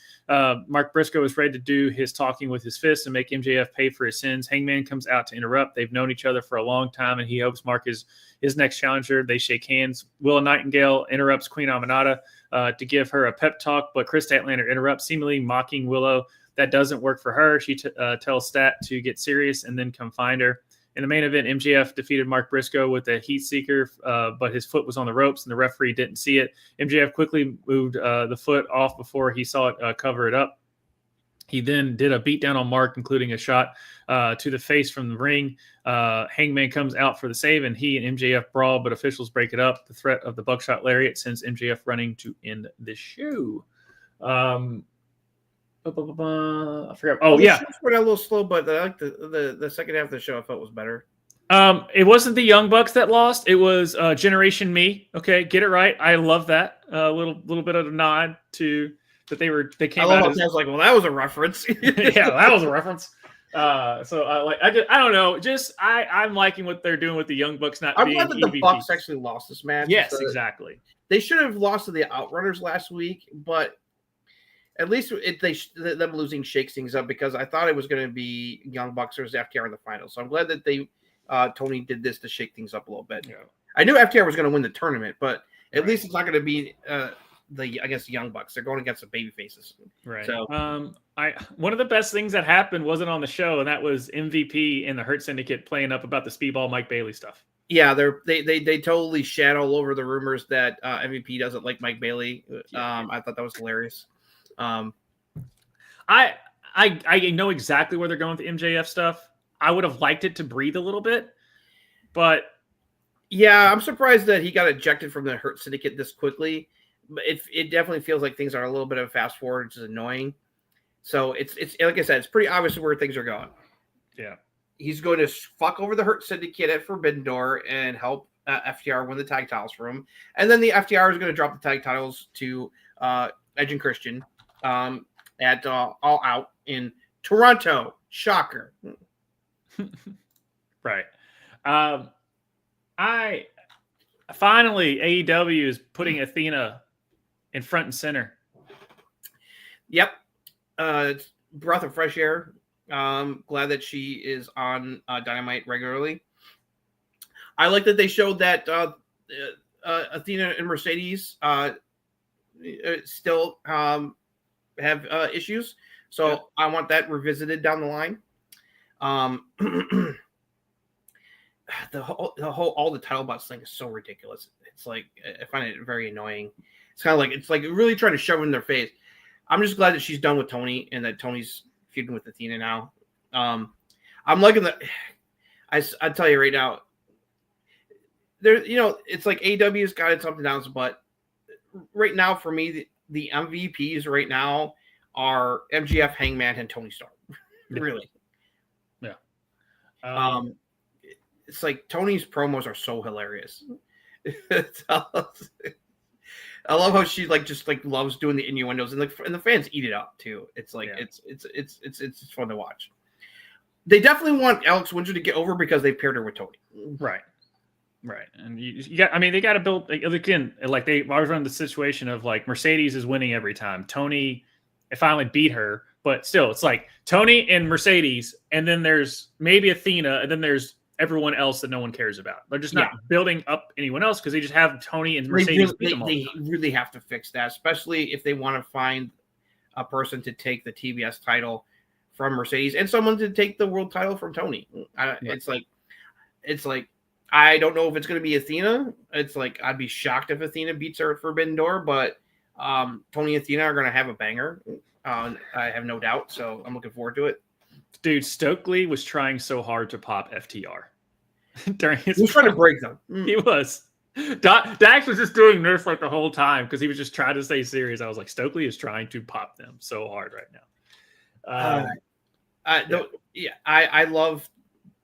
Mark Briscoe is ready to do his talking with his fists and make MJF pay for his sins. Hangman comes out to interrupt. They've known each other for a long time, and he hopes Mark is his next challenger. They shake hands. Willa Nightingale interrupts Queen Aminata to give her a pep talk, but Chris Statlander interrupts, seemingly mocking Willow. That doesn't work for her. She tells Stat to get serious and then come find her. In the main event, MJF defeated Mark Briscoe with a heat seeker, but his foot was on the ropes and the referee didn't see it. MJF quickly moved the foot off before he saw it cover it up. He then did a beatdown on Mark, including a shot to the face from the ring. Hangman comes out for the save, and he and MJF brawl, but officials break it up. The threat of the buckshot lariat sends MJF running to end the show. I forgot. Oh, yeah.
The show went a little slow, but I like the second half of the show I felt was better.
It wasn't the Young Bucks that lost. It was Generation Me. Okay, get it right. I love that. A little bit of a nod to that they came out.
I was like, well, that was a reference.
Yeah, that was a reference. I don't know. I'm liking what they're doing with the Young Bucks not being
glad that the
EVPs.
Bucks actually lost this match.
Yes, exactly.
They should have lost to the Outrunners last week, but at least them losing shakes things up, because I thought it was going to be Young Bucks versus FTR in the final. So I'm glad that Tony did this to shake things up a little bit.
Yeah.
I knew FTR was going to win the tournament, but at least it's not going to be the Young Bucks. They're going against the baby faces.
Right.
So
one of the best things that happened wasn't on the show, and that was MVP and the Hurt Syndicate playing up about the Speedball Mike Bailey stuff.
Yeah, they totally shat all over the rumors that MVP doesn't like Mike Bailey. I thought that was hilarious.
I know exactly where they're going with the MJF stuff. I would have liked it to breathe a little bit, but
yeah, I'm surprised that he got ejected from the Hurt Syndicate this quickly. But it definitely feels like things are a little bit of a fast forward, which is annoying. So it's like I said, it's pretty obvious where things are going.
Yeah,
he's going to fuck over the Hurt Syndicate at Forbidden Door and help FTR win the tag titles for him, and then the FTR is going to drop the tag titles to Edge and Christian at All Out in Toronto. Shocker.
Right. I finally AEW is putting Athena in front and center.
Yep. It's breath of fresh air. Glad that she is on Dynamite regularly. I like that they showed that Athena and Mercedes still have issues. So yeah. I want that revisited down the line. All the title bots thing is so ridiculous. It's like, I find it very annoying. It's like really trying to shove it in their face. I'm just glad that she's done with Tony and that Tony's feuding with Athena now. I'm liking that. I tell you right now, there, it's like AEW's got its ups and downs, but right now for me, the MVPs right now are MGF, Hangman, and Tony Storm. Really.
Yeah.
It's like Tony's promos are so hilarious. I love how she just loves doing the innuendos, and the fans eat it up too. It's like it's fun to watch. They definitely want Alex Windsor to get over because they paired her with Tony.
Right. And you got, they got to build again. Like they always run the situation of like Mercedes is winning every time. Tony finally beat her, but still, it's like Tony and Mercedes, and then there's maybe Athena, and then there's everyone else that no one cares about. They're just not building up anyone else because they just have Tony and Mercedes beat them all.
They really have to fix that, especially if they want to find a person to take the TBS title from Mercedes and someone to take the world title from Tony. It's like I don't know if it's going to be Athena. It's like I'd be shocked if Athena beats her at Forbidden Door, but Tony and Athena are going to have a banger. I have no doubt, so I'm looking forward to it.
Dude, Stokely was trying so hard to pop FTR during his.
He was trying to break them.
He was. Dax was just doing this like the whole time because he was just trying to stay serious. I was like, Stokely is trying to pop them so hard right now.
I love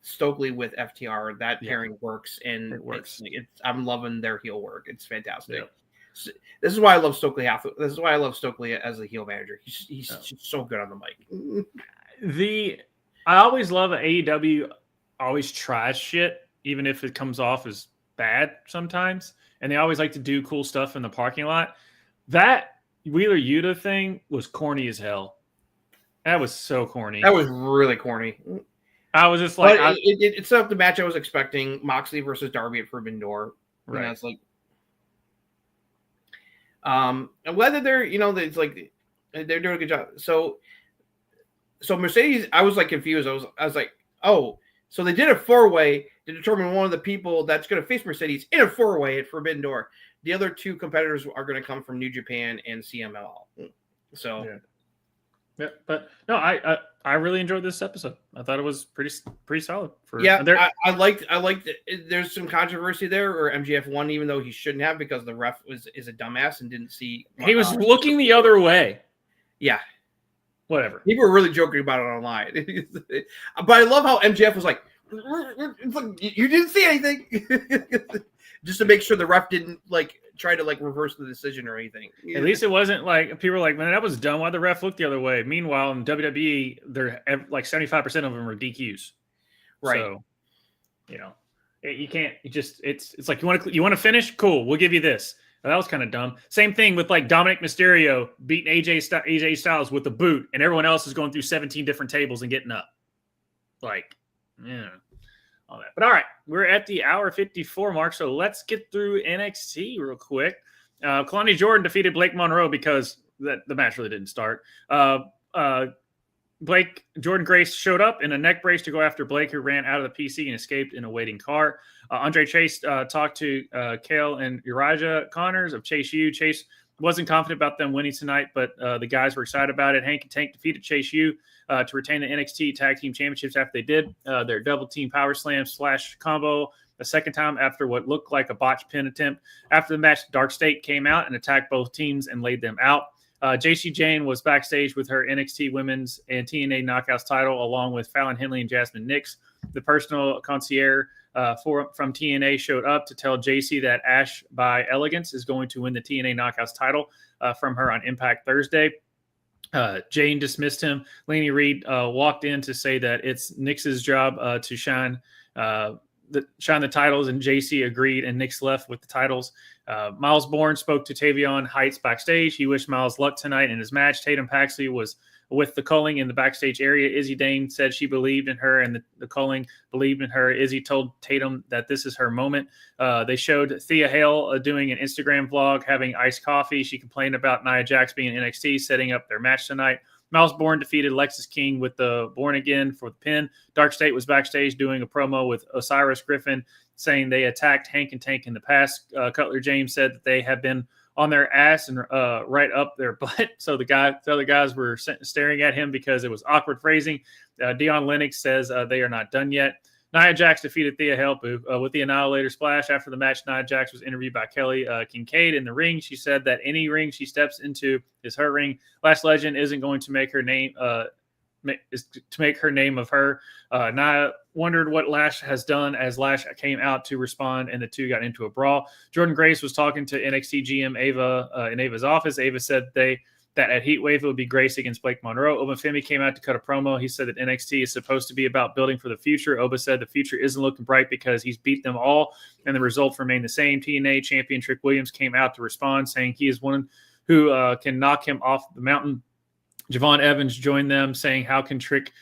Stokely with FTR. That pairing works, and it works. I'm loving their heel work. It's fantastic. Yeah. This is why I love Stokely. This is why I love Stokely as a heel manager. He's so good on the mic.
I always love that AEW always tries shit, even if it comes off as bad sometimes. And they always like to do cool stuff in the parking lot. That Wheeler Yuta thing was corny as hell. That was so corny.
That was really corny.
I was just like,
it's not the match I was expecting. Moxley versus Darby at Forbidden Door.
Right.
And it's like, And whether they're, it's like they're doing a good job. So Mercedes, I was like confused. I was like, oh, so they did a 4-way to determine one of the people that's going to face Mercedes in a 4-way at Forbidden Door. The other 2 competitors are going to come from New Japan and CMLL. So,
yeah, but no, I really enjoyed this episode. I thought it was pretty solid.
I liked it. There's some controversy there, or MJF won, even though he shouldn't have, because the ref is a dumbass and didn't see.
He was looking the other way.
Yeah. Whatever. People were really joking about it online. But I love how MJF was like, you didn't see anything. Just to make sure the ref didn't try to reverse the decision or anything.
At least it wasn't like people were like, man, that was dumb. Why the ref looked the other way? Meanwhile, in WWE, they're like 75% of them are DQs. Right. So, you can't. It's like you want to finish. Cool. We'll give you this. That was kind of dumb. Same thing with Dominic Mysterio beating AJ Styles with the boot, and everyone else is going through 17 different tables and getting up. All that. But all right, we're at the hour 54 mark, so let's get through NXT real quick. Kalani Jordan defeated Blake Monroe because the match really didn't start. Jordan Grace showed up in a neck brace to go after Blake, who ran out of the PC and escaped in a waiting car. Andre Chase talked to Kale and Uriah Connors of Chase U. Chase wasn't confident about them winning tonight, but the guys were excited about it. Hank and Tank defeated Chase U to retain the NXT Tag Team Championships after they did their double team power slam / combo a second time after what looked like a botched pin attempt. After the match, Dark State came out and attacked both teams and laid them out. JC Jane was backstage with her NXT Women's and TNA Knockouts title, along with Fallon Henley and Jasmine Nix. The personal concierge from TNA showed up to tell JC that Ash by Elegance is going to win the TNA Knockouts title from her on Impact Thursday. Jane dismissed him. Laney Reed walked in to say that it's Nix's job to shine the titles, and JC agreed, and Nix left with the titles. Miles Bourne spoke to Tavion Heights backstage. He wished Miles luck tonight in his match. Tatum Paxley was with the Culling in the backstage area. Izzy Dane said she believed in her, and the Culling believed in her. Izzy told Tatum that this is her moment. They showed Thea Hale doing an Instagram vlog, having iced coffee. She complained about Nia Jax being in NXT, setting up their match tonight. Miles Bourne defeated Lexis King with the Born Again for the pin. Dark State was backstage doing a promo with Osiris Griffin, saying they attacked Hank and Tank in the past. Cutler James said that they have been on their ass and right up their butt. So the other guys were staring at him because it was awkward phrasing. Dion Lennox says they are not done yet. Nia Jax defeated Thea Hale with the Annihilator Splash. After the match, Nia Jax was interviewed by Kelly Kincaid in the ring. She said that any ring she steps into is her ring. Lash Legend isn't going to make her name of her. Nia wondered what Lash has done as Lash came out to respond, and the two got into a brawl. Jordan Grace was talking to NXT GM Ava in Ava's office. Ava said that at Heatwave it would be Grace against Blake Monroe. Obafemi came out to cut a promo. He said that NXT is supposed to be about building for the future. Oba said the future isn't looking bright because he's beat them all, and the results remain the same. TNA champion Trick Williams came out to respond, saying he is one who can knock him off the mountain. Javon Evans joined them, saying, how can Trick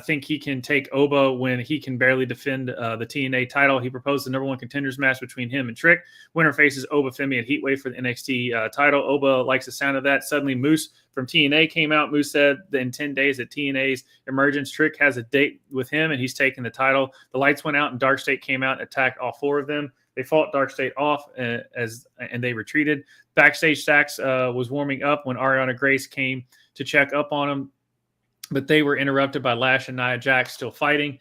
think he can take Oba when he can barely defend the TNA title? He proposed the number one contenders match between him and Trick. Winner faces Oba Femi at Heatwave for the NXT title. Oba likes the sound of that. Suddenly, Moose from TNA came out. Moose said that in 10 days at TNA's emergence, Trick has a date with him, and he's taking the title. The lights went out, and Dark State came out and attacked all four of them. They fought Dark State off and they retreated. Backstage, Stax was warming up when Ariana Grace came to check up on him, but they were interrupted by Lash and Nia Jax still fighting.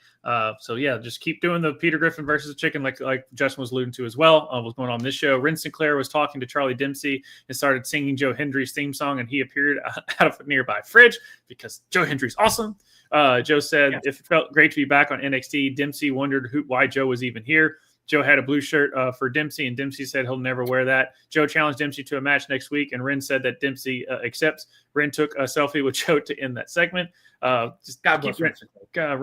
So yeah, just keep doing the Peter Griffin versus the chicken, like Justin was alluding to as well. What's going on this show? Ren Sinclair was talking to Charlie Dempsey and started singing Joe Hendry's theme song, and he appeared out of a nearby fridge because Joe Hendry's awesome. Joe said If it felt great to be back on NXT. Dempsey wondered why Joe was even here. Joe had a blue shirt for Dempsey, and Dempsey said he'll never wear that. Joe challenged Dempsey to a match next week, and Ren said that Dempsey accepts. Ren took a selfie with Joe to end that segment. Just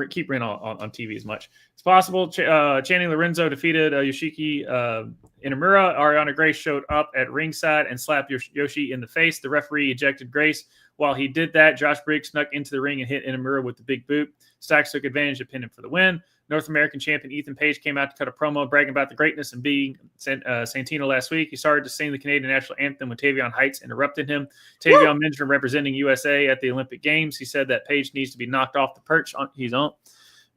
keep Ren on TV as much as possible. Channing Lorenzo defeated Yoshiki Inamura. Ariana Grace showed up at ringside and slapped Yoshi in the face. The referee ejected Grace While he did that, Josh Briggs snuck into the ring and hit Inamura with the big boot. Stacks took advantage of pinning for the win. North American champion Ethan Page came out to cut a promo bragging about the greatness and beating Santino last week. He started to sing the Canadian national anthem when Tavion Heights interrupted him. Tavion mentioned representing USA at the Olympic Games. He said that Page needs to be knocked off the perch he's on.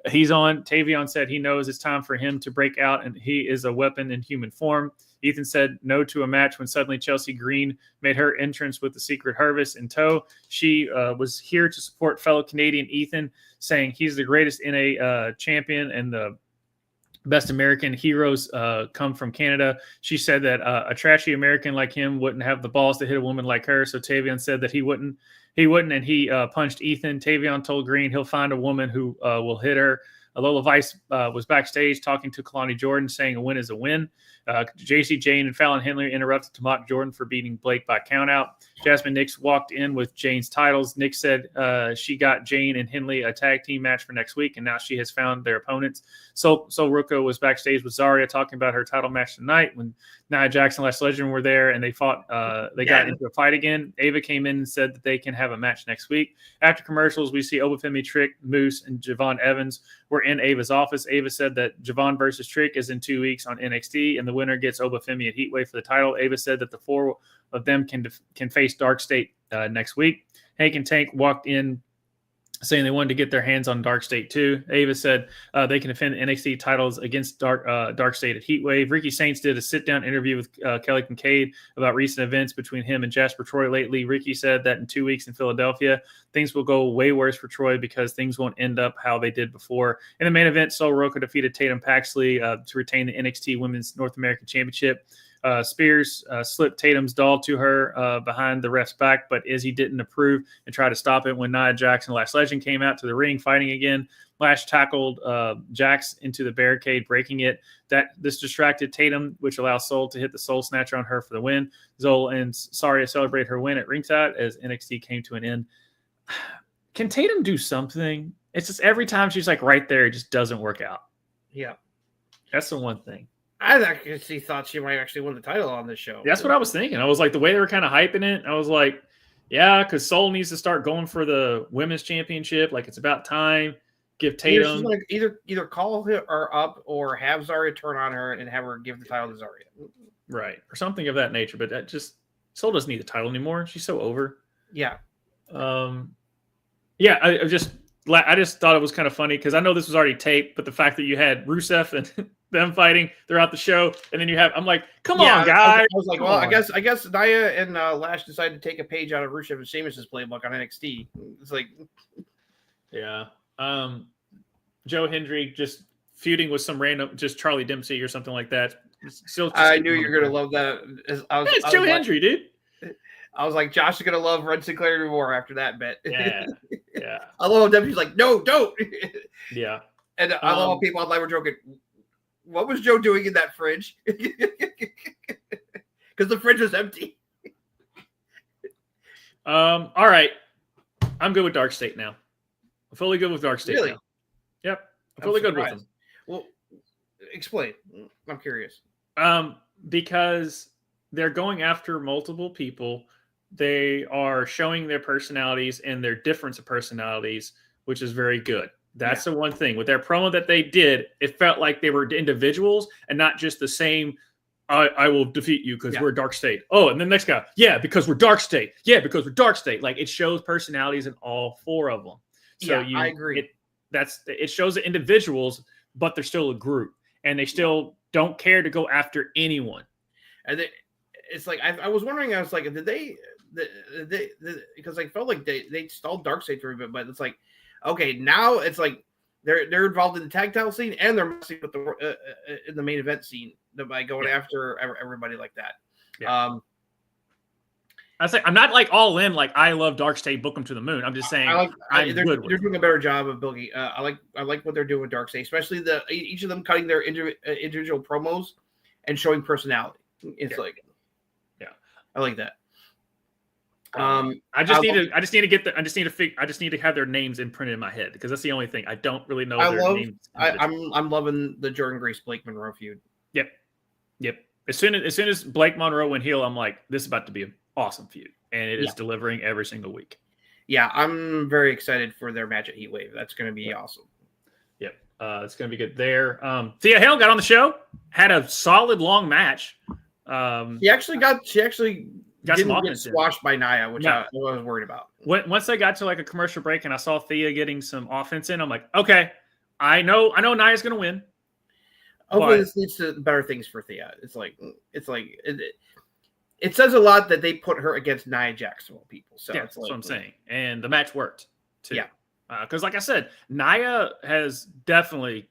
Tavion said he knows it's time for him to break out, and he is a weapon in human form. Ethan said no to a match when suddenly Chelsea Green made her entrance with the Secret Harvest in tow. She was here to support fellow Canadian Ethan, saying he's the greatest NA champion and the best American heroes come from Canada. She said that a trashy American like him wouldn't have the balls to hit a woman like her. So Tavion said that he wouldn't, and he punched Ethan. Tavion told Green he'll find a woman who will hit her. Lola Vice was backstage talking to Kalani Jordan, saying a win is a win. JC Jane and Fallon Henley interrupted to mock Jordan for beating Blake by countout. Jasmine Nix walked in with Jane's titles. Nix said she got Jane and Henley a tag team match for next week, and now she has found their opponents. So Ruckus was backstage with Zarya talking about her title match tonight when Nia Jax and Lash Legend were there, and they fought. They got into a fight again. Ava came in and said that they can have a match next week. After commercials, we see Obafemi, Trick, Moose, and Javon Evans were in Ava's office. Ava said that Javon versus Trick is in 2 weeks on NXT, and the winner gets Obafemi and Heatwave for the title. Ava said that the four of them can face Dark State next week. Hank and Tank walked in saying they wanted to get their hands on Dark State too. Ava said they can defend NXT titles against Dark State at Heatwave. Ricky Saints did a sit-down interview with Kelly Kincaid about recent events between him and Jasper Troy lately. Ricky said that in 2 weeks in Philadelphia, things will go way worse for Troy because things won't end up how they did before. In the main event, Sol Roca defeated Tatum Paxley to retain the NXT Women's North American Championship. Spears slipped Tatum's doll to her behind the ref's back, but Izzy didn't approve and tried to stop it when Nia Jax and Lash Legend came out to the ring fighting again. Lash tackled Jax into the barricade, breaking it. This distracted Tatum, which allowed Sol to hit the Soul Snatcher on her for the win. Zol and Saria celebrate her win at ringside as NXT came to an end. Can Tatum do something? It's just every time she's like right there, it just doesn't work out.
Yeah.
That's the one thing.
I actually thought she might actually win the title on this show.
That's what I was thinking. I was like, the way they were kind of hyping it, I was like, yeah, because Sol needs to start going for the women's championship. Like, it's about time. Give Tatum.
Like either call her up or have Zarya turn on her and have her give the title to Zarya.
Right. Or something of that nature. But that just, Sol doesn't need the title anymore. She's so over.
Yeah.
Yeah, I just thought it was kind of funny because I know this was already taped, but the fact that you had Rusev and them fighting throughout the show, and then come on, guys.
I was like, well, I guess Nia and Lash decided to take a page out of Rusev and Sheamus's playbook on NXT. It's like,
yeah, Joe Hendry just feuding with some random, just Charlie Dempsey or something like that.
I knew you were gonna love that.
It's Joe Hendry, dude.
I was like, Josh is gonna love Red Sinclair more after that bet.
Yeah.
I love Dempsey's like, no, don't.
Yeah.
And I love how people online were joking. What was Joe doing in that fridge? Because the fridge was empty.
All right. I'm good with Dark State now. I'm fully good with Dark State now. Yep. I'm fully good with them.
Well, explain. I'm curious.
Because they're going after multiple people. They are showing their personalities and their difference of personalities, which is very good. That's the one thing. With their promo that they did, it felt like they were individuals and not just the same, I will defeat you because we're Dark State. Oh, and the next guy, because we're Dark State. Yeah, because we're Dark State. Like, it shows personalities in all four of them. So
I agree.
It shows the individuals, but they're still a group. And they still don't care to go after anyone.
And it's like, I was wondering, I was like, did they because I felt like they stalled Dark State for a bit, but it's like, okay, now it's like they're involved in the tag title scene and they're messing with the in the main event scene by going after everybody like that. Yeah.
I say I'm not like all in. Like, I love Dark State, book them to the moon. I'm just saying
they're doing a better job of building. I like what they're doing with Dark State, especially each of them cutting their individual promos and showing personality. It's I like that.
I just need to have their names imprinted in my head because that's the only thing. I don't really know their names.
I'm loving the Jordan Grace Blake Monroe feud.
Yep. As soon as Blake Monroe went heel, I'm like, this is about to be an awesome feud, and it is delivering every single week.
Yeah, I'm very excited for their match at Heat Wave. That's going to be awesome.
Yep. It's going to be good there. Thea Hale got on the show, had a solid long match.
She actually got
some
get squashed by Nia, which I was worried about.
Once I got to like a commercial break and I saw Thea getting some offense in, I'm like, okay, I know Nia's going to win.
Hopefully this leads to better things for Thea. It says a lot that they put her against Nia Jax of all people. So
that's what I'm saying. And the match worked too. Yeah. Because like I said, Nia has definitely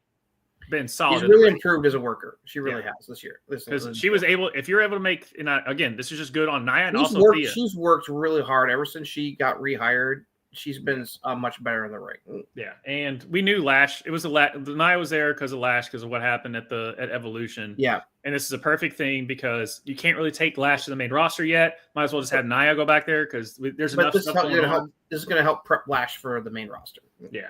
been solid.
She's really improved as a worker. She really has this year.
Because she was able, if you're able to make, and again, this is just good on Nia and also Thea.
She's worked really hard ever since she got rehired. She's been much better in the ring.
Yeah, and we knew Lash. It was Nia was there because of Lash, because of what happened at Evolution.
Yeah,
and this is a perfect thing because you can't really take Lash to the main roster yet. Might as well just have Nia go back there because there's enough stuff going on.
This is going to help prep Lash for the main roster.
Yeah.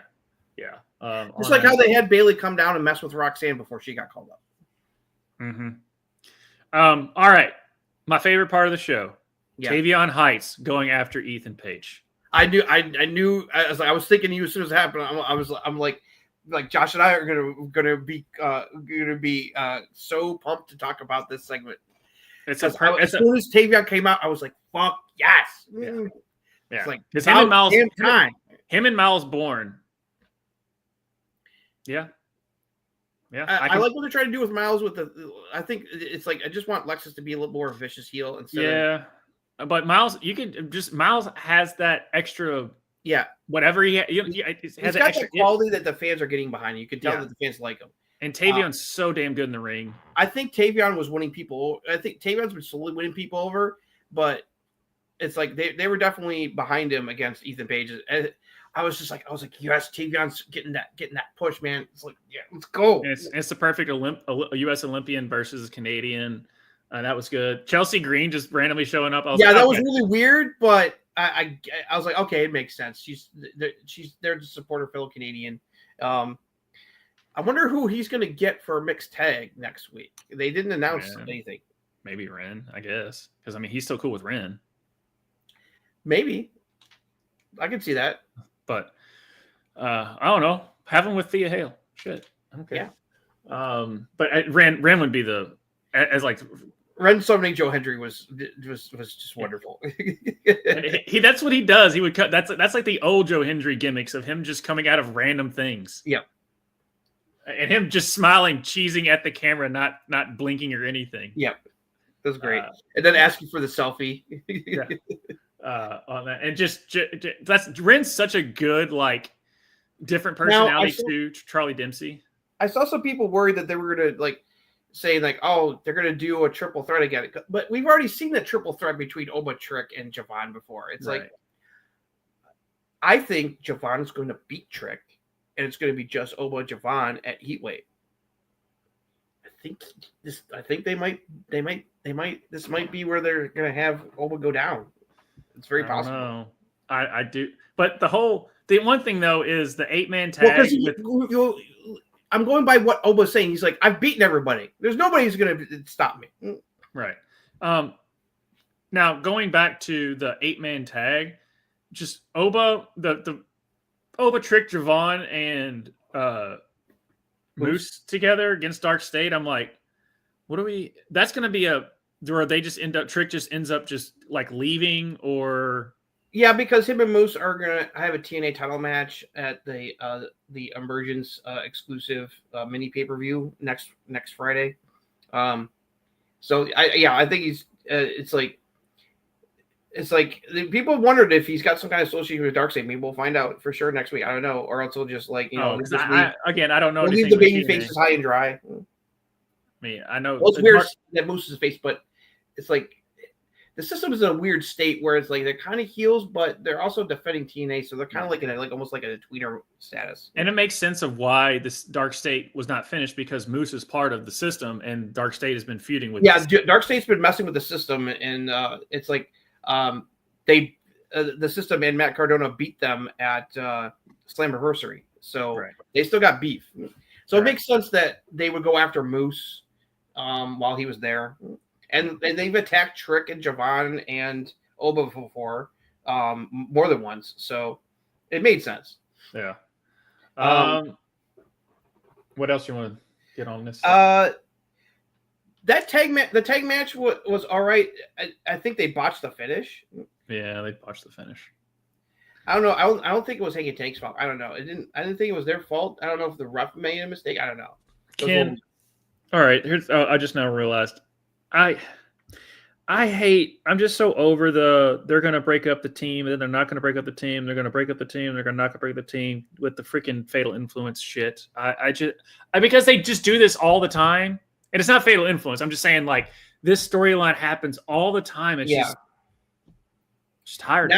Just like how they had Bayley come down and mess with Roxanne before she got called up.
Mm-hmm. All right, my favorite part of the show: Tavion Heights going after Ethan Page.
I knew. I was thinking you as soon as it happened. I'm like Josh and I are gonna be so pumped to talk about this segment. As soon as Tavion came out, I was like, "Fuck yes!"
Yeah.
It's like
him and Miles Bourne. Yeah.
I like what they're trying to do with Miles. I think it's like I just want Lexus to be a little more vicious heel instead.
Yeah. But Miles, Miles has that extra, whatever he has
got that quality that the fans are getting behind. You can tell that the fans like him.
And Tavion's so damn good in the ring.
I think Tavion was winning people. I think Tavion's been slowly winning people over, but it's like they were definitely behind him against Ethan Page. And I was like, yes, Tavion's getting that push, man. It's like, yeah, let's go.
And it's the perfect a U.S. Olympian versus a Canadian. That was good. Chelsea Green just randomly showing up.
That was really weird, but I was like, okay, it makes sense. She's there to support her fellow Canadian. I wonder who he's going to get for a mixed tag next week. They didn't announce anything.
Maybe Ren, I guess, because he's still cool with Ren.
Maybe I can see that,
but I don't know. Have him with Thea Hale. Shit, okay. Yeah. But Ren would be as like.
Ren summoning Joe Hendry was just wonderful.
That's what he does. He would cut. That's like the old Joe Hendry gimmicks of him just coming out of random things.
Yep.
And him just smiling, cheesing at the camera, not blinking or anything.
Yep. That was great. And then asking for the selfie.
On that, and that's Ren's such a good different personality to Charlie Dempsey.
I saw some people worried that they were gonna saying oh, they're going to do a triple threat again. But we've already seen the triple threat between Oba, Trick, and Javon before. It's I think Javon is going to beat Trick, and it's going to be just Oba, Javon at Heatwave. I think they might. This might be where they're going to have Oba go down. It's very possible.
No, I do. But the one thing though is the 8-man tag.
I'm going by what Oba's saying. He's like, I've beaten everybody. There's nobody who's going to stop me.
Right. Now, going back to the 8-man tag, just Oba, the Oba, Trick, Javon, and Moose together against Dark State. I'm like, that's going to be where they just Trick just ends up just leaving or...
Yeah, because him and Moose are gonna have a TNA title match at the Emergence exclusive mini pay-per-view next Friday. So I think he's it's like people wondered if he's got some kind of association with Darkseid. Maybe we'll find out for sure next week. I don't know, or else he'll just I
don't know.
We'll leave the baby faces high and dry.
I know.
Well, it's weird that Moose's face, but it's the system is in a weird state where it's they're kind of heels, but they're also defending TNA, so they're kind of in almost like a tweener status.
And it makes sense of why this Dark State was not finished because Moose is part of the system, and Dark State has been feuding with.
Yeah, Dark State's been messing with the system, and it's the system and Matt Cardona beat them at Slammiversary, so they still got beef. So it makes sense that they would go after Moose while he was there. And they've attacked Trick and Javon and Oba before. more than once. So it made sense.
Yeah. What else you want to get on this?
The tag match was all right. I think they botched the finish.
Yeah, they botched the finish.
I don't know. I don't think it was Hanging Tank's fault. I don't know. I didn't think it was their fault. I don't know if the ref made a mistake. I don't know.
All right. Here's. I just now realized. I'm just so over they're going to break up the team, and then they're not going to break up the team. They're going to break up the team. They're not going to break the team with the freaking Fatal Influence shit. Because they just do this all the time. And it's not Fatal Influence. I'm just saying, like, this storyline happens all the time. It's just tired.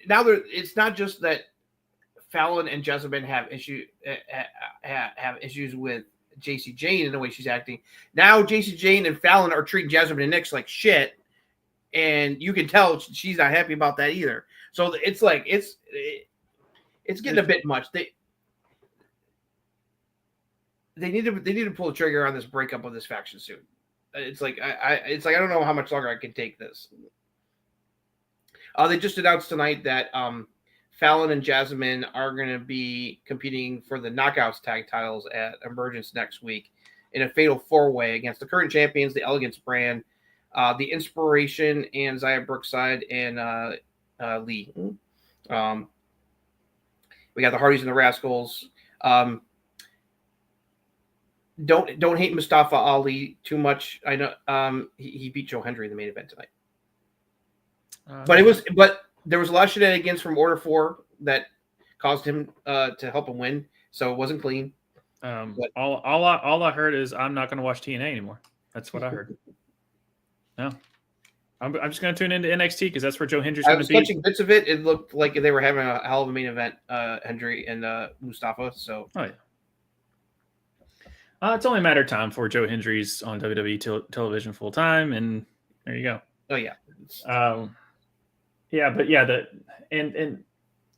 Now it's not just that Fallon and Jessamine have issues with JC Jane in the way she's acting. Now JC Jane and Fallon are treating Jessamine and Nix like shit, and you can tell she's not happy about that either. So it's like it's getting a bit much. They need to pull the trigger on this breakup of this faction soon. It's like I don't know how much longer I can take this. They just announced tonight that Fallon and Jessamine are going to be competing for the Knockouts tag titles at Emergence next week in a fatal 4-way against the current champions, the Elegance brand, the Inspiration, and Zaya Brookside and Lee. We got the Hardys and the Rascals. Don't hate Mustafa Ali too much. I know he beat Joe Hendry in the main event tonight. But there was a lot of shenanigans from Order 4 that caused him to help him win, so it wasn't clean.
All I heard is I'm not going to watch TNA anymore. That's what I heard. No, I'm just going to tune into NXT because that's where Joe Hendry's going to be. I was
catching bits of it. It looked like they were having a hell of a main event, Hendry and Mustafa. So,
oh yeah. It's only a matter of time for Joe Hendry's on WWE television full time, and there you go.
Oh yeah.
Yeah, but yeah, and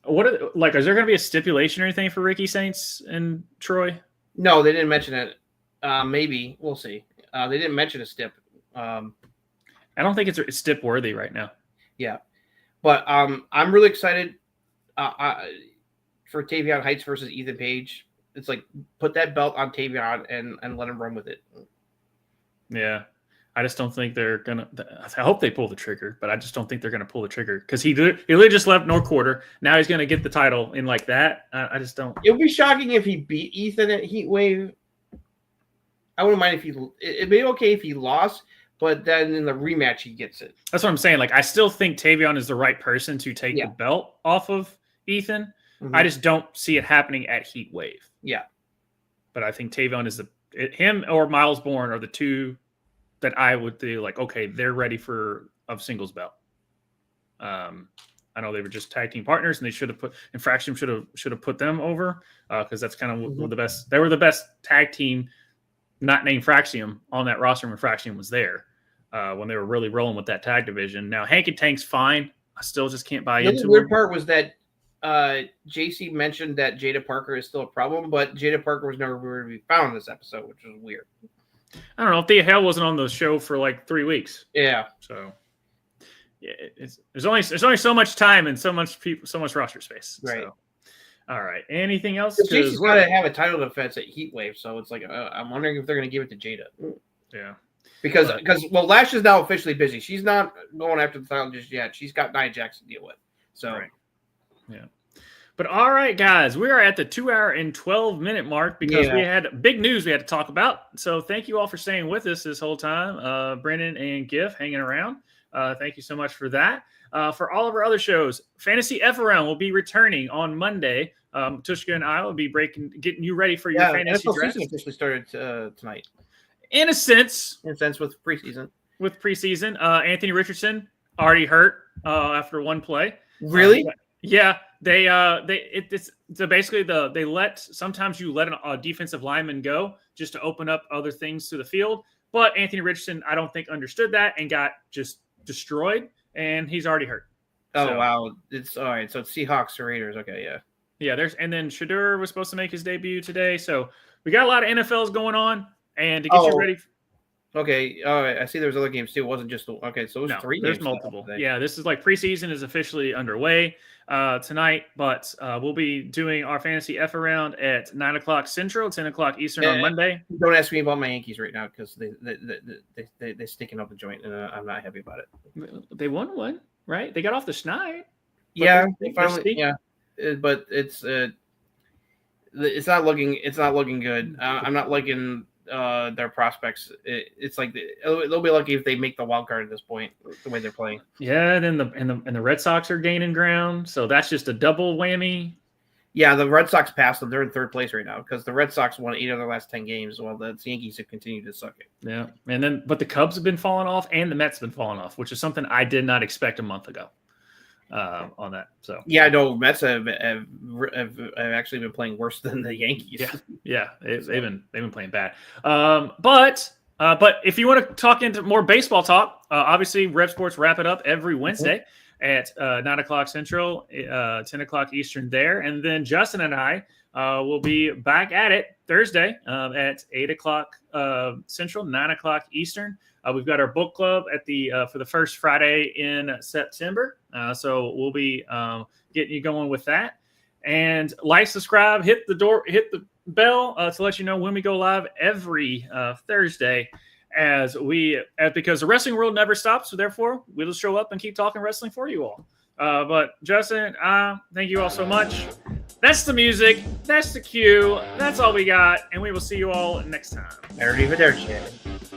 what is there going to be a stipulation or anything for Ricky Saints and Troy?
No, they didn't mention it. Maybe we'll see. They didn't mention a stip.
I don't think it's stip worthy right now.
Yeah, but I'm really excited for Tavion Heights versus Ethan Page. It's like put that belt on Tavion and let him run with it.
Yeah. I just don't think they're gonna. I hope they pull the trigger, but I just don't think they're gonna pull the trigger because he literally just left North Quarter. Now he's gonna get the title in like that. I just don't.
It would be shocking if he beat Ethan at Heat Wave. I wouldn't mind if it'd be okay if he lost, but then in the rematch he gets it.
That's what I'm saying. Like I still think Tavion is the right person to take the belt off of Ethan. Mm-hmm. I just don't see it happening at Heat Wave.
Yeah,
but I think Tavion is him or Miles Bourne are the two that I would do like, okay, they're ready for a singles belt. I know they were just tag team partners, and they should have put Infraction should have put them over because that's kind of one of the best. They were the best tag team, not named Fraxium, on that roster when Fraxium was there when they were really rolling with that tag division. Now Hank and Tank's fine. I still just can't buy into it.
The weird part was that JC mentioned that Jada Parker is still a problem, but Jada Parker was nowhere to be found in this episode, which was weird.
I don't know if Thea Hale wasn't on the show for like 3 weeks.
Yeah.
So yeah, there's only so much time and so much roster space.
Right.
So, all right. Anything else?
She's got to have a title defense at Heat Wave, so it's like I'm wondering if they're going to give it to Jada.
Yeah.
Because Lash is now officially busy. She's not going after the title just yet. She's got Nia Jax to deal with. So.
Right. Yeah. But all right, guys, we are at the 2 hour and 12-minute mark because we had big news we had to talk about. So thank you all for staying with us this whole time. Brendan and Giff hanging around. Thank you so much for that. For all of our other shows, Fantasy F-Around will be returning on Monday. Tushka and I will be getting you ready for your fantasy draft.
Season officially started tonight.
In a sense,
with preseason.
Anthony Richardson already hurt after one play.
Really?
Yeah. Sometimes you let a defensive lineman go just to open up other things to the field. But Anthony Richardson, I don't think understood that and got just destroyed, and he's already hurt.
Oh, wow. It's all right. So it's Seahawks or Raiders. Okay. Yeah.
Yeah. And then Shedeur was supposed to make his debut today. So we got a lot of NFLs going on, and to get you ready.
Okay. I see there's other games too. It wasn't just okay. So it was 3
There's
games.
multiple. Yeah, this is like preseason is officially underway tonight, but we'll be doing our fantasy F around at 9:00 Central, 10:00 Eastern on Monday.
Don't ask me about my Yankees right now because they're sticking up the joint, and I'm not happy about it.
They won one, right? They got off the schneid.
Yeah, they finally. Yeah, but it's not looking good. I'm not liking their prospects. It's like they'll be lucky if they make the wild card at this point. The way they're playing.
Yeah, and the Red Sox are gaining ground, so that's just a double whammy.
Yeah, the Red Sox passed them. They're in 3rd place right now because the Red Sox won 8 of their last 10 games, while the Yankees have continued to suck it.
Yeah, but the Cubs have been falling off, and the Mets have been falling off, which is something I did not expect a month ago. On that, so
yeah, I know Mets have actually been playing worse than the Yankees.
Yeah, they've been playing bad. But if you want to talk into more baseball talk, obviously Rev Sports wrap it up every Wednesday at 9:00 Central, 10:00 Eastern there, and then Justin and I will be back at it Thursday at 8:00 Central, 9:00 Eastern. We've got our book club at for the first Friday in September. So we'll be getting you going with that. And like, subscribe, hit the bell to let you know when we go live every Thursday because the wrestling world never stops. So therefore, we'll show up and keep talking wrestling for you all. But Justin, thank you all so much. That's the music. That's the cue. That's all we got. And we will see you all next time.
Arrivederci.